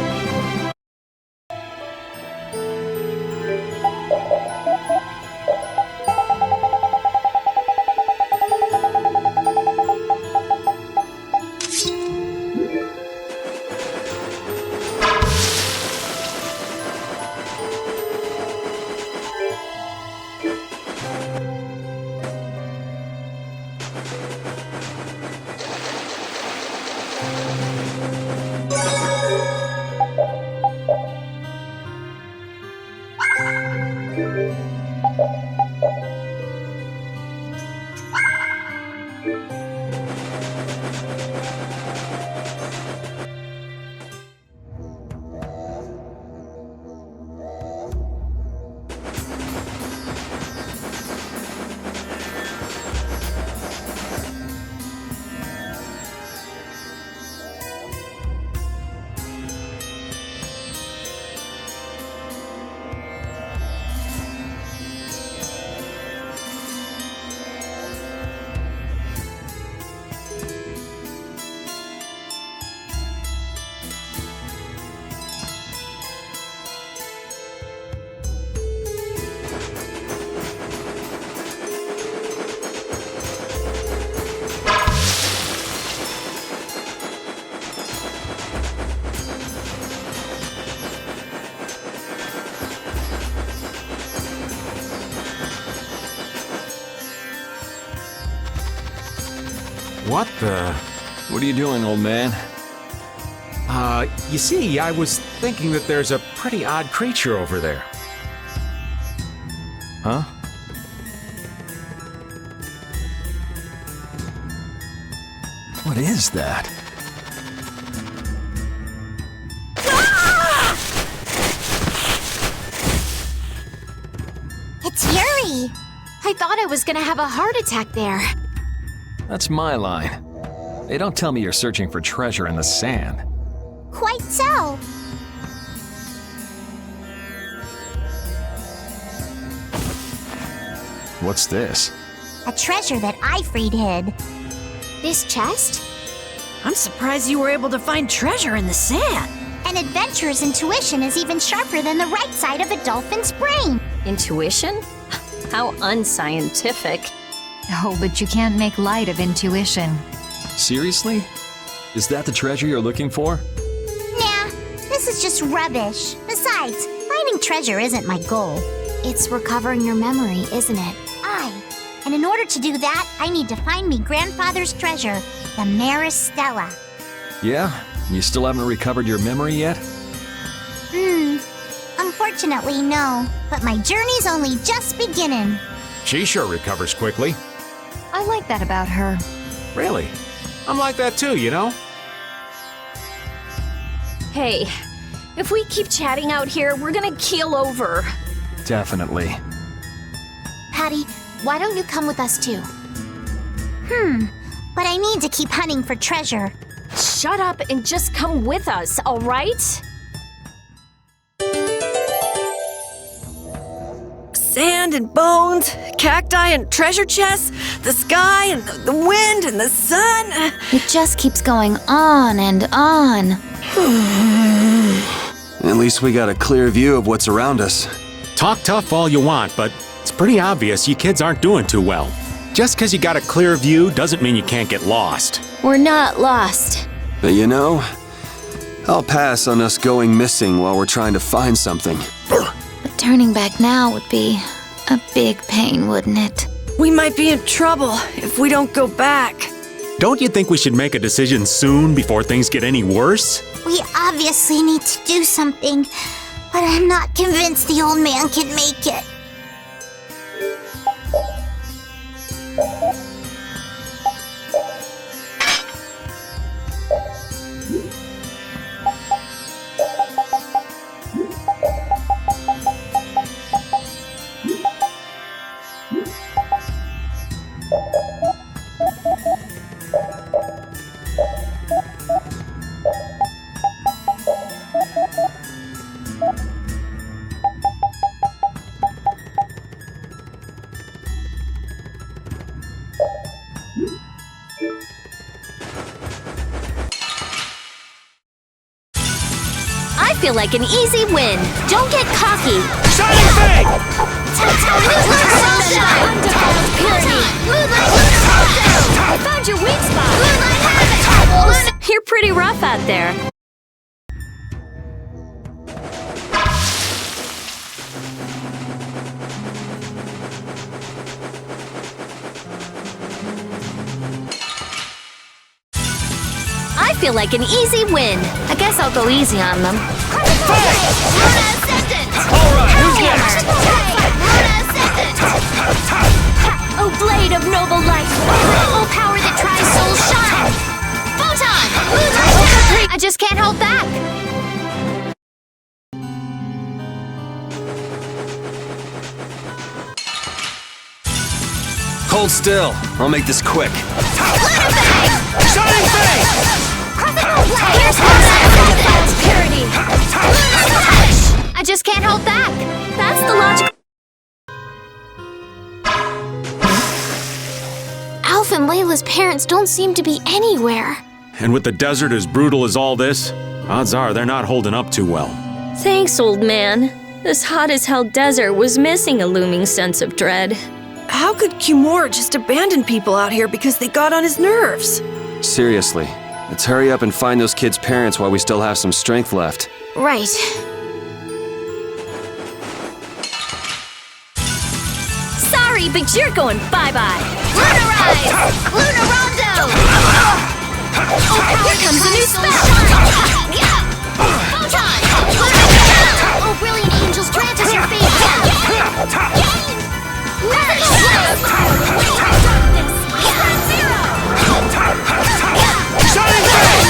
What the? What are you doing, old man? You see, I was thinking that there's a pretty odd creature over there. Huh? What is that? It's Yuri! I thought I was gonna have a heart attack there. That's my line. They don't tell me you're searching for treasure in the sand. Quite so. What's this? A treasure that I freed hid. This chest? I'm surprised you were able to find treasure in the sand. An adventurer's intuition is even sharper than the right side of a dolphin's brain. Intuition? How unscientific. Oh, but you can't make light of intuition. Seriously? Is that the treasure you're looking for? Nah, this is just rubbish. Besides, finding treasure isn't my goal. It's recovering your memory, isn't it? And in order to do that, I need to find me grandfather's treasure, the Maris Stella. Yeah? You still haven't recovered your memory yet? Unfortunately, no. But my journey's only just beginning. She sure recovers quickly. I like that about her. Really? I'm like that too, you know? Hey, if we keep chatting out here, we're gonna keel over. Definitely. Patty, why don't you come with us too? But I need to keep hunting for treasure. Shut up and just come with us, all right? Sand and bones, cacti and treasure chests, the sky and the wind and the sun. It just keeps going on and on. At least we got a clear view of what's around us. Talk tough all you want, but it's pretty obvious you kids aren't doing too well. Just because you got a clear view doesn't mean you can't get lost. We're not lost. But you know, I'll pass on us going missing while we're trying to find something. But turning back now would be a big pain, wouldn't it? We might be in trouble if we don't go back. Don't you think we should make a decision soon before things get any worse? We obviously need to do something, but I'm not convinced the old man can make it. I feel like an easy win. Don't get cocky. Shining Fang! I found your weak spot. You're pretty rough out there. I feel like an easy win. I guess I'll go easy on them. Alright, who's next? Oh, blade of noble light. Oh, power that tries soul shine. Photon! I just can't hold back. Hold still. I'll make this quick. Shining Fang! Purity. I just can't hold back. That's the logical. Alf and Layla's parents don't seem to be anywhere. And with the desert as brutal as all this, odds are they're not holding up too well. Thanks, old man. This hot-as-hell desert was missing a looming sense of dread. How could Kimura just abandon people out here because they got on his nerves? Seriously, let's hurry up and find those kids' parents while we still have some strength left. Right. Sorry, but you're going bye-bye. Lunarize! Lunarondo! Oh, here comes a new spell! Photon! Oh, brilliant angels, grant us your favor! Shining Fang!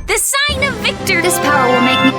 The sign of victory! This power will make me...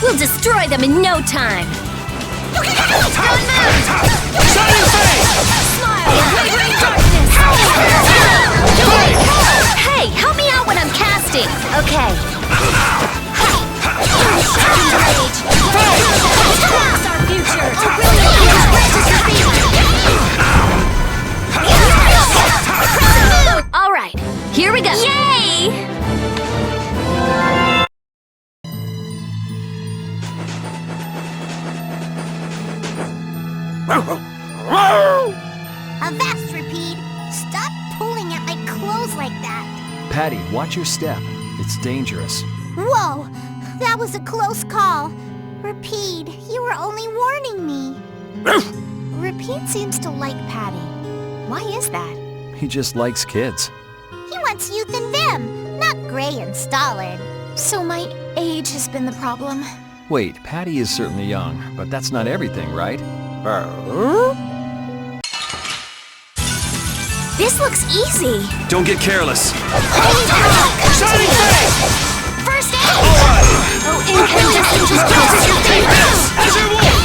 We'll destroy them in no time! Shining Fang! Smile! Wavering darkness! Hey, help me out when I'm casting! Okay. That's our future! Alright, here we go! Yay! Avast, Repeat! Stop pulling at my clothes like that! Patty, watch your step. It's dangerous. Whoa! That was a close call. Repeat, you were only warning me. Repeat seems to like Patty. Why is that? He just likes kids. He wants youth and vim, not Gray and Stalin. So my age has been the problem. Wait, Patty is certainly young, but that's not everything, right? This looks easy. Don't get careless. Shining face! First aid! Oh, incandescent distortion! Take this as your wolf!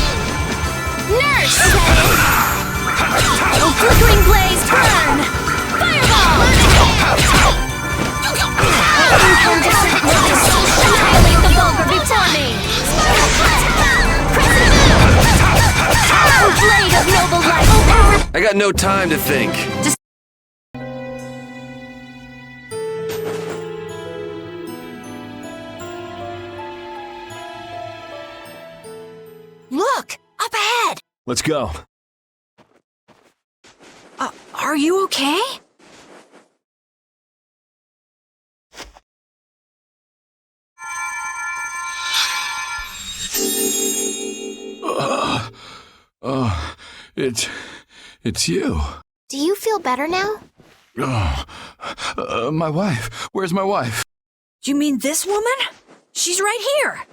Nurse! Oh, flickering blaze, burn! Fireball! Oh, incandescent blaze! Annihilate the vulgar before me! Oh, blade of noble light! I got no time to think. Look! Up ahead! Let's go. Are you okay? It's you. Do you feel better now? My wife. Where's my wife? You mean this woman? She's right here.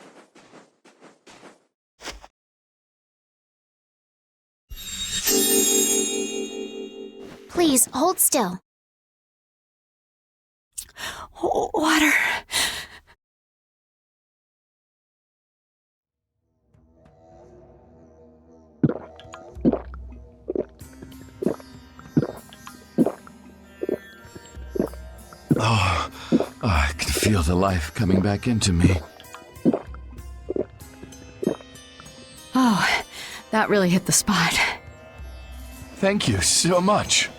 Please, hold still. Water. Oh, I can feel the life coming back into me. Oh, that really hit the spot. Thank you so much.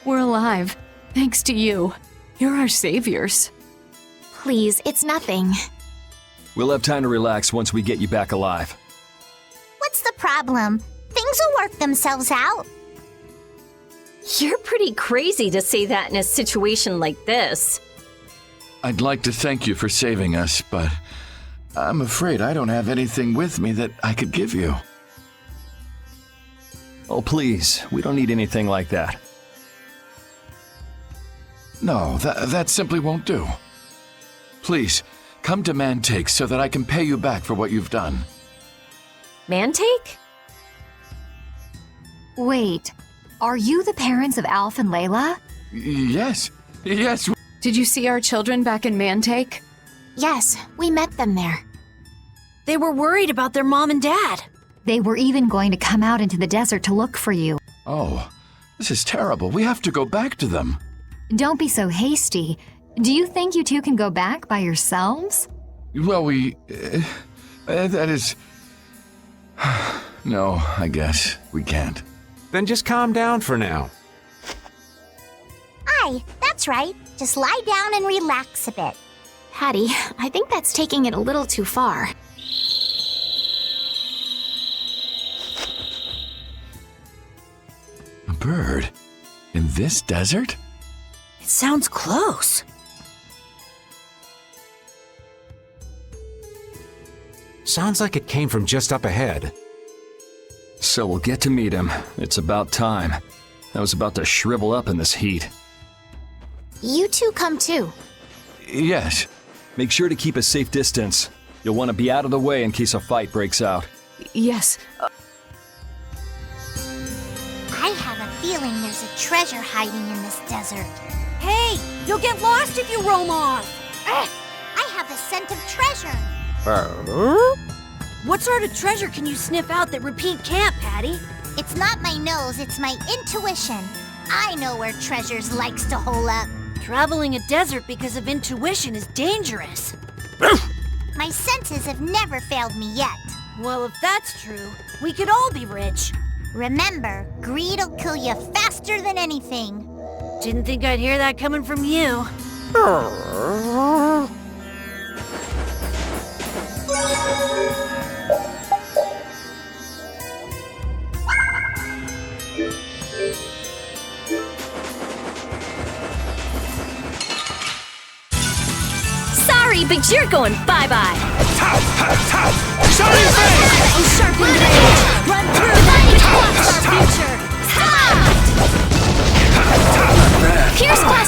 We're alive, thanks to you. You're our saviors. Please, it's nothing. We'll have time to relax once we get you back alive. What's the problem? Things will work themselves out. You're pretty crazy to say that in a situation like this. I'd like to thank you for saving us, but I'm afraid I don't have anything with me that I could give you. Oh, please, we don't need anything like that. No, that simply won't do. Please, come to Mantake so that I can pay you back for what you've done. Mantake? Wait, are you the parents of Alf and Layla? Yes. Did you see our children back in Mantake? Yes, we met them there. They were worried about their mom and dad. They were even going to come out into the desert to look for you. Oh, this is terrible. We have to go back to them. Don't be so hasty. Do you think you two can go back by yourselves? Well, that is... No, I guess we can't. Then just calm down for now. Aye, that's right. Just lie down and relax a bit. Hattie, I think that's taking it a little too far. A bird? In this desert? It sounds close. Sounds like it came from just up ahead. So we'll get to meet him. It's about time. I was about to shrivel up in this heat. You two come too. Yes. Make sure to keep a safe distance. You'll want to be out of the way in case a fight breaks out. Yes. I have a feeling there's a treasure hiding in this desert. Hey, you'll get lost if you roam off. I have a scent of treasure. What sort of treasure can you sniff out that Repeat can't, Patty? It's not my nose, it's my intuition. I know where treasures likes to hole up. Traveling a desert because of intuition is dangerous. My senses have never failed me yet. Well, if that's true, we could all be rich. Remember, greed'll kill you faster than anything. Didn't think I'd hear that coming from you. Sorry, but you're going bye-bye. Shining face! Oh, sharpened blade! Run through that which blocks our future! Stop! Pierce glass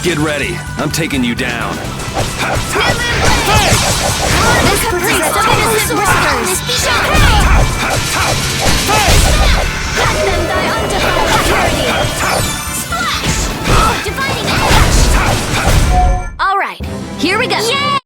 Get ready. I'm taking you down. This priest of innocent workers! Let them die undefiled purity! Splash! Dividing edge! All right, here we go. Yeah!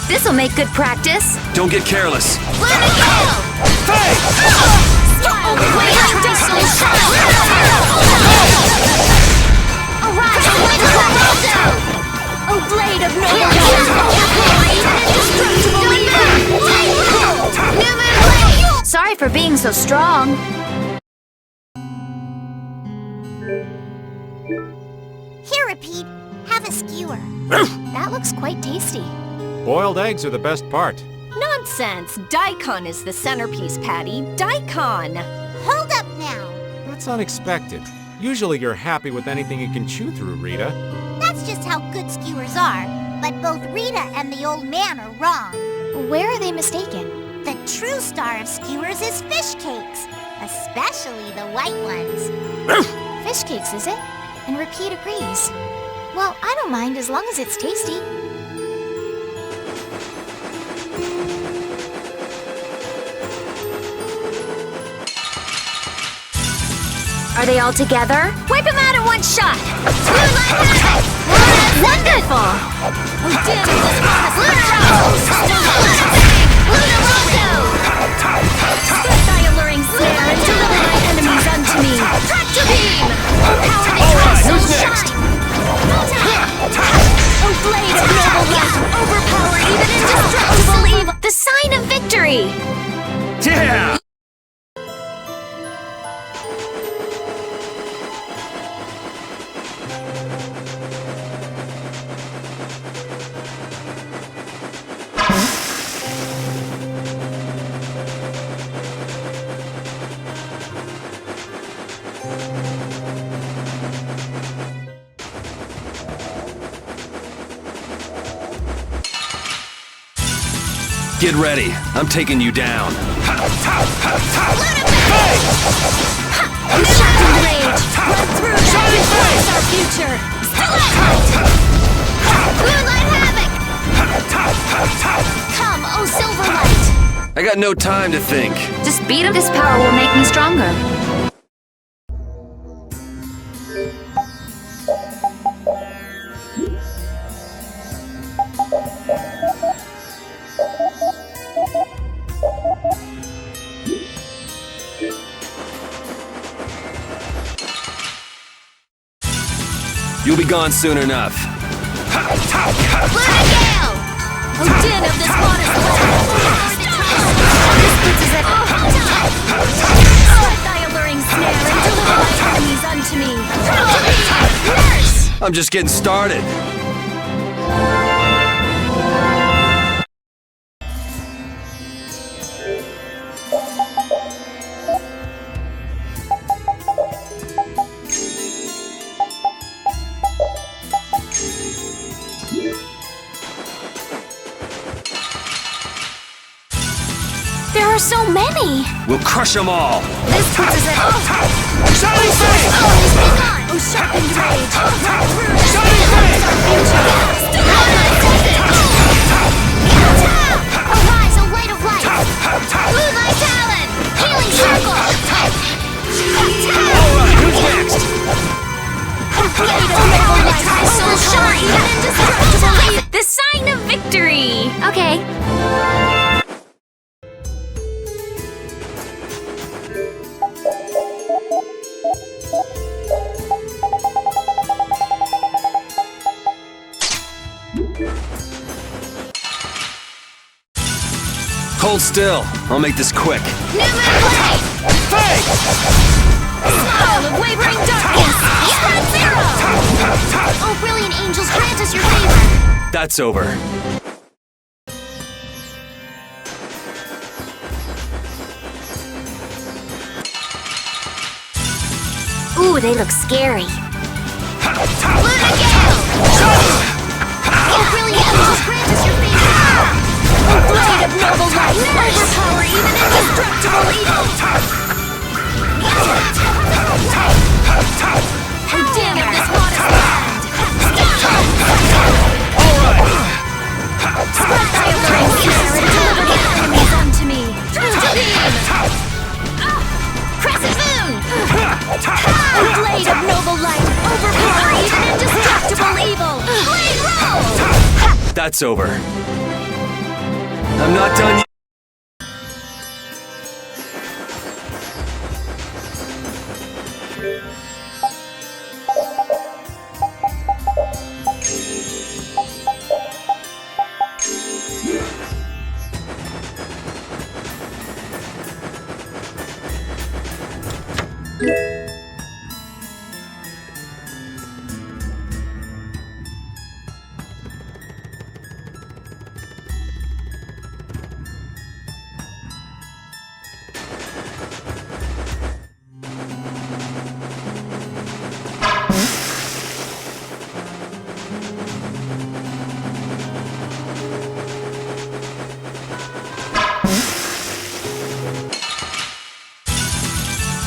This'll make good practice. Don't get careless. Let it go! Hey! Arise, O blade of noble evil! Sorry for being so strong. Here, Repeat. Have a skewer. That looks quite tasty. Boiled eggs are the best part. Nonsense! Daikon is the centerpiece, Patty. Daikon! Hold up now. That's unexpected. Usually you're happy with anything you can chew through, Rita. That's just how good skewers are. But both Rita and the old man are wrong. Where are they mistaken? The true star of skewers is fish cakes. Especially the white ones. Fish cakes, is it? And Repeat agrees. Well, I don't mind as long as it's tasty. Are they all together? Wipe him out in one shot! Wonderful! Lunar Spit thy alluring snare and deliver thy enemies unto me! Tractor beam! Power the castle shine! O blade of noble light! Overpower even indestructible evil! The sign of victory! Yeah! Get ready. I'm taking you down. Unsharpened rage! Run through that before our future! Moonlight havoc! Come, O Silverlight! I got no time to think. Just beat him. This power will make me stronger. You'll be gone soon enough. Let it go! O din of this modest land! This puts us at Split thy alluring snare and deliver thy enemies unto me! Nurse! I'm just getting started. There are so many! We'll crush them all. This puts us at Shining Flame! O sharpened rage! Run through that Arise, O light of light! Moonlight Talon! Healing circle! Alright, who's next? Blade of noble light! Soul shine! Indestructible! The sign of victory! Okay. Hold still. I'll make this quick. New move play! Fake! Smile of wavering darkness! Spread zero! Oh, brilliant angels, grant us your favor! That's over. Ooh, they look scary. Luna Gale! Oh, brilliant angels, grant us your favor! Oh, blade of noble light! Overpower even indestructible evil! Oh, damn it, this modest land! Spread thy alluring snare and deliver the enemies unto me. Crescent moon! A blade of noble light, overpower even indestructible evil. Blade roll! That's over. I'm not done yet.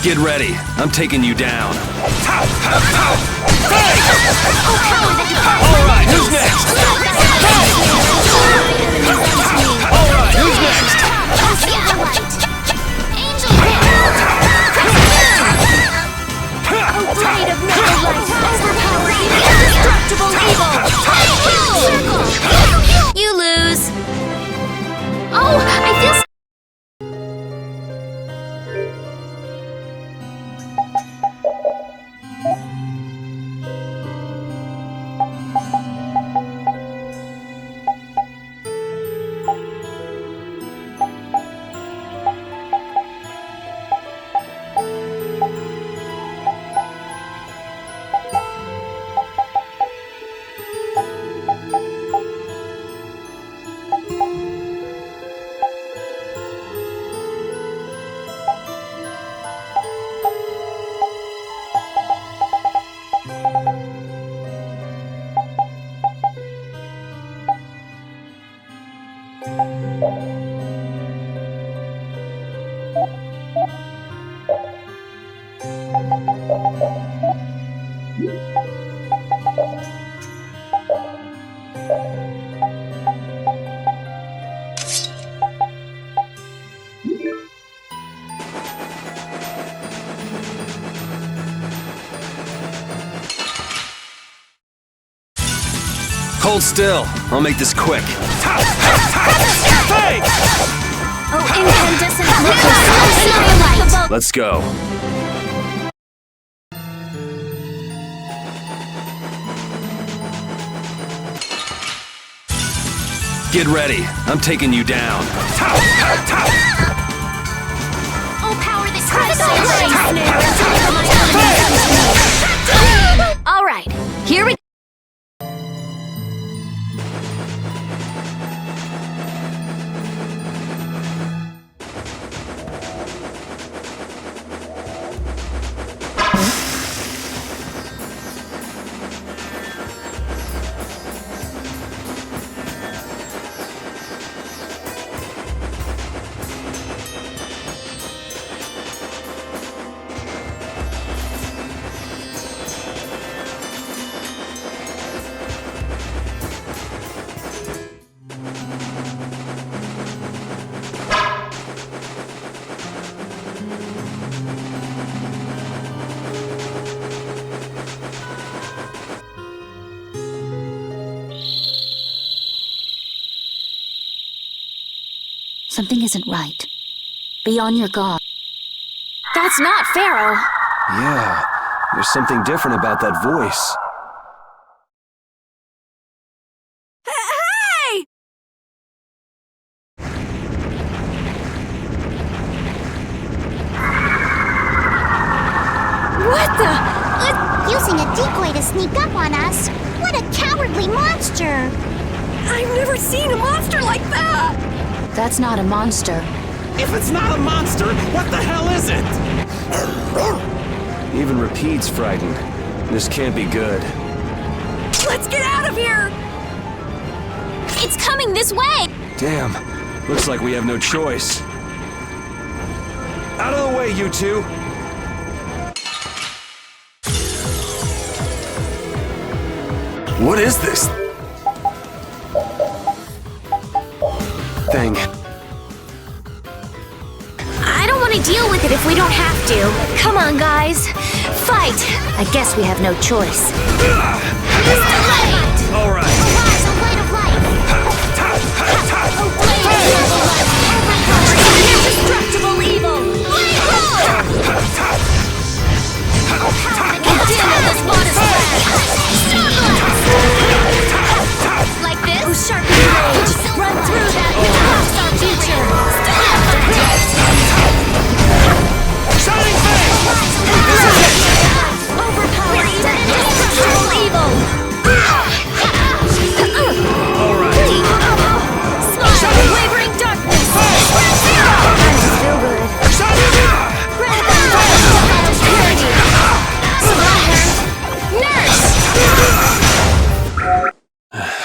Get ready. I'm taking you down. Alright, who's next? Alright, who's next? Oh, blade of noble light, overpower even indestructible evil. You lose. Oh, I feel Hold still. I'll make this quick. Oh, incandescent light. Let's go. Get ready. I'm taking you down. Oh, power this All right, here we go. Something isn't right. Be on your guard. That's not Pharaoh. Yeah, there's something different about that voice. Hey! on us. What a cowardly monster! I've never seen a monster like that! That's not a monster. If it's not a monster, what the hell is it? Even Repeat's frightened. This can't be good. Let's get out of here! It's coming this way! Damn. Looks like we have no choice. Out of the way, you two! What is this thing? I don't want to deal with it if we don't have to. Come on, guys. Fight! I guess we have no choice. All right. Arise, a blade of light! Indestructible evil! Din of the Spotted Like this? Oh, sharpen rage! Run through that and cross our future! Shining Face! This is it! Overpower even indestructible evil! All right. Smile, wavering darkness! I just feel good.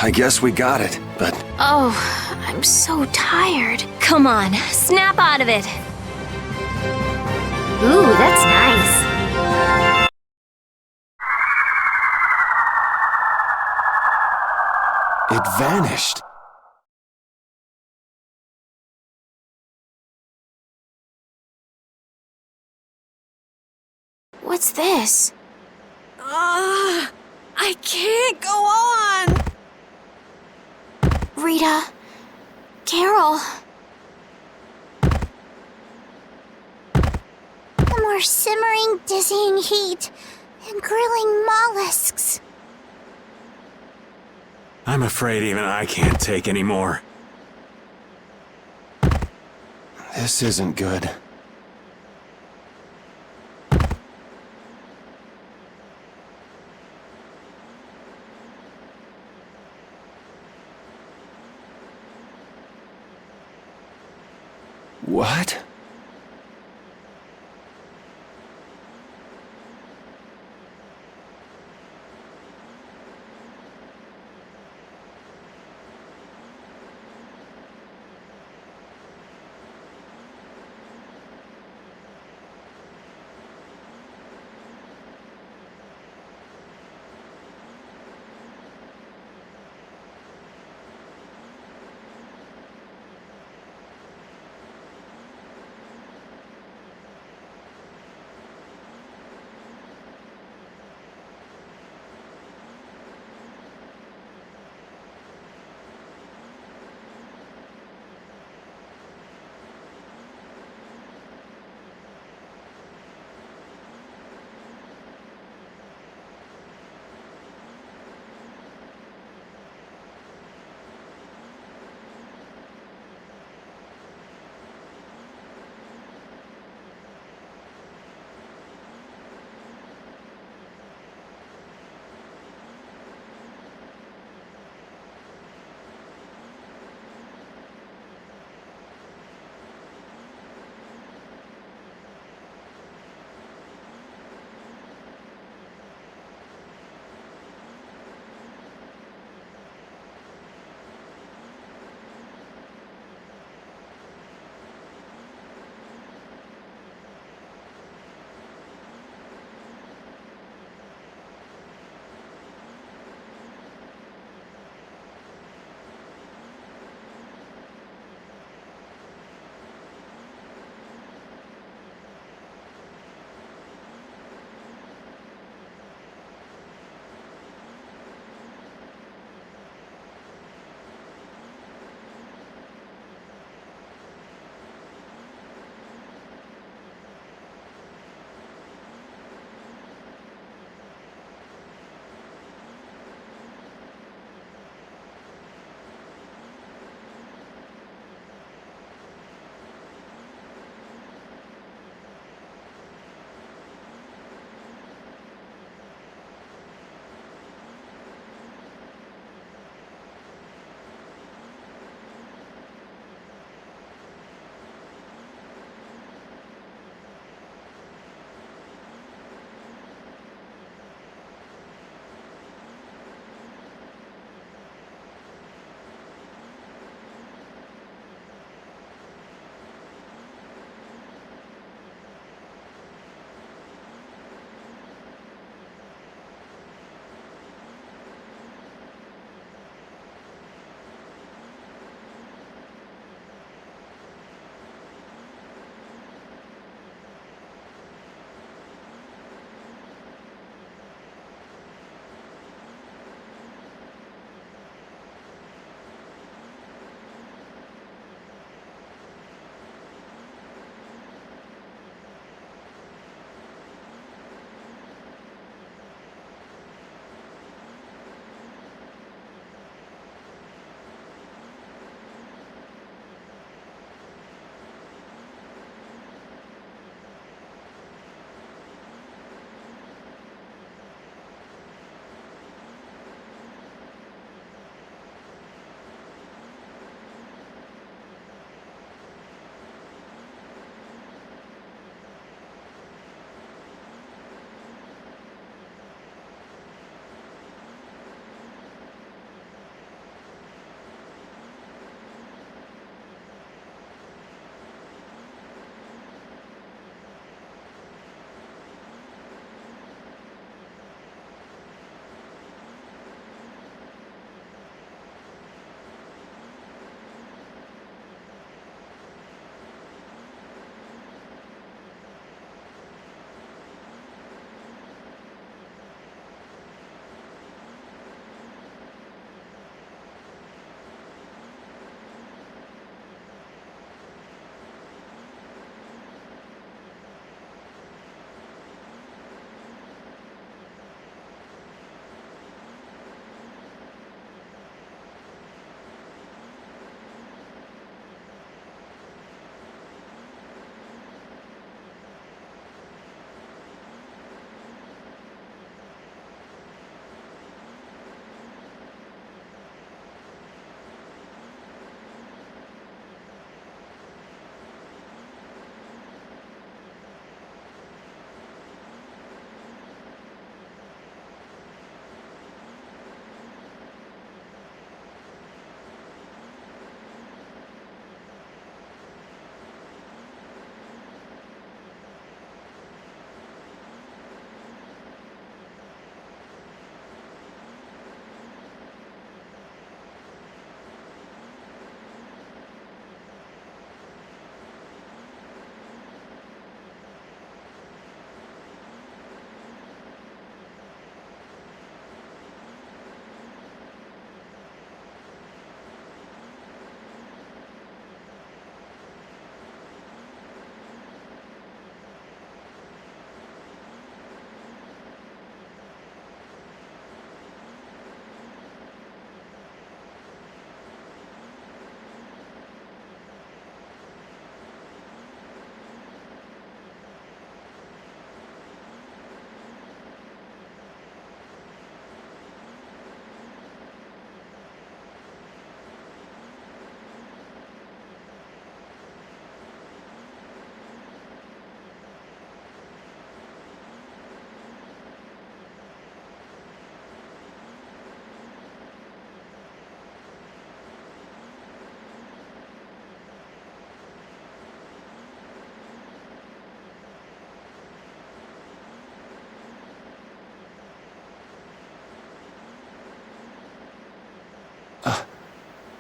I guess we got it, but Oh, I'm so tired. Come on, snap out of it! Ooh, that's nice. it vanished. What's this? I can't go on! Rita. Carol. The more simmering, dizzying heat and grilling mollusks. I'm afraid even I can't take any more. This isn't good. What?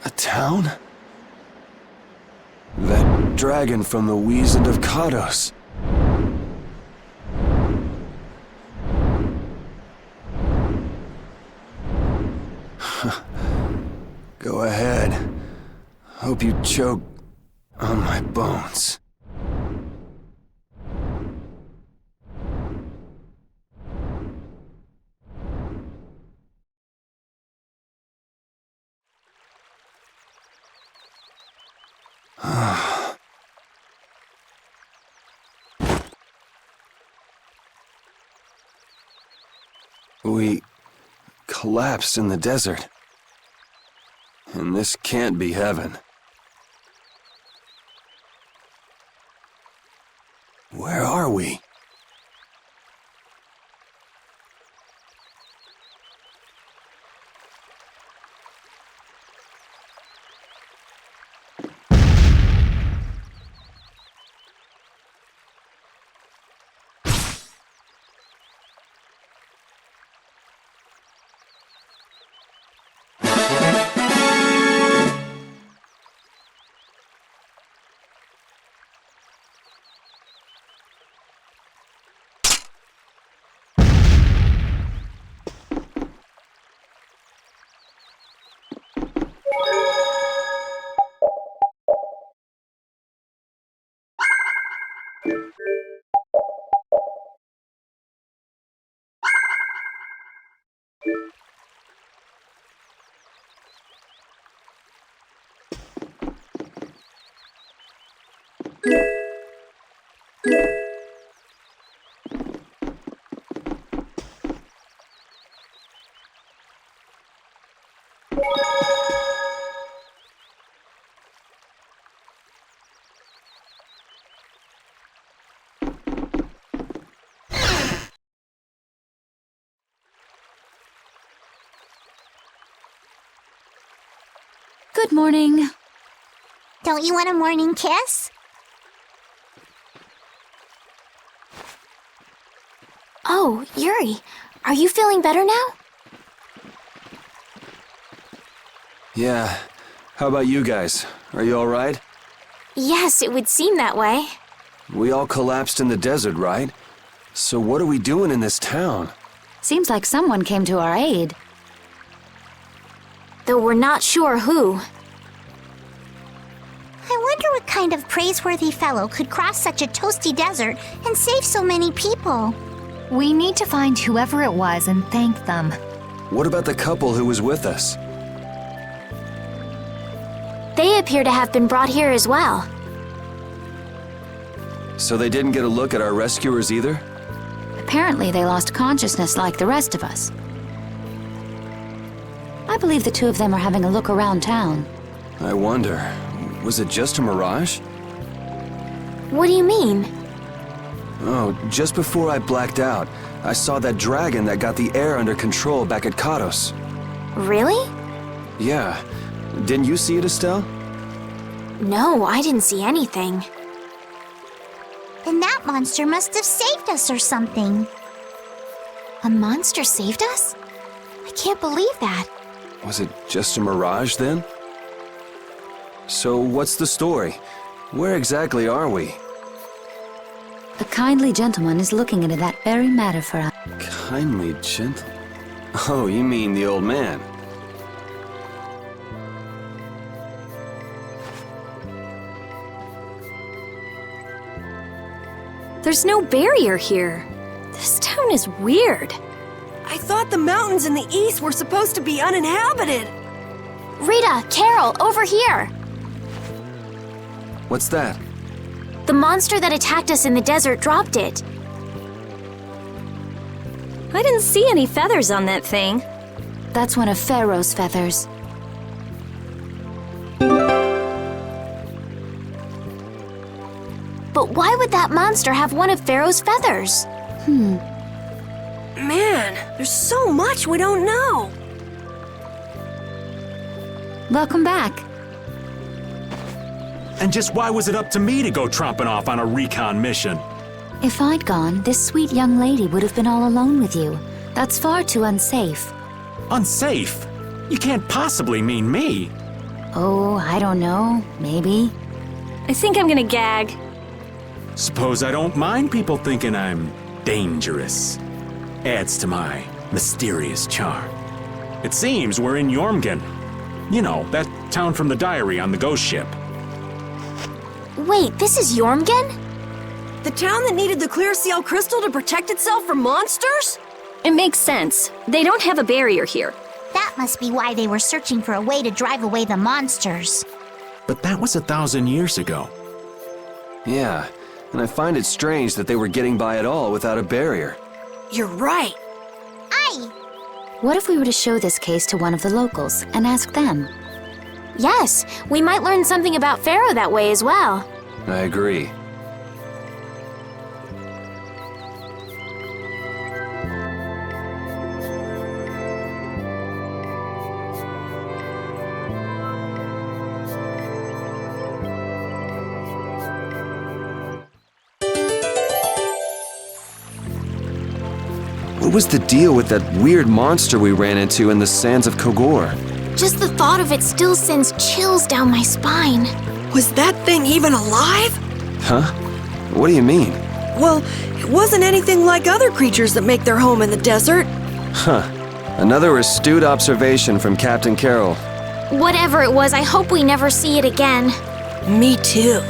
A town? That dragon from the Wizened of Kados. Go ahead. Hope you choke on my bones. We collapsed in the desert. And this can't be heaven. Where are we? Good morning. Don't you want a morning kiss? Oh, Yuri, are you feeling better now? Yeah. How about you guys? Are you alright? Yes, it would seem that way. We all collapsed in the desert, right? So what are we doing in this town? Seems like someone came to our aid. Though we're not sure who. I wonder what kind of praiseworthy fellow could cross such a toasty desert and save so many people. We need to find whoever it was and thank them. What about the couple who was with us? They appear to have been brought here as well. So they didn't get a look at our rescuers either? Apparently they lost consciousness like the rest of us. I believe the two of them are having a look around town. I wonder, was it just a mirage? What do you mean? Oh, just before I blacked out, I saw that dragon that got the air under control back at Kados. Really? Yeah. Didn't you see it, Estelle? No, I didn't see anything. Then that monster must have saved us or something. A monster saved us? I can't believe that. Was it just a mirage then? So what's the story? Where exactly are we? A kindly gentleman is looking into that very matter for us. Kindly gentle? Oh, you mean the old man? There's no barrier here. This town is weird. I thought the mountains in the east were supposed to be uninhabited. Rita, Carol, over here! What's that? The monster that attacked us in the desert dropped it. I didn't see any feathers on that thing. That's one of Pharaoh's feathers. But why would that monster have one of Pharaoh's feathers? Man, there's so much we don't know. Welcome back. And just why was it up to me to go tromping off on a recon mission? If I'd gone, this sweet young lady would have been all alone with you. That's far too unsafe. Unsafe? You can't possibly mean me. Oh, I don't know. Maybe. I think I'm gonna gag. Suppose I don't mind people thinking I'm dangerous. Adds to my mysterious charm. It seems we're in Jormungand. You know, that town from the diary on the ghost ship. Wait, this is Jormungand? The town that needed the clear seal crystal to protect itself from monsters? It makes sense. They don't have a barrier here. That must be why they were searching for a way to drive away the monsters. But that was 1,000 years ago. Yeah, and I find it strange that they were getting by at all without a barrier. You're right. Aye! What if we were to show this case to one of the locals and ask them? Yes, we might learn something about Pharaoh that way as well. I agree. What was the deal with that weird monster we ran into in the sands of Kogor? Just the thought of it still sends chills down my spine. Was that thing even alive? Huh? What do you mean? Well, it wasn't anything like other creatures that make their home in the desert. Huh. Another astute observation from Captain Carroll. Whatever it was, I hope we never see it again. Me too.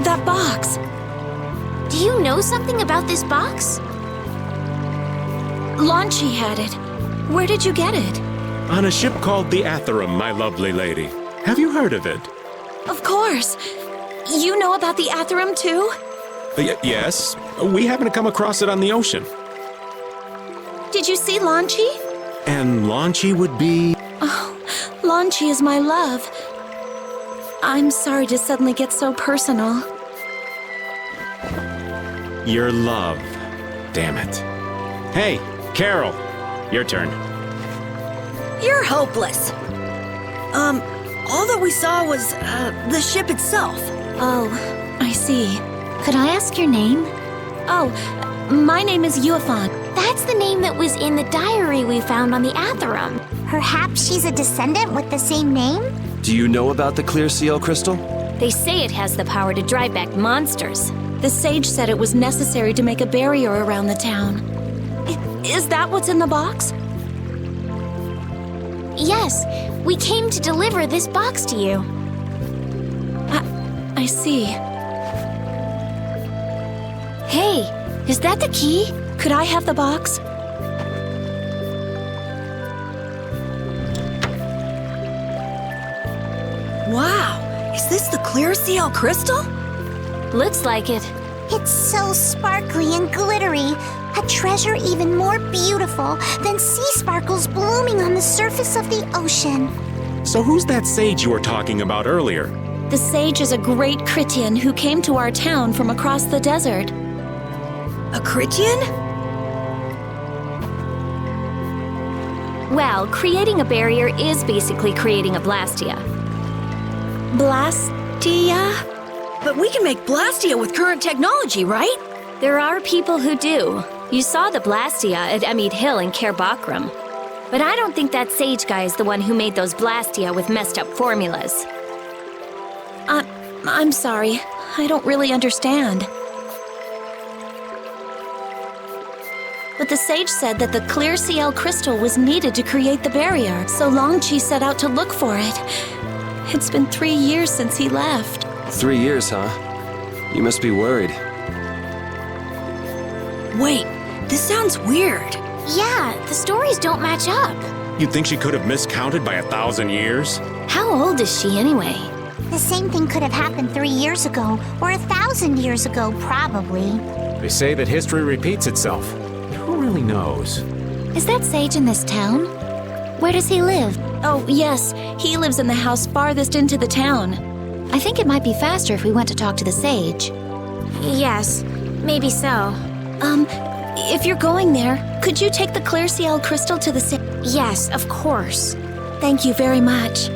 That box. Do you know something about this box? Launchy had it. Where did you get it? On a ship called the Atherum, my lovely lady. Have you heard of it? Of course. You know about the Atherum too? Yes. We happened to come across it on the ocean. Did you see Launchy? And Launchy would be... Oh, Launchy is my love. I'm sorry to suddenly get so personal. Your love. Damn it. Hey, Carol. Your turn. You're hopeless. All that we saw was, the ship itself. Oh, I see. Could I ask your name? Oh, my name is Yuafan. That's the name that was in the diary we found on the Atherum. Perhaps she's a descendant with the same name? Do you know about the clear seal crystal? They say it has the power to drive back monsters. The sage said it was necessary to make a barrier around the town. Is that what's in the box? Yes, we came to deliver this box to you. I see. Hey, is that the key? Could I have the box? Wow, is this the clear seal crystal? Looks like it. It's so sparkly and glittery. A treasure even more beautiful than sea sparkles blooming on the surface of the ocean. So who's that sage you were talking about earlier? The sage is a great Critian who came to our town from across the desert. A Critian? Well, creating a barrier is basically creating a Blastia. Blastia? But we can make Blastia with current technology, right? There are people who do. You saw the Blastia at Emmead Hill in Cair Bakram. But I don't think that sage guy is the one who made those Blastia with messed up formulas. I'm sorry. I don't really understand. But the sage said that the clear CL crystal was needed to create the barrier, so Longchi set out to look for it. It's been 3 years since he left. 3 years, huh? You must be worried. Wait, this sounds weird. Yeah, the stories don't match up. You'd think she could have miscounted by 1,000 years? How old is she anyway? The same thing could have happened 3 years ago, or 1,000 years ago, probably. They say that history repeats itself. Who really knows? Is that sage in this town? Where does he live? Oh, yes. He lives in the house farthest into the town. I think it might be faster if we went to talk to the sage. Yes, maybe so. If you're going there, could you take the clear CL crystal to the sage? Yes, of course. Thank you very much.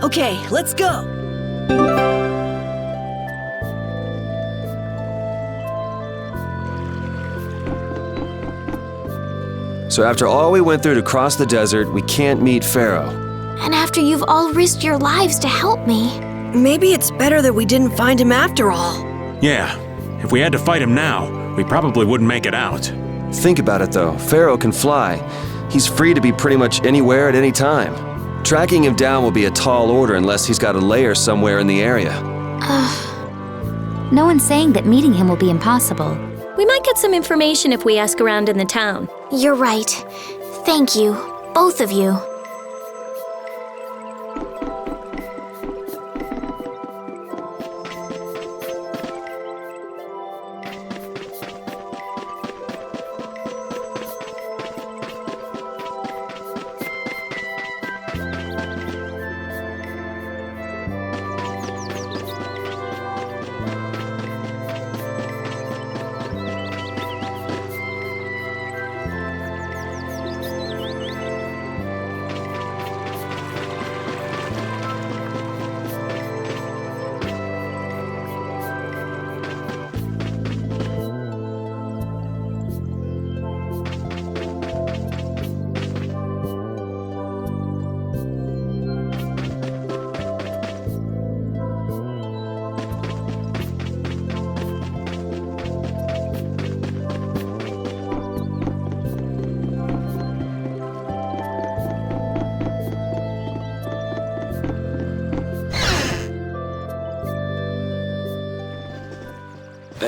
Okay, let's go. So after all we went through to cross the desert, we can't meet Pharaoh. And after you've all risked your lives to help me. Maybe it's better that we didn't find him after all. Yeah, if we had to fight him now, we probably wouldn't make it out. Think about it though, Pharaoh can fly. He's free to be pretty much anywhere at any time. Tracking him down will be a tall order unless he's got a lair somewhere in the area. No one's saying that meeting him will be impossible. We might get some information if we ask around in the town. You're right. Thank you, both of you.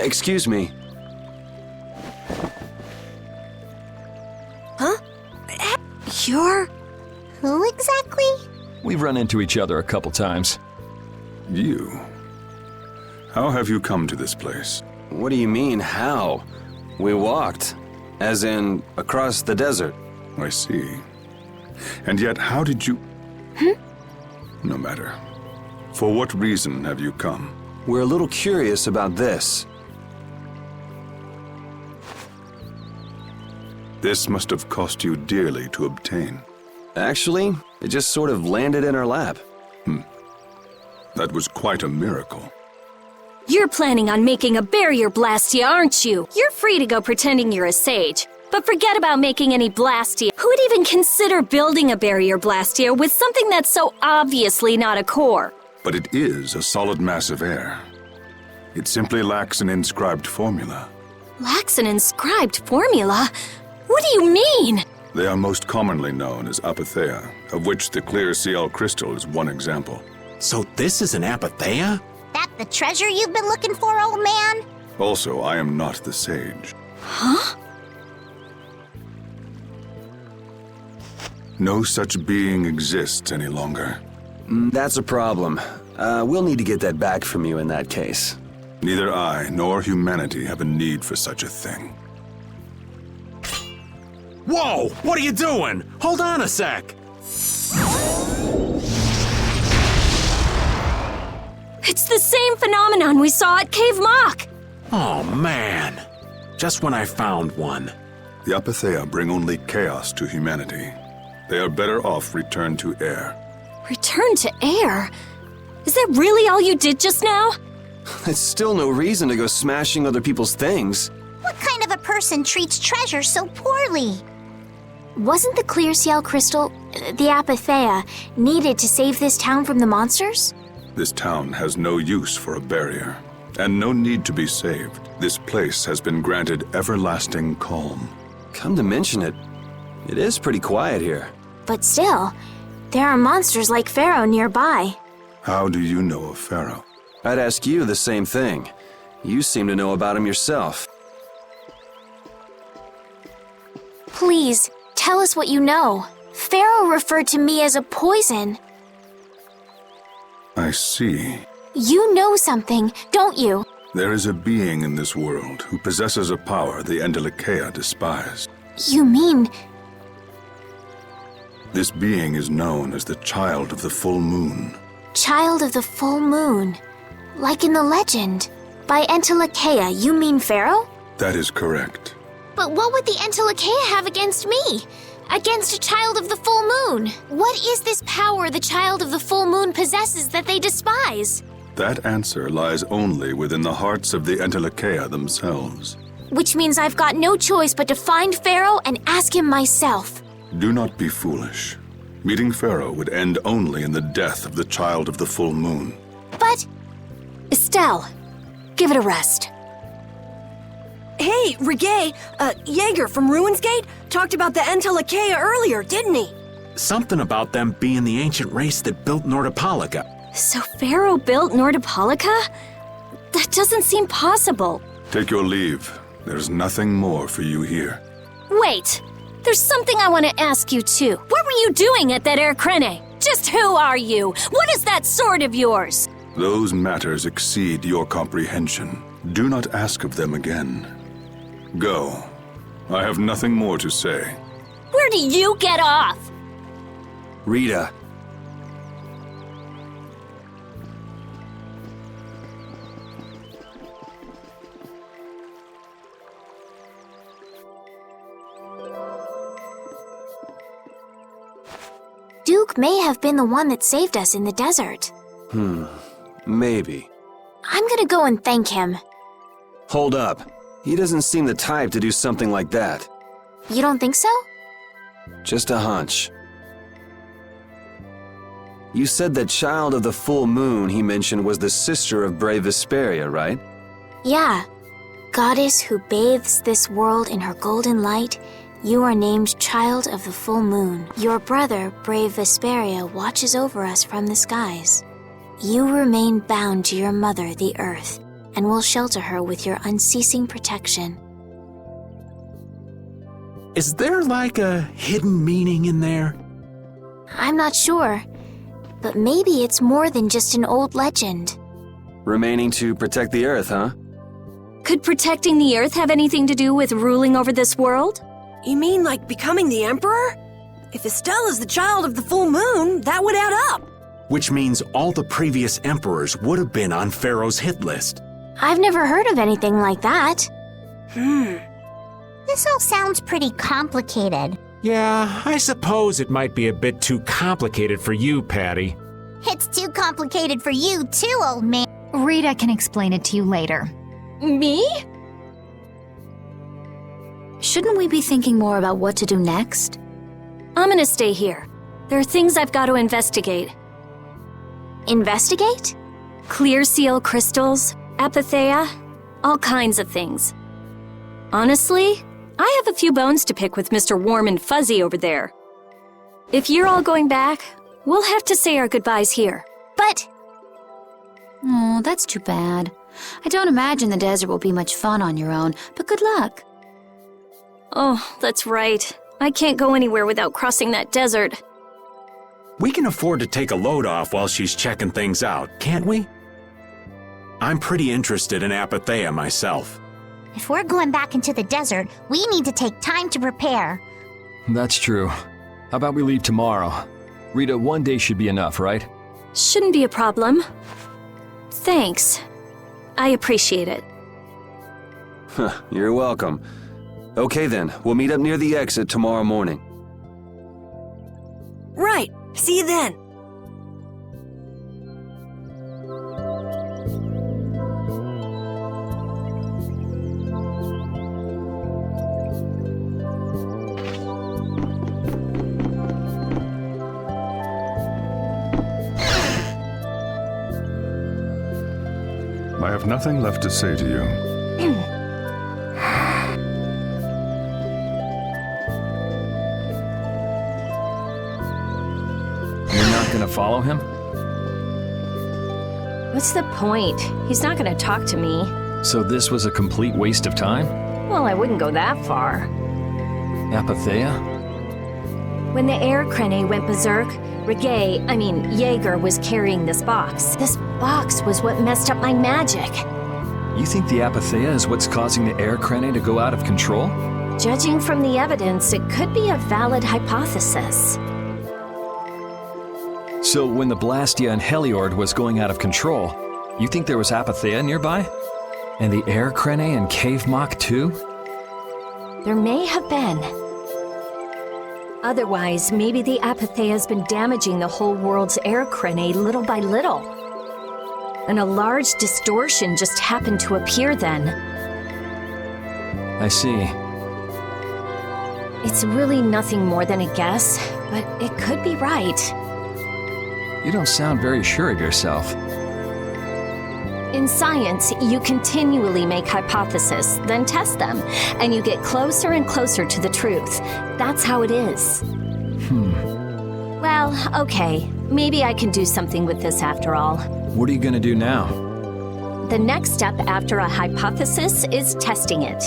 Excuse me. Huh? You're... Who exactly? We've run into each other a couple times. You? How have you come to this place? What do you mean, how? We walked. As in, across the desert. I see. And yet, how did you... No matter. For what reason have you come? We're a little curious about this. This must have cost you dearly to obtain. Actually, it just sort of landed in our lap. That was quite a miracle. You're planning on making a barrier blastia, aren't you? You're free to go pretending you're a sage. But forget about making any blastia. Who would even consider building a barrier blastia with something that's so obviously not a core? But it is a solid mass of air. It simply lacks an inscribed formula. Lacks an inscribed formula? What do you mean? They are most commonly known as apatheia, of which the clear CL crystal is one example. So this is an apatheia? That the treasure you've been looking for, old man? Also, I am not the sage. Huh? No such being exists any longer. That's a problem. We'll need to get that back from you in that case. Neither I nor humanity have a need for such a thing. Whoa! What are you doing? Hold on a sec! It's the same phenomenon we saw at Cave Mock! Oh, man. Just when I found one. The apatheia bring only chaos to humanity. They are better off returned to air. Return to air? Is that really all you did just now? It's still no reason to go smashing other people's things. What kind of a person treats treasure so poorly? Wasn't the clear CL crystal, the apatheia, needed to save this town from the monsters? This town has no use for a barrier, and no need to be saved. This place has been granted everlasting calm. Come to mention it, it is pretty quiet here. But still, there are monsters like Pharaoh nearby. How do you know of Pharaoh? I'd ask you the same thing. You seem to know about him yourself. Please, tell us what you know. Pharaoh referred to me as a poison. I see. You know something, don't you? There is a being in this world who possesses a power the Endelikeia despise. You mean... This being is known as the Child of the Full Moon. Child of the full moon. Like in the legend. By Entelekea, you mean Pharaoh? That is correct. But what would the Entelekea have against me? Against a child of the full moon? What is this power the child of the full moon possesses that they despise? That answer lies only within the hearts of the Entelekea themselves. Which means I've got no choice but to find Pharaoh and ask him myself. Do not be foolish. Meeting Pharaoh would end only in the death of the child of the full moon. But... Estelle, give it a rest. Hey, Reggae, Jaeger from Ruins Gate talked about the Entelekea earlier, didn't he? Something about them being the ancient race that built Nordopolica. So Pharaoh built Nordopolica? That doesn't seem possible. Take your leave. There's nothing more for you here. Wait, there's something I want to ask you too. What were you doing at that Air Krene? Just who are you? What is that sword of yours? Those matters exceed your comprehension. Do not ask of them again. Go. I have nothing more to say. Where do you get off? Rita. Duke may have been the one that saved us in the desert. Maybe. I'm gonna go and thank him. Hold up. He doesn't seem the type to do something like that. You don't think so? Just a hunch. You said that child of the full moon he mentioned was the sister of brave Vesperia, right? Yeah. Goddess who bathes this world in her golden light, you are named Child of the Full Moon. Your brother, brave Vesperia, watches over us from the skies. You remain bound to your mother, the earth, and will shelter her with your unceasing protection. Is there like a hidden meaning in there? I'm not sure, but maybe it's more than just an old legend. Remaining to protect the earth, huh? Could protecting the Earth have anything to do with ruling over this world? You mean like becoming the Emperor? If Estelle is the child of the full moon, that would add up. Which means all the previous emperors would have been on Pharaoh's hit list. I've never heard of anything like that. This all sounds pretty complicated. Yeah, I suppose it might be a bit too complicated for you, Patty. It's too complicated for you too, old man. Rita can explain it to you later. Me? Shouldn't we be thinking more about what to do next? I'm gonna stay here. There are things I've got to investigate. Investigate? Clear seal crystals, apatheia, all kinds of things. Honestly, I have a few bones to pick with Mr. Warm and Fuzzy over there. If you're all going back, we'll have to say our goodbyes here. But... Oh, that's too bad. I don't imagine the desert will be much fun on your own, but good luck. Oh, that's right. I can't go anywhere without crossing that desert. We can afford to take a load off while she's checking things out, can't we? I'm pretty interested in apatheia myself. If we're going back into the desert, we need to take time to prepare. That's true. How about we leave tomorrow? Rita, one day should be enough, right? Shouldn't be a problem. Thanks. I appreciate it. You're welcome. Okay then, we'll meet up near the exit tomorrow morning. Right. See you then. I have nothing left to say to you. You're not gonna follow him? What's the point? He's not gonna talk to me. So this was a complete waste of time? Well, I wouldn't go that far. Apatheia? When the Air Krene went berserk, Jaeger was carrying this box. This box was what messed up my magic. You think the Apatheia is what's causing the Air Krene to go out of control? Judging from the evidence, it could be a valid hypothesis. So when the Blastia and Heliord was going out of control, you think there was Apatheia nearby? And the Air Krene and Cave Mock too? There may have been. Otherwise, maybe the Apatheia's been damaging the whole world's air krene little by little. And a large distortion just happened to appear then. I see. It's really nothing more than a guess, but it could be right. You don't sound very sure of yourself. In science, you continually make hypotheses, then test them, and you get closer and closer to the truth. That's how it is. Well, okay. Maybe I can do something with this after all. What are you gonna do now? The next step after a hypothesis is testing it.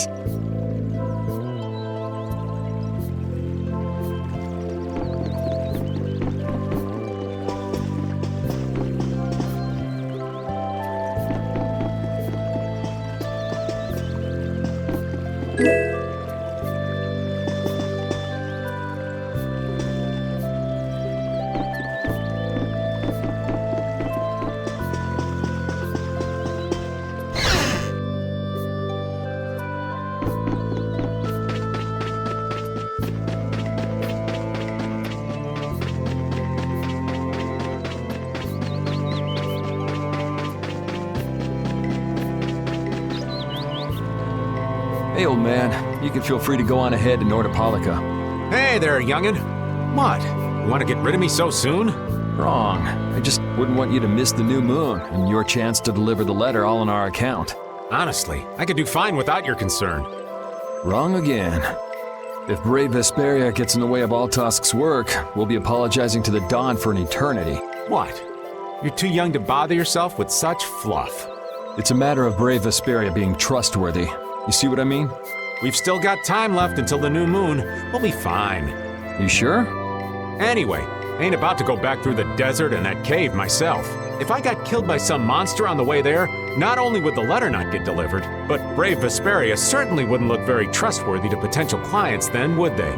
Hey, old man, you can feel free to go on ahead to Nordopolica. Hey there, youngin'. What? You want to get rid of me so soon? Wrong. I just wouldn't want you to miss the new moon and your chance to deliver the letter all on our account. Honestly, I could do fine without your concern. Wrong again. If brave Vesperia gets in the way of Altosk's work, we'll be apologizing to the Dawn for an eternity. What? You're too young to bother yourself with such fluff. It's a matter of brave Vesperia being trustworthy. You see what I mean? We've still got time left until the new moon. We'll be fine. You sure? Anyway, I ain't about to go back through the desert and that cave myself. If I got killed by some monster on the way there, not only would the letter not get delivered, but brave Vesperia certainly wouldn't look very trustworthy to potential clients then, would they?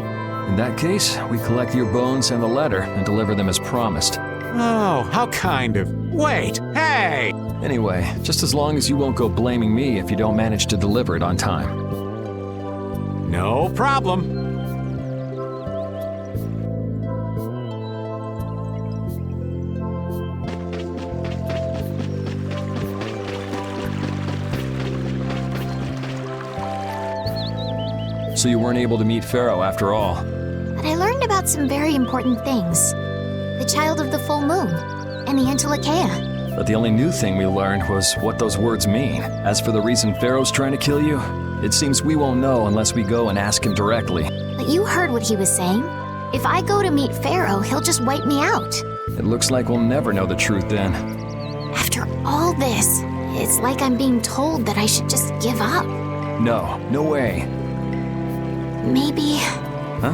In that case, we collect your bones and the letter and deliver them as promised. Oh, how kind of... Wait, hey! Anyway, just as long as you won't go blaming me if you don't manage to deliver it on time. No problem. So you weren't able to meet Pharaoh after all. But I learned about some very important things. The child of the full moon, and the Antilocheia. But the only new thing we learned was what those words mean. As for the reason Pharaoh's trying to kill you, it seems we won't know unless we go and ask him directly. But you heard what he was saying. If I go to meet Pharaoh, he'll just wipe me out. It looks like we'll never know the truth then. After all this, it's like I'm being told that I should just give up. No, no way. Maybe... Huh?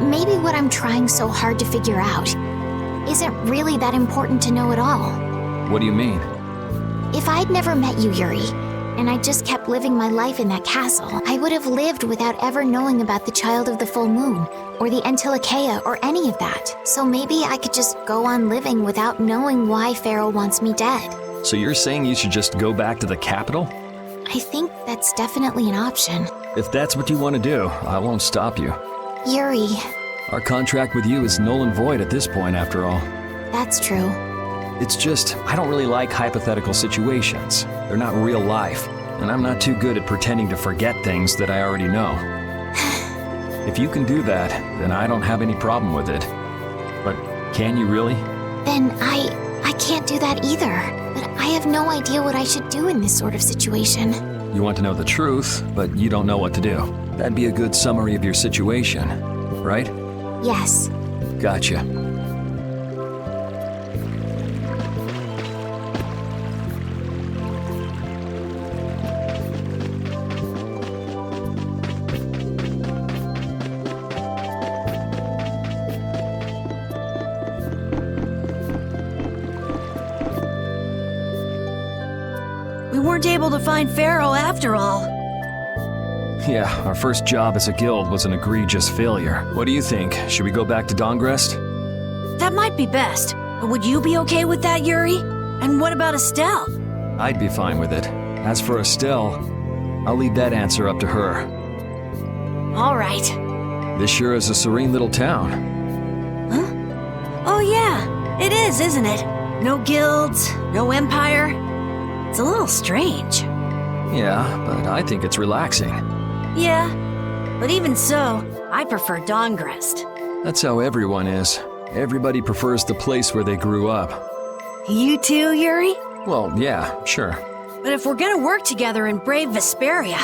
Maybe what I'm trying so hard to figure out isn't really that important to know at all. What do you mean? If I'd never met you, Yuri, and I just kept living my life in that castle, I would have lived without ever knowing about the child of the full moon, or the Antilocheia, or any of that. So maybe I could just go on living without knowing why Pharaoh wants me dead. So you're saying you should just go back to the capital? I think that's definitely an option. If that's what you want to do, I won't stop you. Yuri. Our contract with you is null and void at this point, after all. That's true. It's just, I don't really like hypothetical situations. They're not real life, and I'm not too good at pretending to forget things that I already know. If you can do that, then I don't have any problem with it. But can you really? Then I can't do that either. But I have no idea what I should do in this sort of situation. You want to know the truth, but you don't know what to do. That'd be a good summary of your situation, right? Yes. Gotcha. We weren't able to find Pharaoh after all. Yeah, our first job as a guild was an egregious failure. What do you think? Should we go back to Dongrest? That might be best. But would you be okay with that, Yuri? And what about Estelle? I'd be fine with it. As for Estelle, I'll leave that answer up to her. All right. This sure is a serene little town. Huh? Oh yeah, it is, isn't it? No guilds, no empire. It's a little strange. Yeah, but I think it's relaxing. Yeah, but even so, I prefer Dawngrest. That's how everyone is. Everybody prefers the place where they grew up. You too, Yuri? Well, yeah, sure. But if we're gonna work together in brave Vesperia,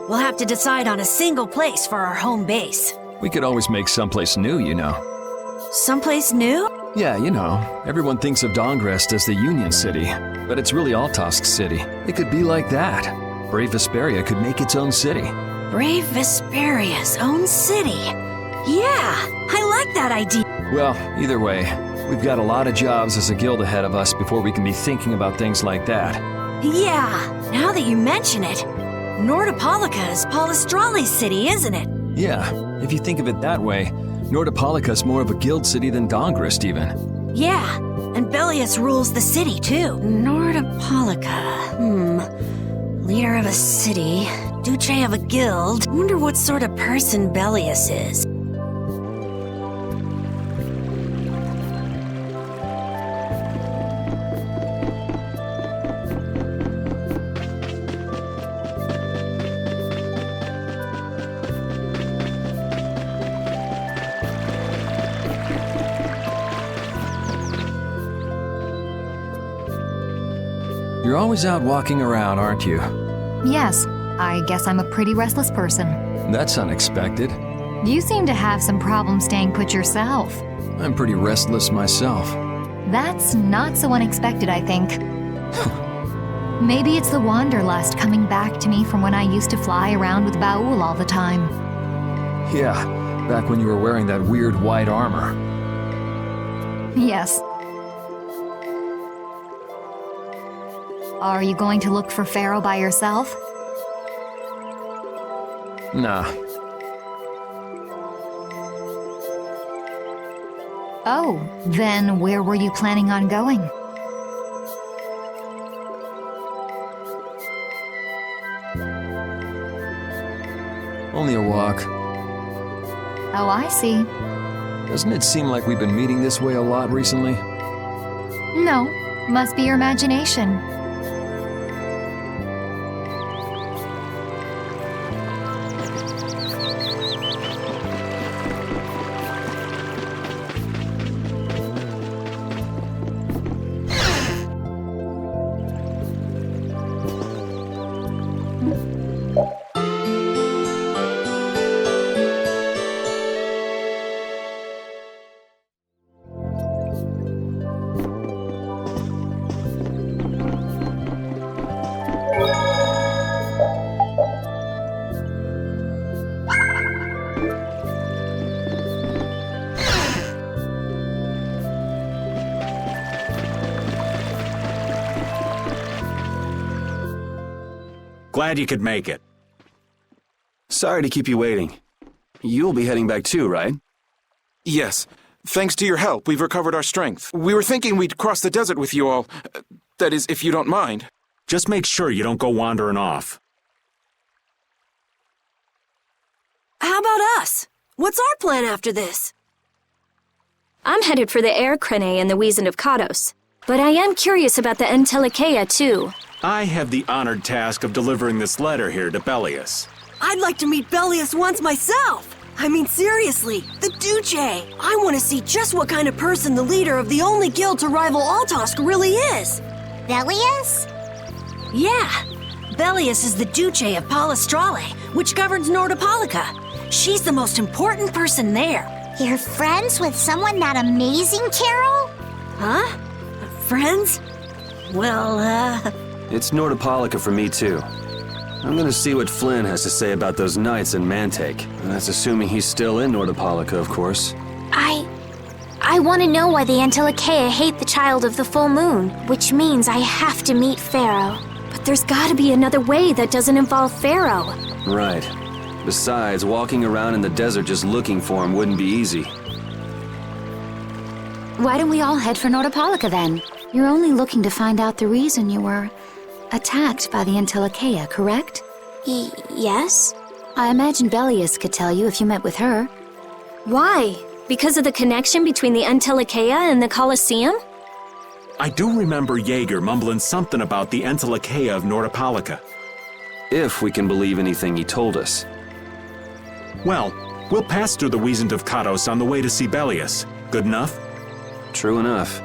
we'll have to decide on a single place for our home base. We could always make someplace new, you know. Someplace new? Yeah, you know, everyone thinks of Dawngrest as the Union City, but it's really Altosk City. It could be like that. Brave Vesperia could make its own city. Brave Vesperia's own city. Yeah, I like that idea. Well, either way, we've got a lot of jobs as a guild ahead of us before we can be thinking about things like that. Yeah, now that you mention it, Nordopolica is Palestrale's city, isn't it? Yeah, if you think of it that way, Nordopolica's more of a guild city than Dawngrest even. Yeah, and Bellius rules the city too. Nordopolica, leader of a city, Duce of a guild. Wonder what sort of person Bellius is. You're always out walking around, aren't you? Yes, I guess I'm a pretty restless person. That's unexpected. You seem to have some problems staying put yourself. I'm pretty restless myself. That's not so unexpected, I think. Maybe it's the wanderlust coming back to me from when I used to fly around with Baul all the time. Yeah, back when you were wearing that weird white armor. Yes. Are you going to look for Pharaoh by yourself? Nah. Oh, then where were you planning on going? Only a walk. Oh, I see. Doesn't it seem like we've been meeting this way a lot recently? No, must be your imagination. Glad you could make it. Sorry to keep you waiting. You'll be heading back too, right? Yes. Thanks to your help, we've recovered our strength. We were thinking we'd cross the desert with you all. That is, if you don't mind. Just make sure you don't go wandering off. How about us? What's our plan after this? I'm headed for the Air Crene and the Wiesen of Kados. But I am curious about the Entelikeia, too. I have the honored task of delivering this letter here to Bellius. I'd like to meet Bellius once myself. I mean, seriously, the Duce. I want to see just what kind of person the leader of the only guild to rival Altosk really is. Bellius? Yeah. Bellius is the Duce of Palestrale, which governs Nordopolica. She's the most important person there. You're friends with someone that amazing, Carol? Huh? Friends? Well, It's Nordopolica for me, too. I'm gonna see what Flynn has to say about those knights in Mantake. And that's assuming he's still in Nordopolica, of course. I want to know why the Entelikeia hate the child of the full moon, which means I have to meet Pharaoh. But there's gotta be another way that doesn't involve Pharaoh. Right. Besides, walking around in the desert just looking for him wouldn't be easy. Why don't we all head for Nordopolica then? You're only looking to find out the reason you were attacked by the Antilocheia, correct? Yes? I imagine Belius could tell you if you met with her. Why? Because of the connection between the Antilocheia and the Colosseum? I do remember Jaeger mumbling something about the Antilocheia of Nordopolica. If we can believe anything he told us. Well, we'll pass through the Wiesent of Kados on the way to see Belius. Good enough? True enough.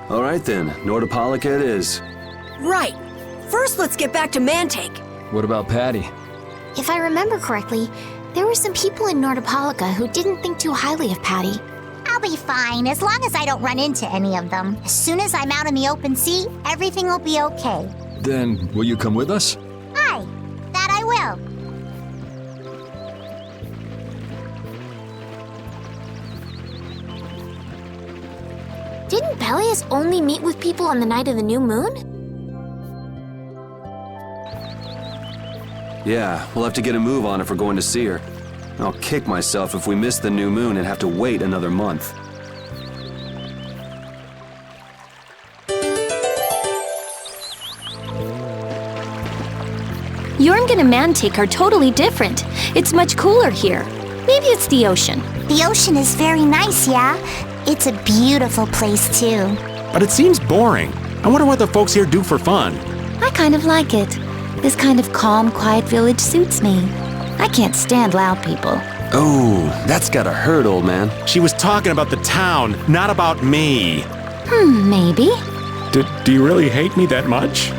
All right then, Nordopolica it is. Right. First, let's get back to Mantake. What about Patty? If I remember correctly, there were some people in Nordopolica who didn't think too highly of Patty. I'll be fine, as long as I don't run into any of them. As soon as I'm out in the open sea, everything will be okay. Then, will you come with us? Aye, that I will. Didn't Belius only meet with people on the night of the new moon? Yeah, we'll have to get a move on if we're going to see her. I'll kick myself if we miss the new moon and have to wait another month. Jormungand and Mantake are totally different. It's much cooler here. Maybe it's the ocean. The ocean is very nice, yeah? It's a beautiful place, too. But it seems boring. I wonder what the folks here do for fun. I kind of like it. This kind of calm, quiet village suits me. I can't stand loud people. Oh, that's gotta hurt, old man. She was talking about the town, not about me. Maybe. Do you really hate me that much?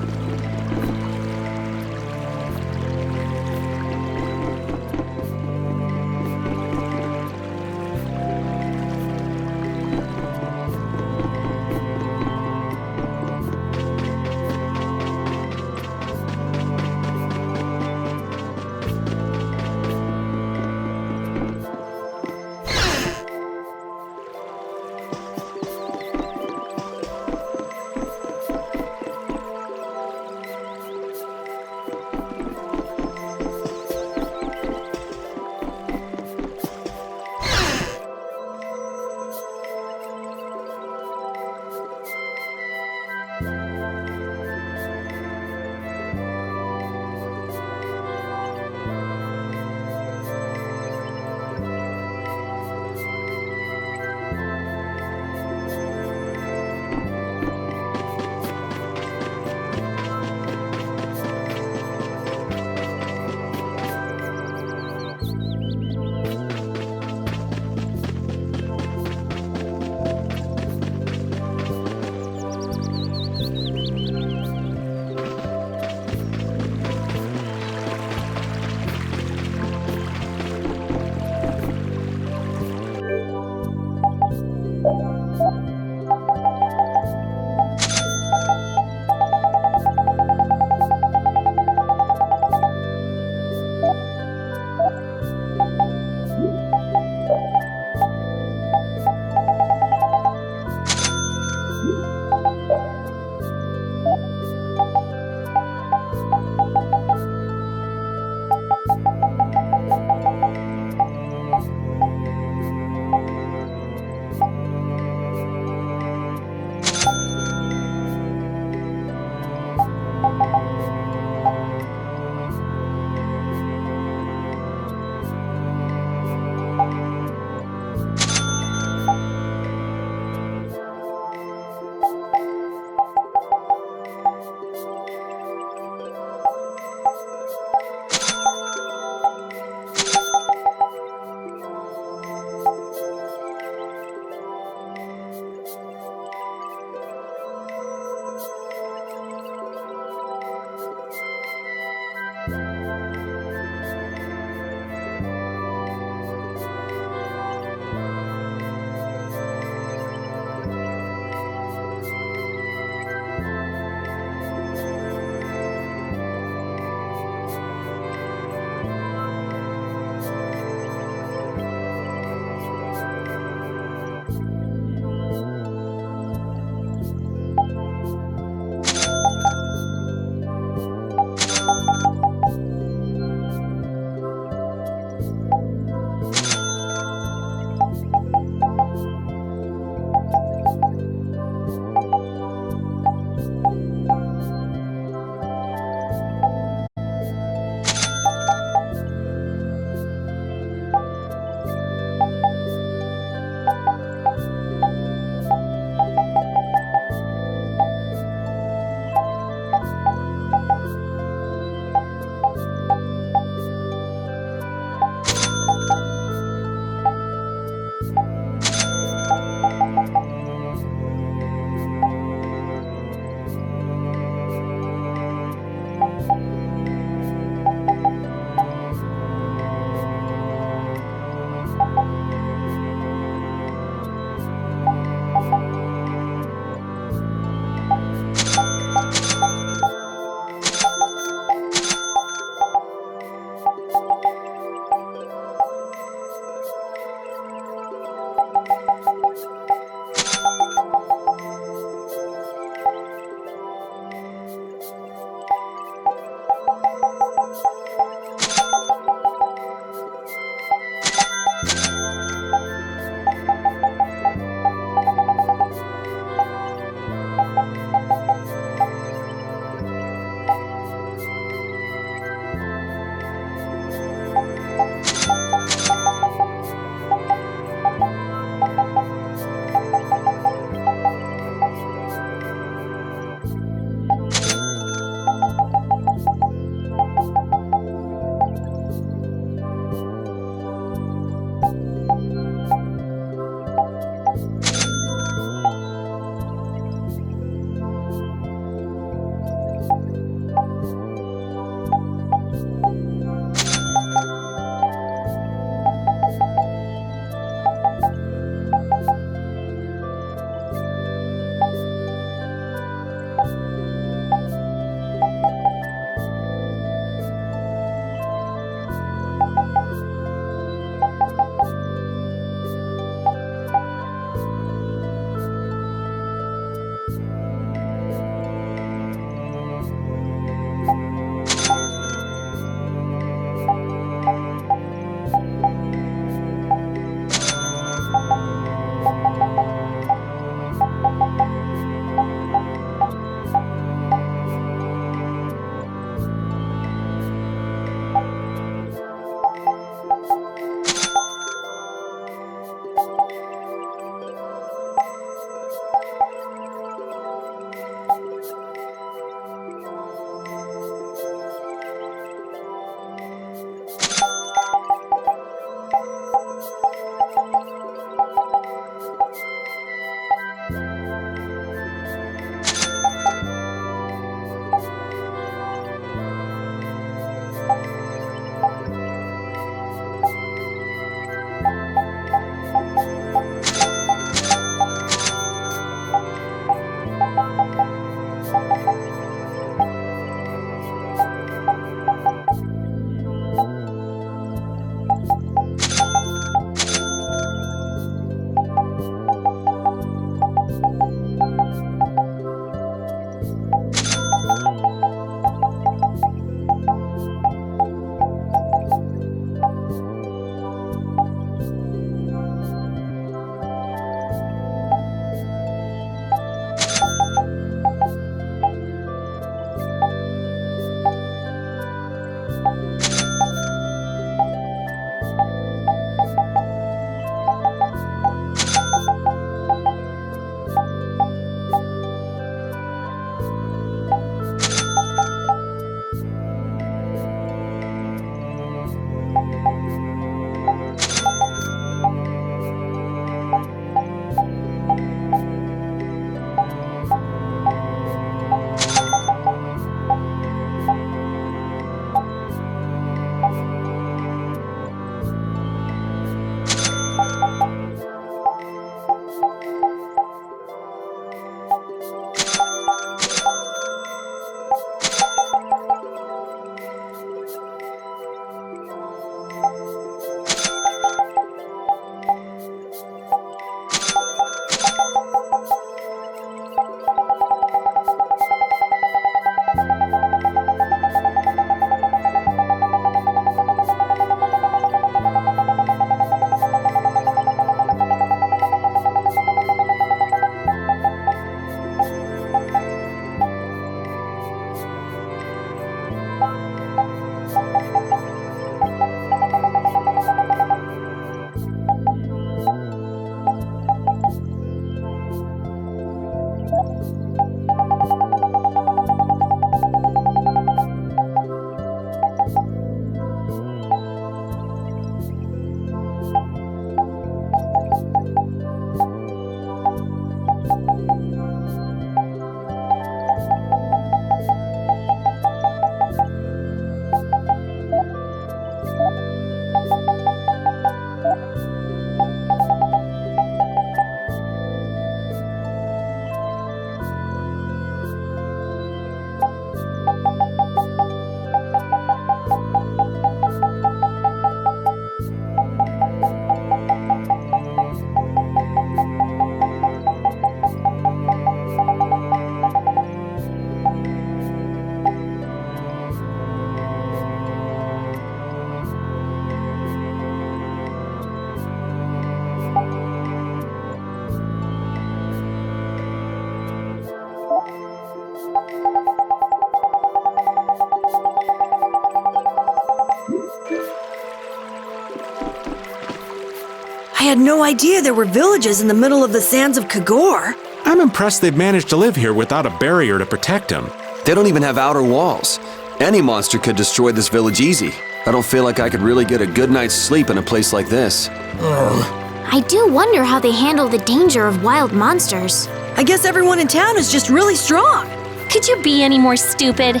had no idea there were villages in the middle of the sands of Kagor. I'm impressed they've managed to live here without a barrier to protect them. They don't even have outer walls. Any monster could destroy this village easy. I don't feel like I could really get a good night's sleep in a place like this. I do wonder how they handle the danger of wild monsters. I guess everyone in town is just really strong. Could you be any more stupid?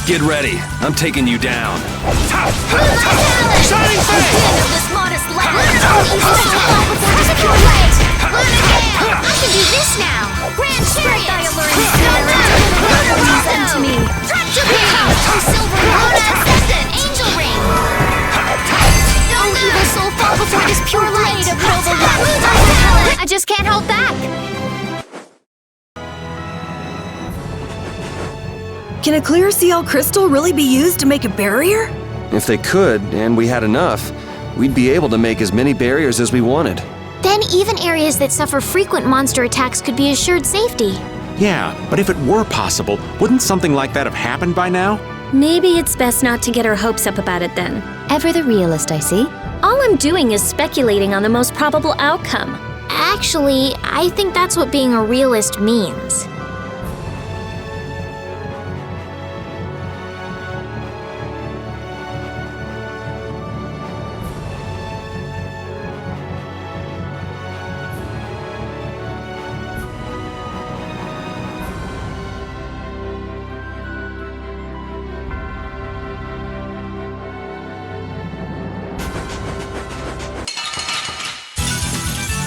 Get ready. I'm taking you down. Shining face! This modest lad! I can do this now! Grand Chariot! Thy alluring snare to me! Tractor beam! Oh, silver Luna Ascendant! Angel ring! Don't evil soul fall before this pure light of noble light! I just can't hold back! Can a clear CL crystal really be used to make a barrier? If they could, and we had enough, we'd be able to make as many barriers as we wanted. Then even areas that suffer frequent monster attacks could be assured safety. Yeah, but if it were possible, wouldn't something like that have happened by now? Maybe it's best not to get our hopes up about it then. Ever the realist, I see. All I'm doing is speculating on the most probable outcome. Actually, I think that's what being a realist means.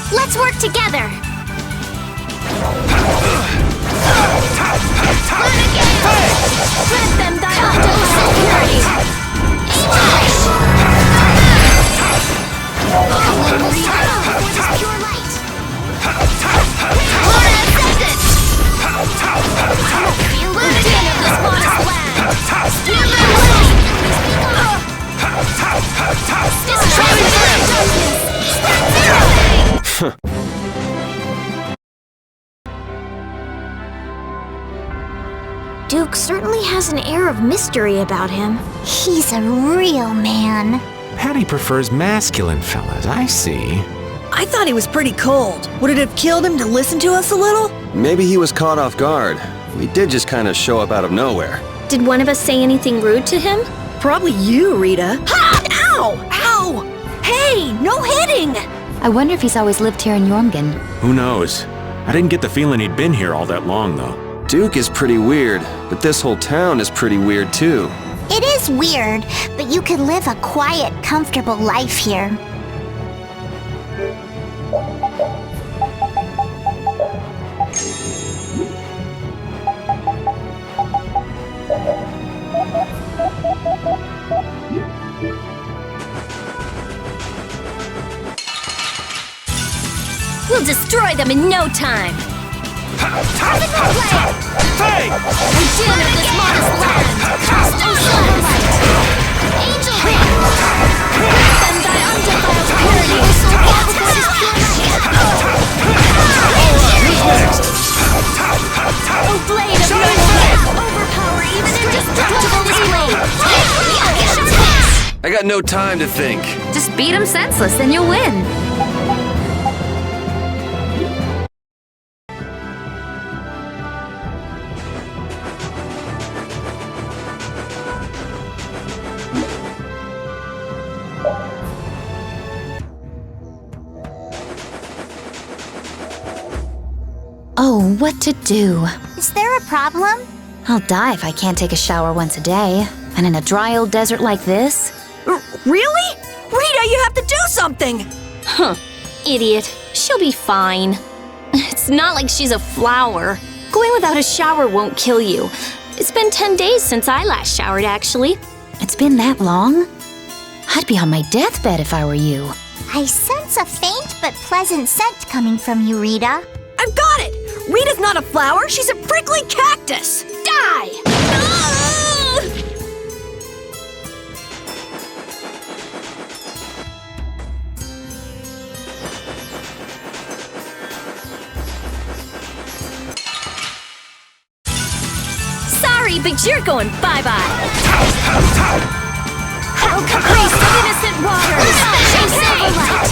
Let's work together! Let them die on purity! Pure light! Luna Ascendant! Feel the din of this modest land! Stand by Duke certainly has an air of mystery about him. He's a real man. Patty prefers masculine fellas, I see. I thought he was pretty cold. Would it have killed him to listen to us a little? Maybe he was caught off guard. We did just kind of show up out of nowhere. Did one of us say anything rude to him? Probably you, Rita. Ha! Ow! Ow! Hey, no hitting! I wonder if he's always lived here in Jormungand. Who knows? I didn't get the feeling he'd been here all that long, though. Duke is pretty weird, but this whole town is pretty weird, too. It is weird, but you could live a quiet, comfortable life here. We'll destroy them in no time! Hey! The din of this modest land! Cast on sunlight! Angel ring! Let them die undefiled purity! So fall before this pure light! Oh, blade of no life! Overpower even indestructible this blade! I got no time to think. Just beat him senseless, then you'll win. Oh, what to do? Is there a problem? I'll die if I can't take a shower once a day. And in a dry old desert like this? Really? Rita, you have to do something! Huh. Idiot. She'll be fine. It's not like she's a flower. Going without a shower won't kill you. It's been 10 days since I last showered, actually. It's been that long? I'd be on my deathbed if I were you. I sense a faint but pleasant scent coming from you, Rita. I've got it! Rita's not a flower, she's a prickly cactus! Die! Sorry, but you're going bye-bye. Oh, caprice of innocent waters! Silverlight!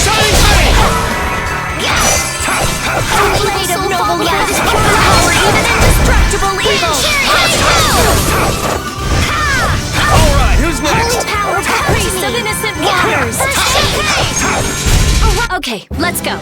Shining flame! Oh, blade of noble light is pure power, even indestructible evil! Alright, who's next? Holy power, caprice of innocent waters! Okay, let's go.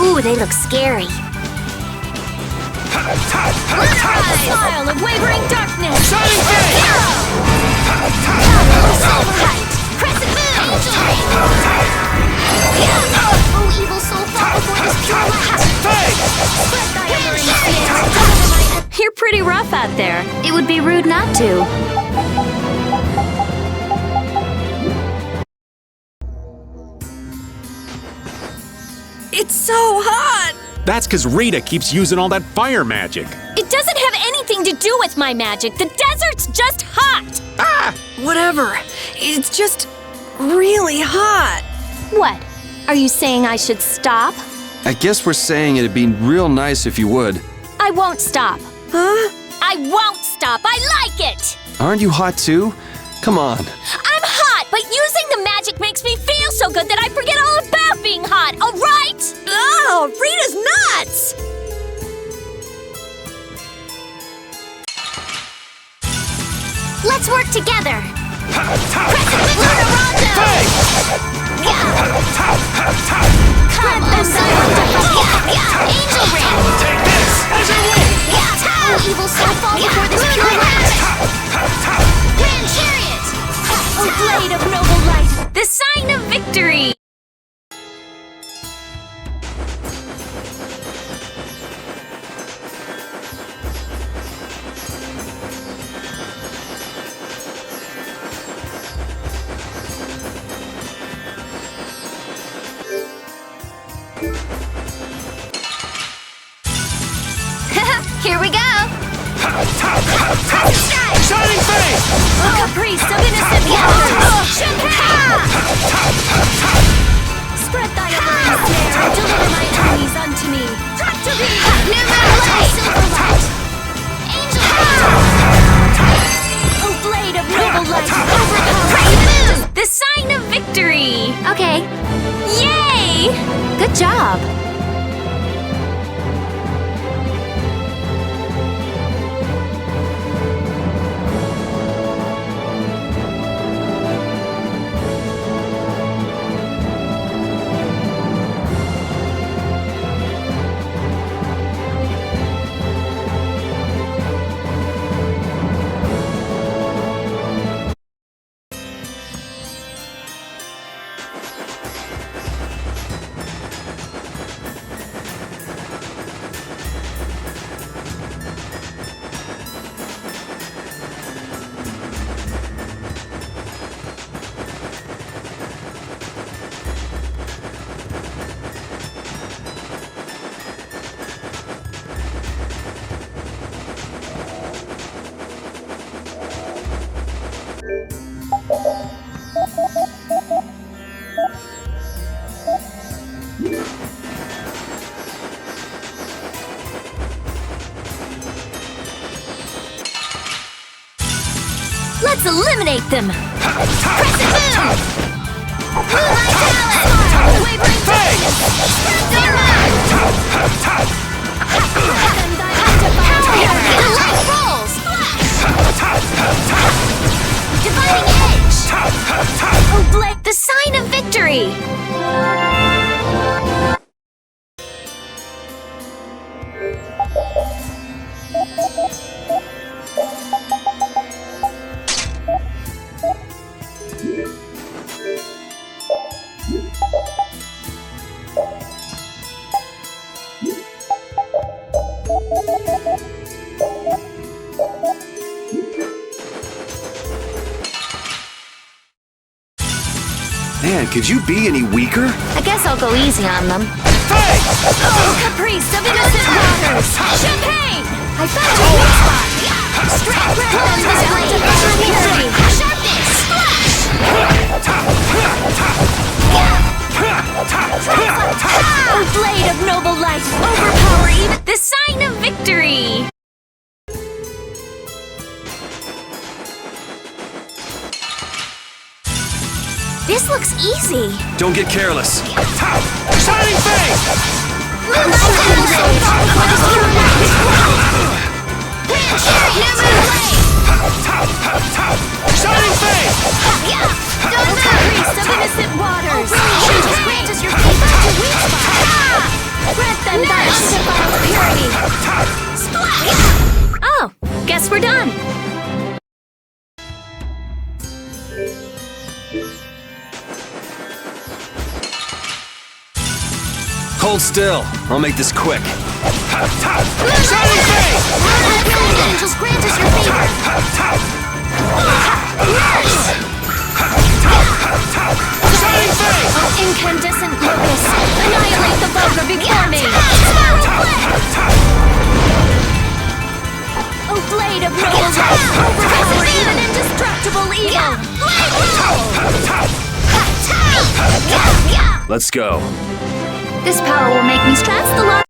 Ooh, they look scary. Smile of wavering darkness! Shining flame! Silverlight! Crescent moon! Oh, evil soul, fall before this pure light. Spread thy alluring snare! You're pretty rough out there. It would be rude not to. It's so hot! That's because Rita keeps using all that fire magic. It doesn't have anything to do with my magic. The desert's just hot! Ah! Whatever. It's just really hot. What? Are you saying I should stop? I guess we're saying it'd be real nice if you would. I won't stop. Huh? I won't stop. I like it! Aren't you hot too? Come on. I'm hot, but using the magic makes me feel so good that I forget all about being hot, all right? Oh, Rita's nuts! Let's work together. Come on, Angel Ring. Take this as your win! Oh, evil soul, fall before this pure light. Grand Chariot. Oh, blade of noble light, the sign of victory! Here we go. Shining flame! A caprice of innocent waters! Spread thy alluring snare and deliver my enemies unto me! New moonlight. Silverlight. Angel O blade of noble light, overpower the sign of victory! Okay. Yay! Good job. Let's eliminate them! Crescent Moon! Moonlight Talon! Wavering Darkness! Their mind! Power! Light rolls! Dividing Edge! Oh, Blake! The sign of victory! Man, could you be any weaker? I guess I'll go easy on them. Oh, caprice of innocent waters! Champagne! I found your weak spot! Straight grab them this blade of purity! Sharpness! Splash! Oh, blade of noble light! Overpower even the sign of victory! This looks easy. Don't get careless. Shining Face! Shining Face! Oh, caprice of innocent waters! Just grant us your favor to weak spot! Grant them that undefiled purity! Splash! Oh, guess we're done! Hold still. I'll make this quick. Shining Face! Angels, grant us your favor! Shining Face! Oh, incandescent locust! Annihilate the vulgar before me! Oh, blade of noble light! Overpower even indestructible evil! Let's go. This power will make me That's the lot.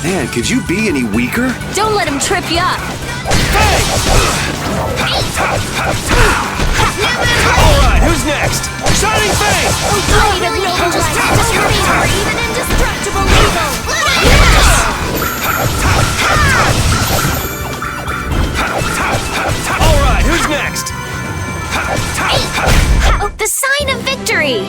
Man, could you be any weaker? Don't let him trip you up! Alright, who's next? Shining Face! Oh, blade of noble light! Overpower even indestructible evil! Alright, who's next? Oh, the sign of victory!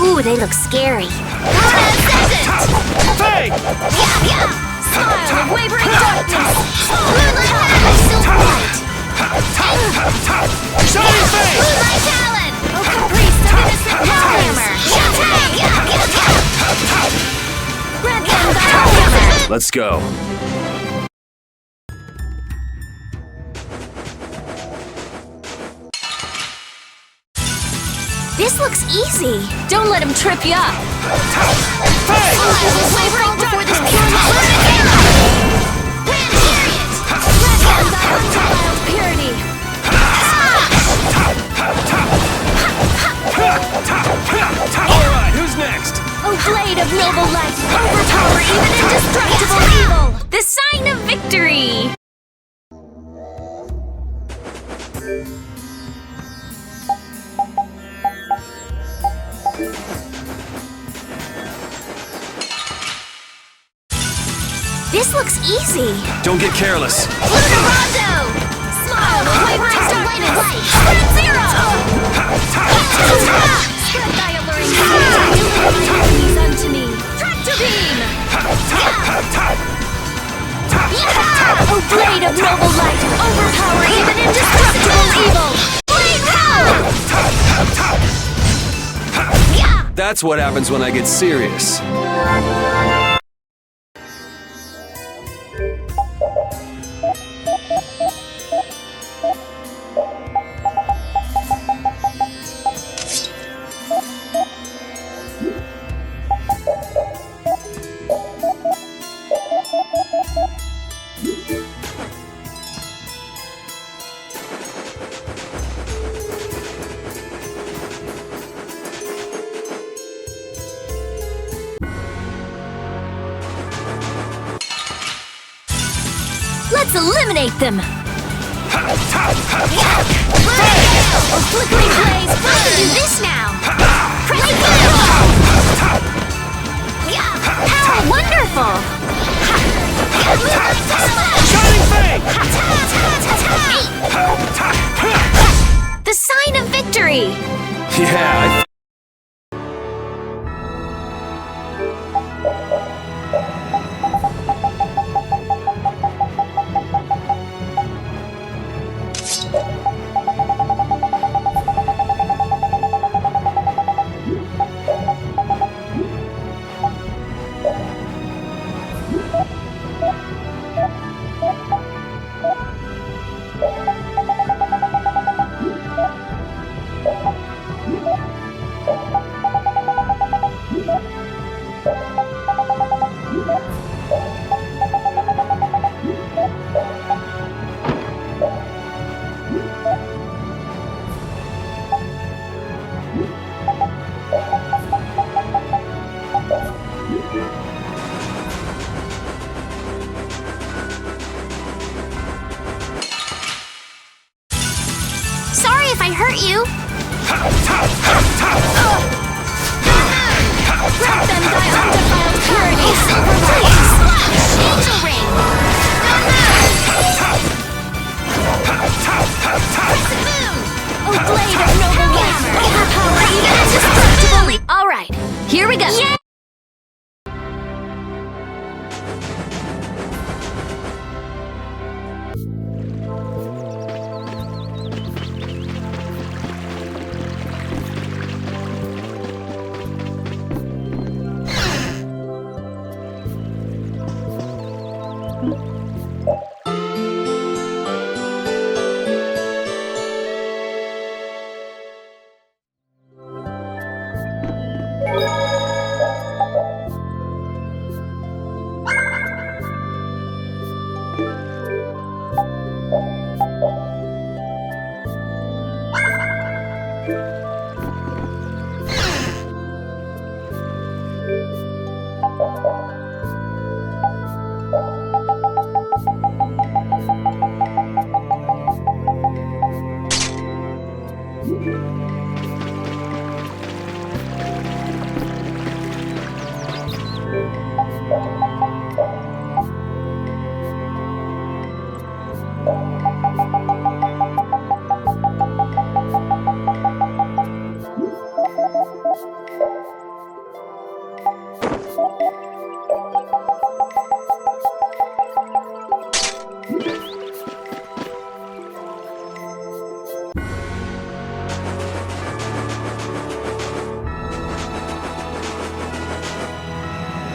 Ooh, they look scary. Fade! Smile of wavering darkness! Shining Face! Moonlight Talon! Oh, caprice of innocent Hammer! Grant them that Let's go. This looks easy. Don't let him trip you up. Wavering before this pure light! Grand Chariot! Grant them that undefiled purity. Alright, who's next? Oh, blade of noble light! Overpower even indestructible evil! The sign of victory! This looks easy. Don't get careless. Lunarondo! Smile of wavering darkness! Spread Zero! Spread thy alluring light! Deliver my enemies unto me! Tractor beam! Oh, blade of noble light! Overpower even indestructible evil! Blade Roll! That's what happens when I get serious. Let's eliminate them! Flickering blaze! Let's do this now! How wonderful! Shining Fang! The sign of victory! Yeah, Sorry if I hurt you. Grab them, thy undefiled purity! Silver blaze! Angel ring! Oh, blade of noble life! Overpower even indestructible! Alright, here we go! Yeah.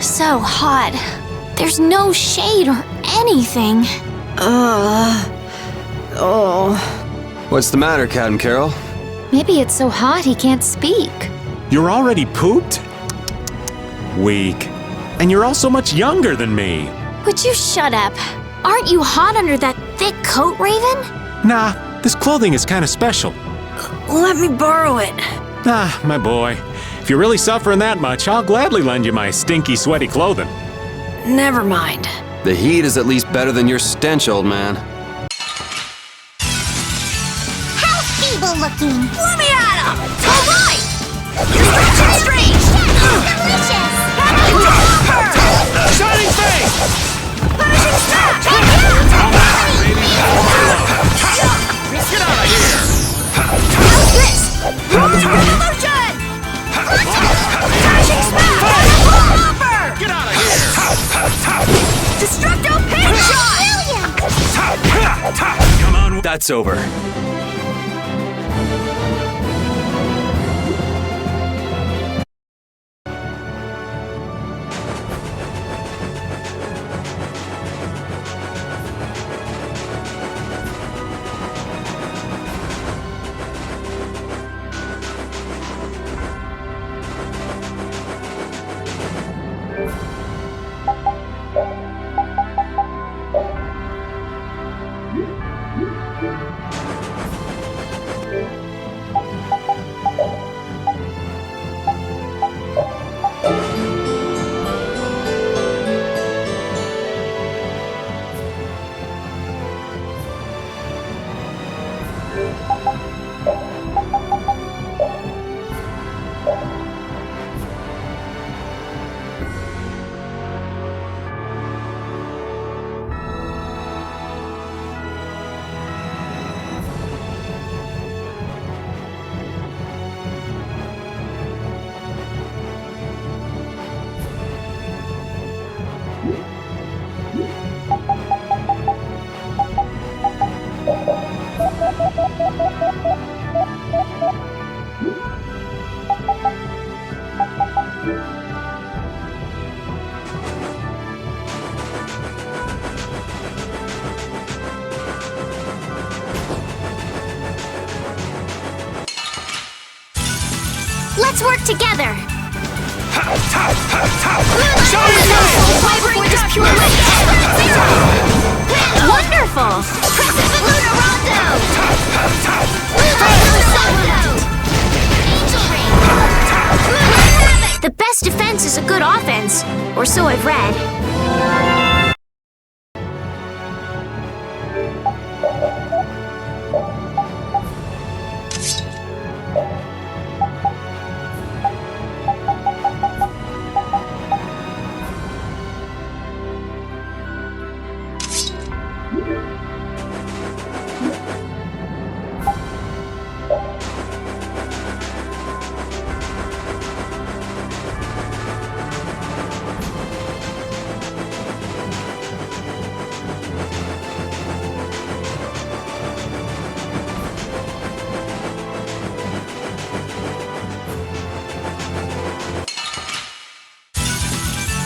So hot. There's no shade or anything. What's the matter, Captain Carol? Maybe it's so hot he can't speak. You're already pooped? Weak. And you're also much younger than me. Would you shut up? Aren't you hot under that thick coat, Raven? Nah, this clothing is kind of special. Let me borrow it. Ah, my boy. If you're really suffering that much, I'll gladly lend you my stinky, sweaty clothing. Never mind. The heat is at least better than your stench, old man. How feeble looking! Let me at him! All right! Destruction Strange! Delicious! Shining Fang! Punishing Snap! Get out of here! How's this? Revolution! Punishing Smash! Get out of here! Destructo Pin Shot! Come on. That's over. Let's work together! Wonderful! Crescent Luna Rondo! The best defense is a good offense, or so I've read.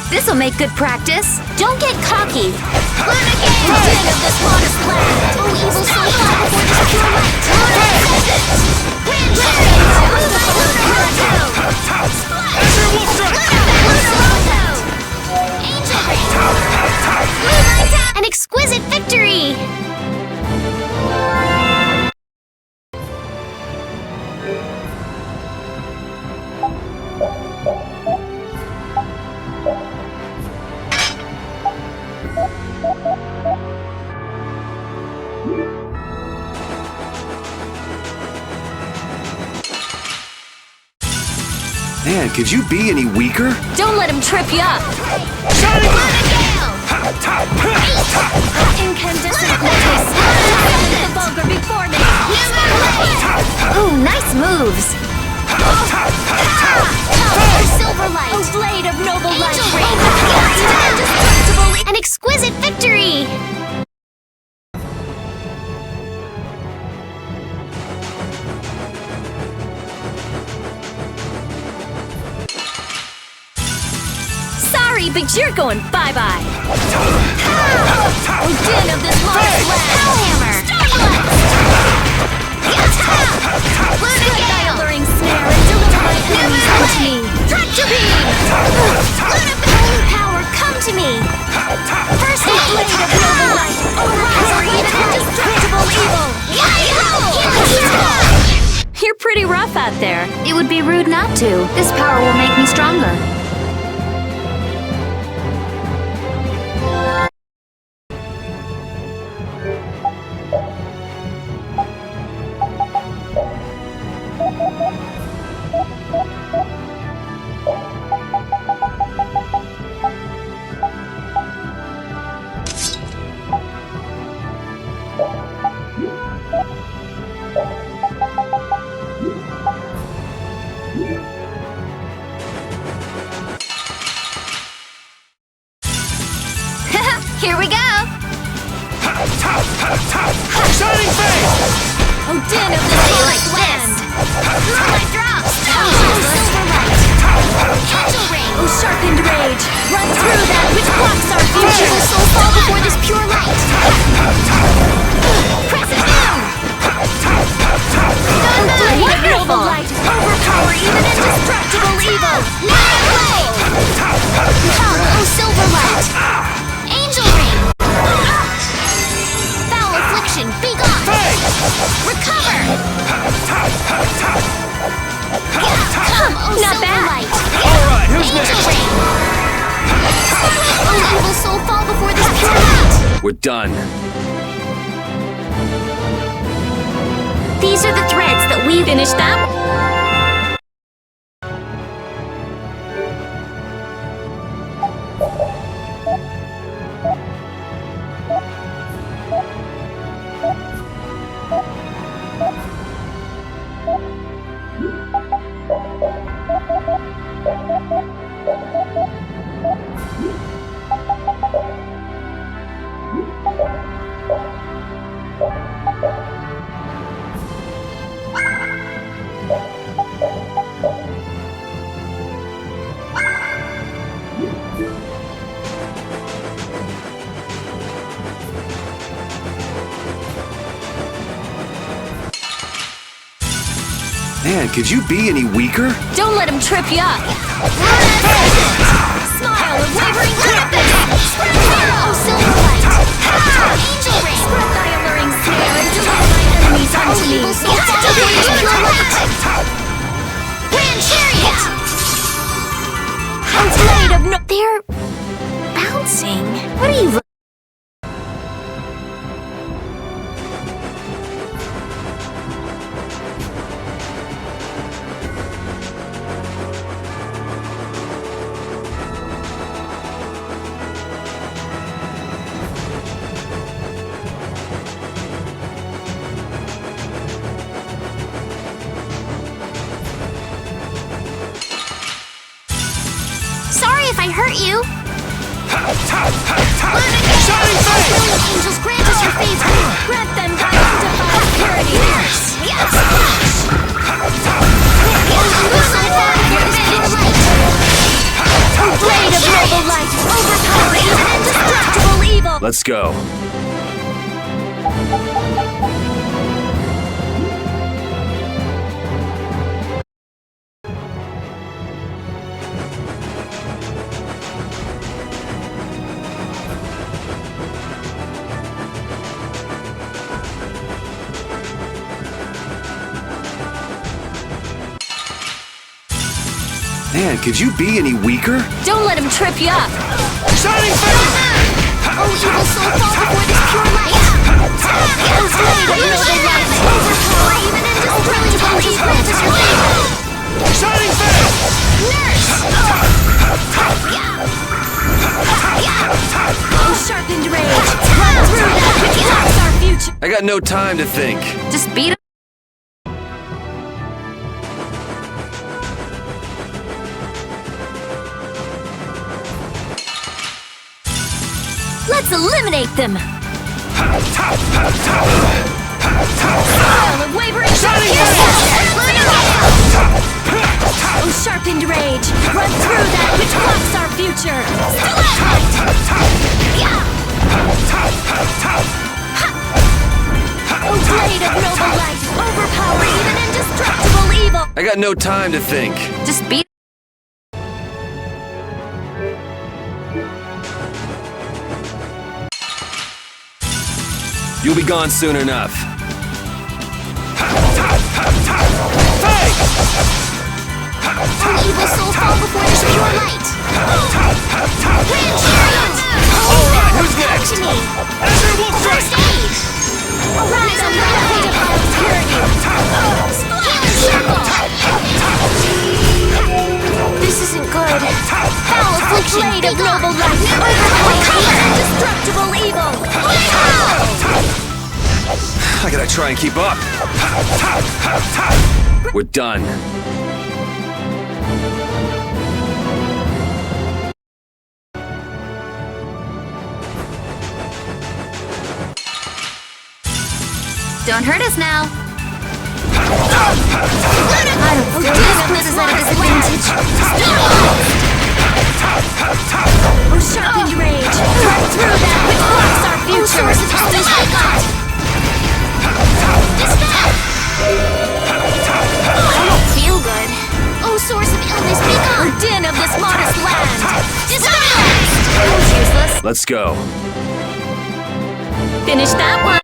This'll make good practice. Don't get cocky! Luna Gale! End of this modest land! Oh, evil soul, fly before this pure light! Luna Ascendant! Wind Chariot! Luna Rondo! Luna Rondo! Angel Ring! Moonlight Tap! An exquisite victory! Man, could you be any weaker? Don't let him trip you up. Incandescent necklace. The vulgar before me. Ooh, nice moves! Silverlight! A blade of noble light. Indestructible! An exquisite victory! Sorry, but you're going bye-bye. Din of this modest land. Hellhammer! Strike thy alluring snare and deliver my enemies unto me. Tractor beam! Holy power, come to me! First blade of noble light! Arise or even indestructible evil! You're pretty rough out there. It would be rude not to. This power will make me stronger. Here we go! Shining face! Oh, din of this like land! Moonlight drop! Silverlight! Angel ring! Oh, sharpened rage! Run through that which blocks our future! Evil soul, fall before this pure light! Crescent moon! Blade of noble light! Overpower even indestructible evil! Night blade! Come, oh Silverlight! Angel ring! Foul affliction, be gone! Recover! Come, oh Not bad. Silverlight! Alright, who's Angel next? ring! Oh evil soul, fall before this pure light! We're done. These are the threads that we finished them. Man, could you be any weaker? Don't let him trip you up. Smile of wavering purpose. Spread fire, oh silver light. Angel ring. Spread thy alluring snare and deliver my enemies unto me. Grand chariot. Blade of no. They're bouncing. What are you? Sorry if I hurt you. Shining face! Angels, grant us your favor. Grant them thy undefiled purity. Yes. Oh, blade of noble light, overpower even indestructible evil. Let's go. Man, could you be any weaker? Don't let him trip you up. Shining face! Oh, evil soul, fall before this pure light. Oh, blade of noble light, overpower even indestructible evil. Grant us your favor. Shining face! Nurse! Oh, sharpened rage, run through that which blocks our future. I got no time to think. Just beat him. Let's eliminate them. Smile of wavering Oh, sharpened rage, run through that which blocks our future. Oh, blade of noble light, overpower even indestructible evil. I got no time to think. Just beat. You'll be gone soon enough. Oh, evil soul, fall before this pure light. Grand chariot! Alright, who's next? To me. Azure Wolf Strike! Stage! Arise on the undefiled purity. Healing circle! This isn't good. Foul affliction, blade of noble light, overpower indestructible evil. I gotta try and keep up. We're done. Don't hurt us now. I don't feel this is at a disadvantage. Oh, sharpened rage, run through that which blocks our future. Source of illness, I got. Dispel! I don't feel good. Oh, source of illness, be gone. Din of this modest land. Dispel! That was useless. Let's go. Finish that one.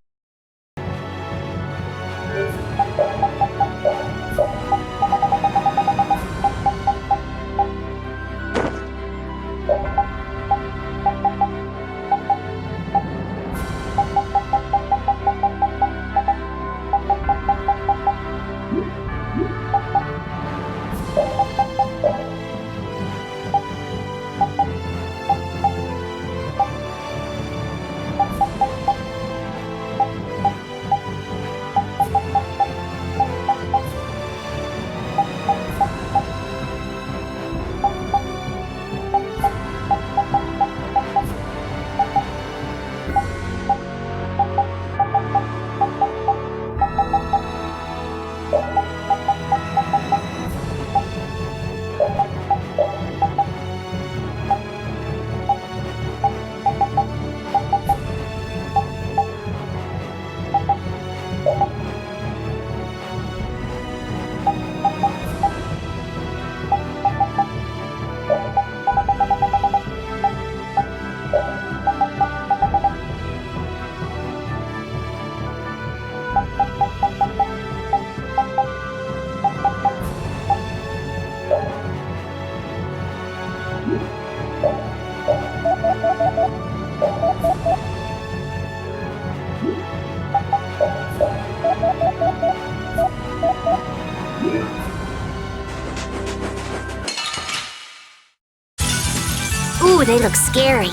Ooh, they look scary.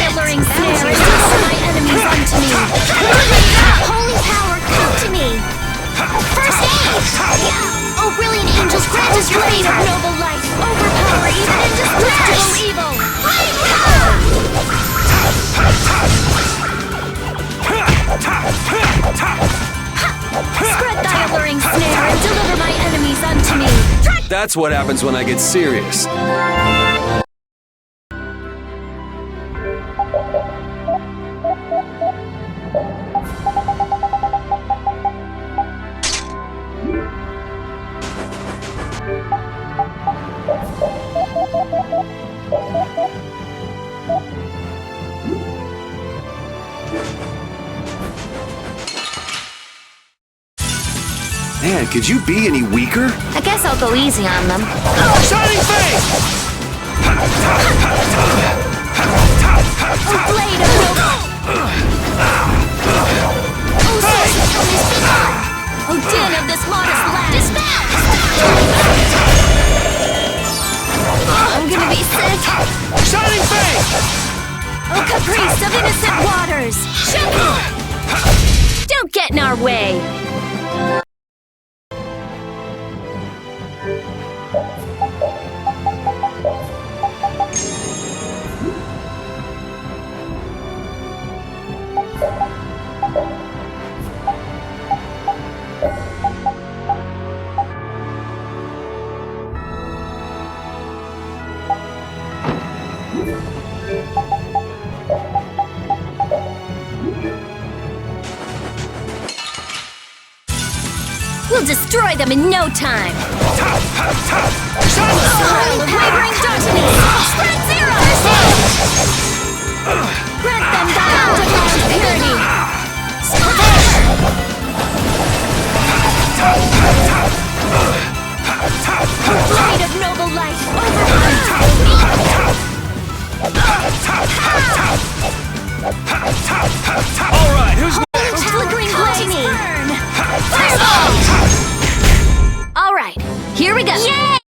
Alluring snare and deliver my enemies unto me. Holy power, come to me. First aid! Oh, brilliant angels, grant us your Blade of favor. noble light, overpower even indestructible evil. Spread thy alluring snare and deliver my enemies unto me. That's what happens when I get serious. Man, could you be any weaker? I guess I'll go easy on them. Shining face! Oh, blade of noble. Oh, source of illness, be gone. Oh, din of this modest land. Dispel! I'm gonna be sick. Shining face! Oh, caprice of innocent waters. Don't get in our way. We'll destroy them in no time. Wavering darkness. Spread zero. Grant them thy undefiled purity. Blade of noble light. All right, who's next? Flickering blaze. Burn. Fireball. All right, here we go. Yay!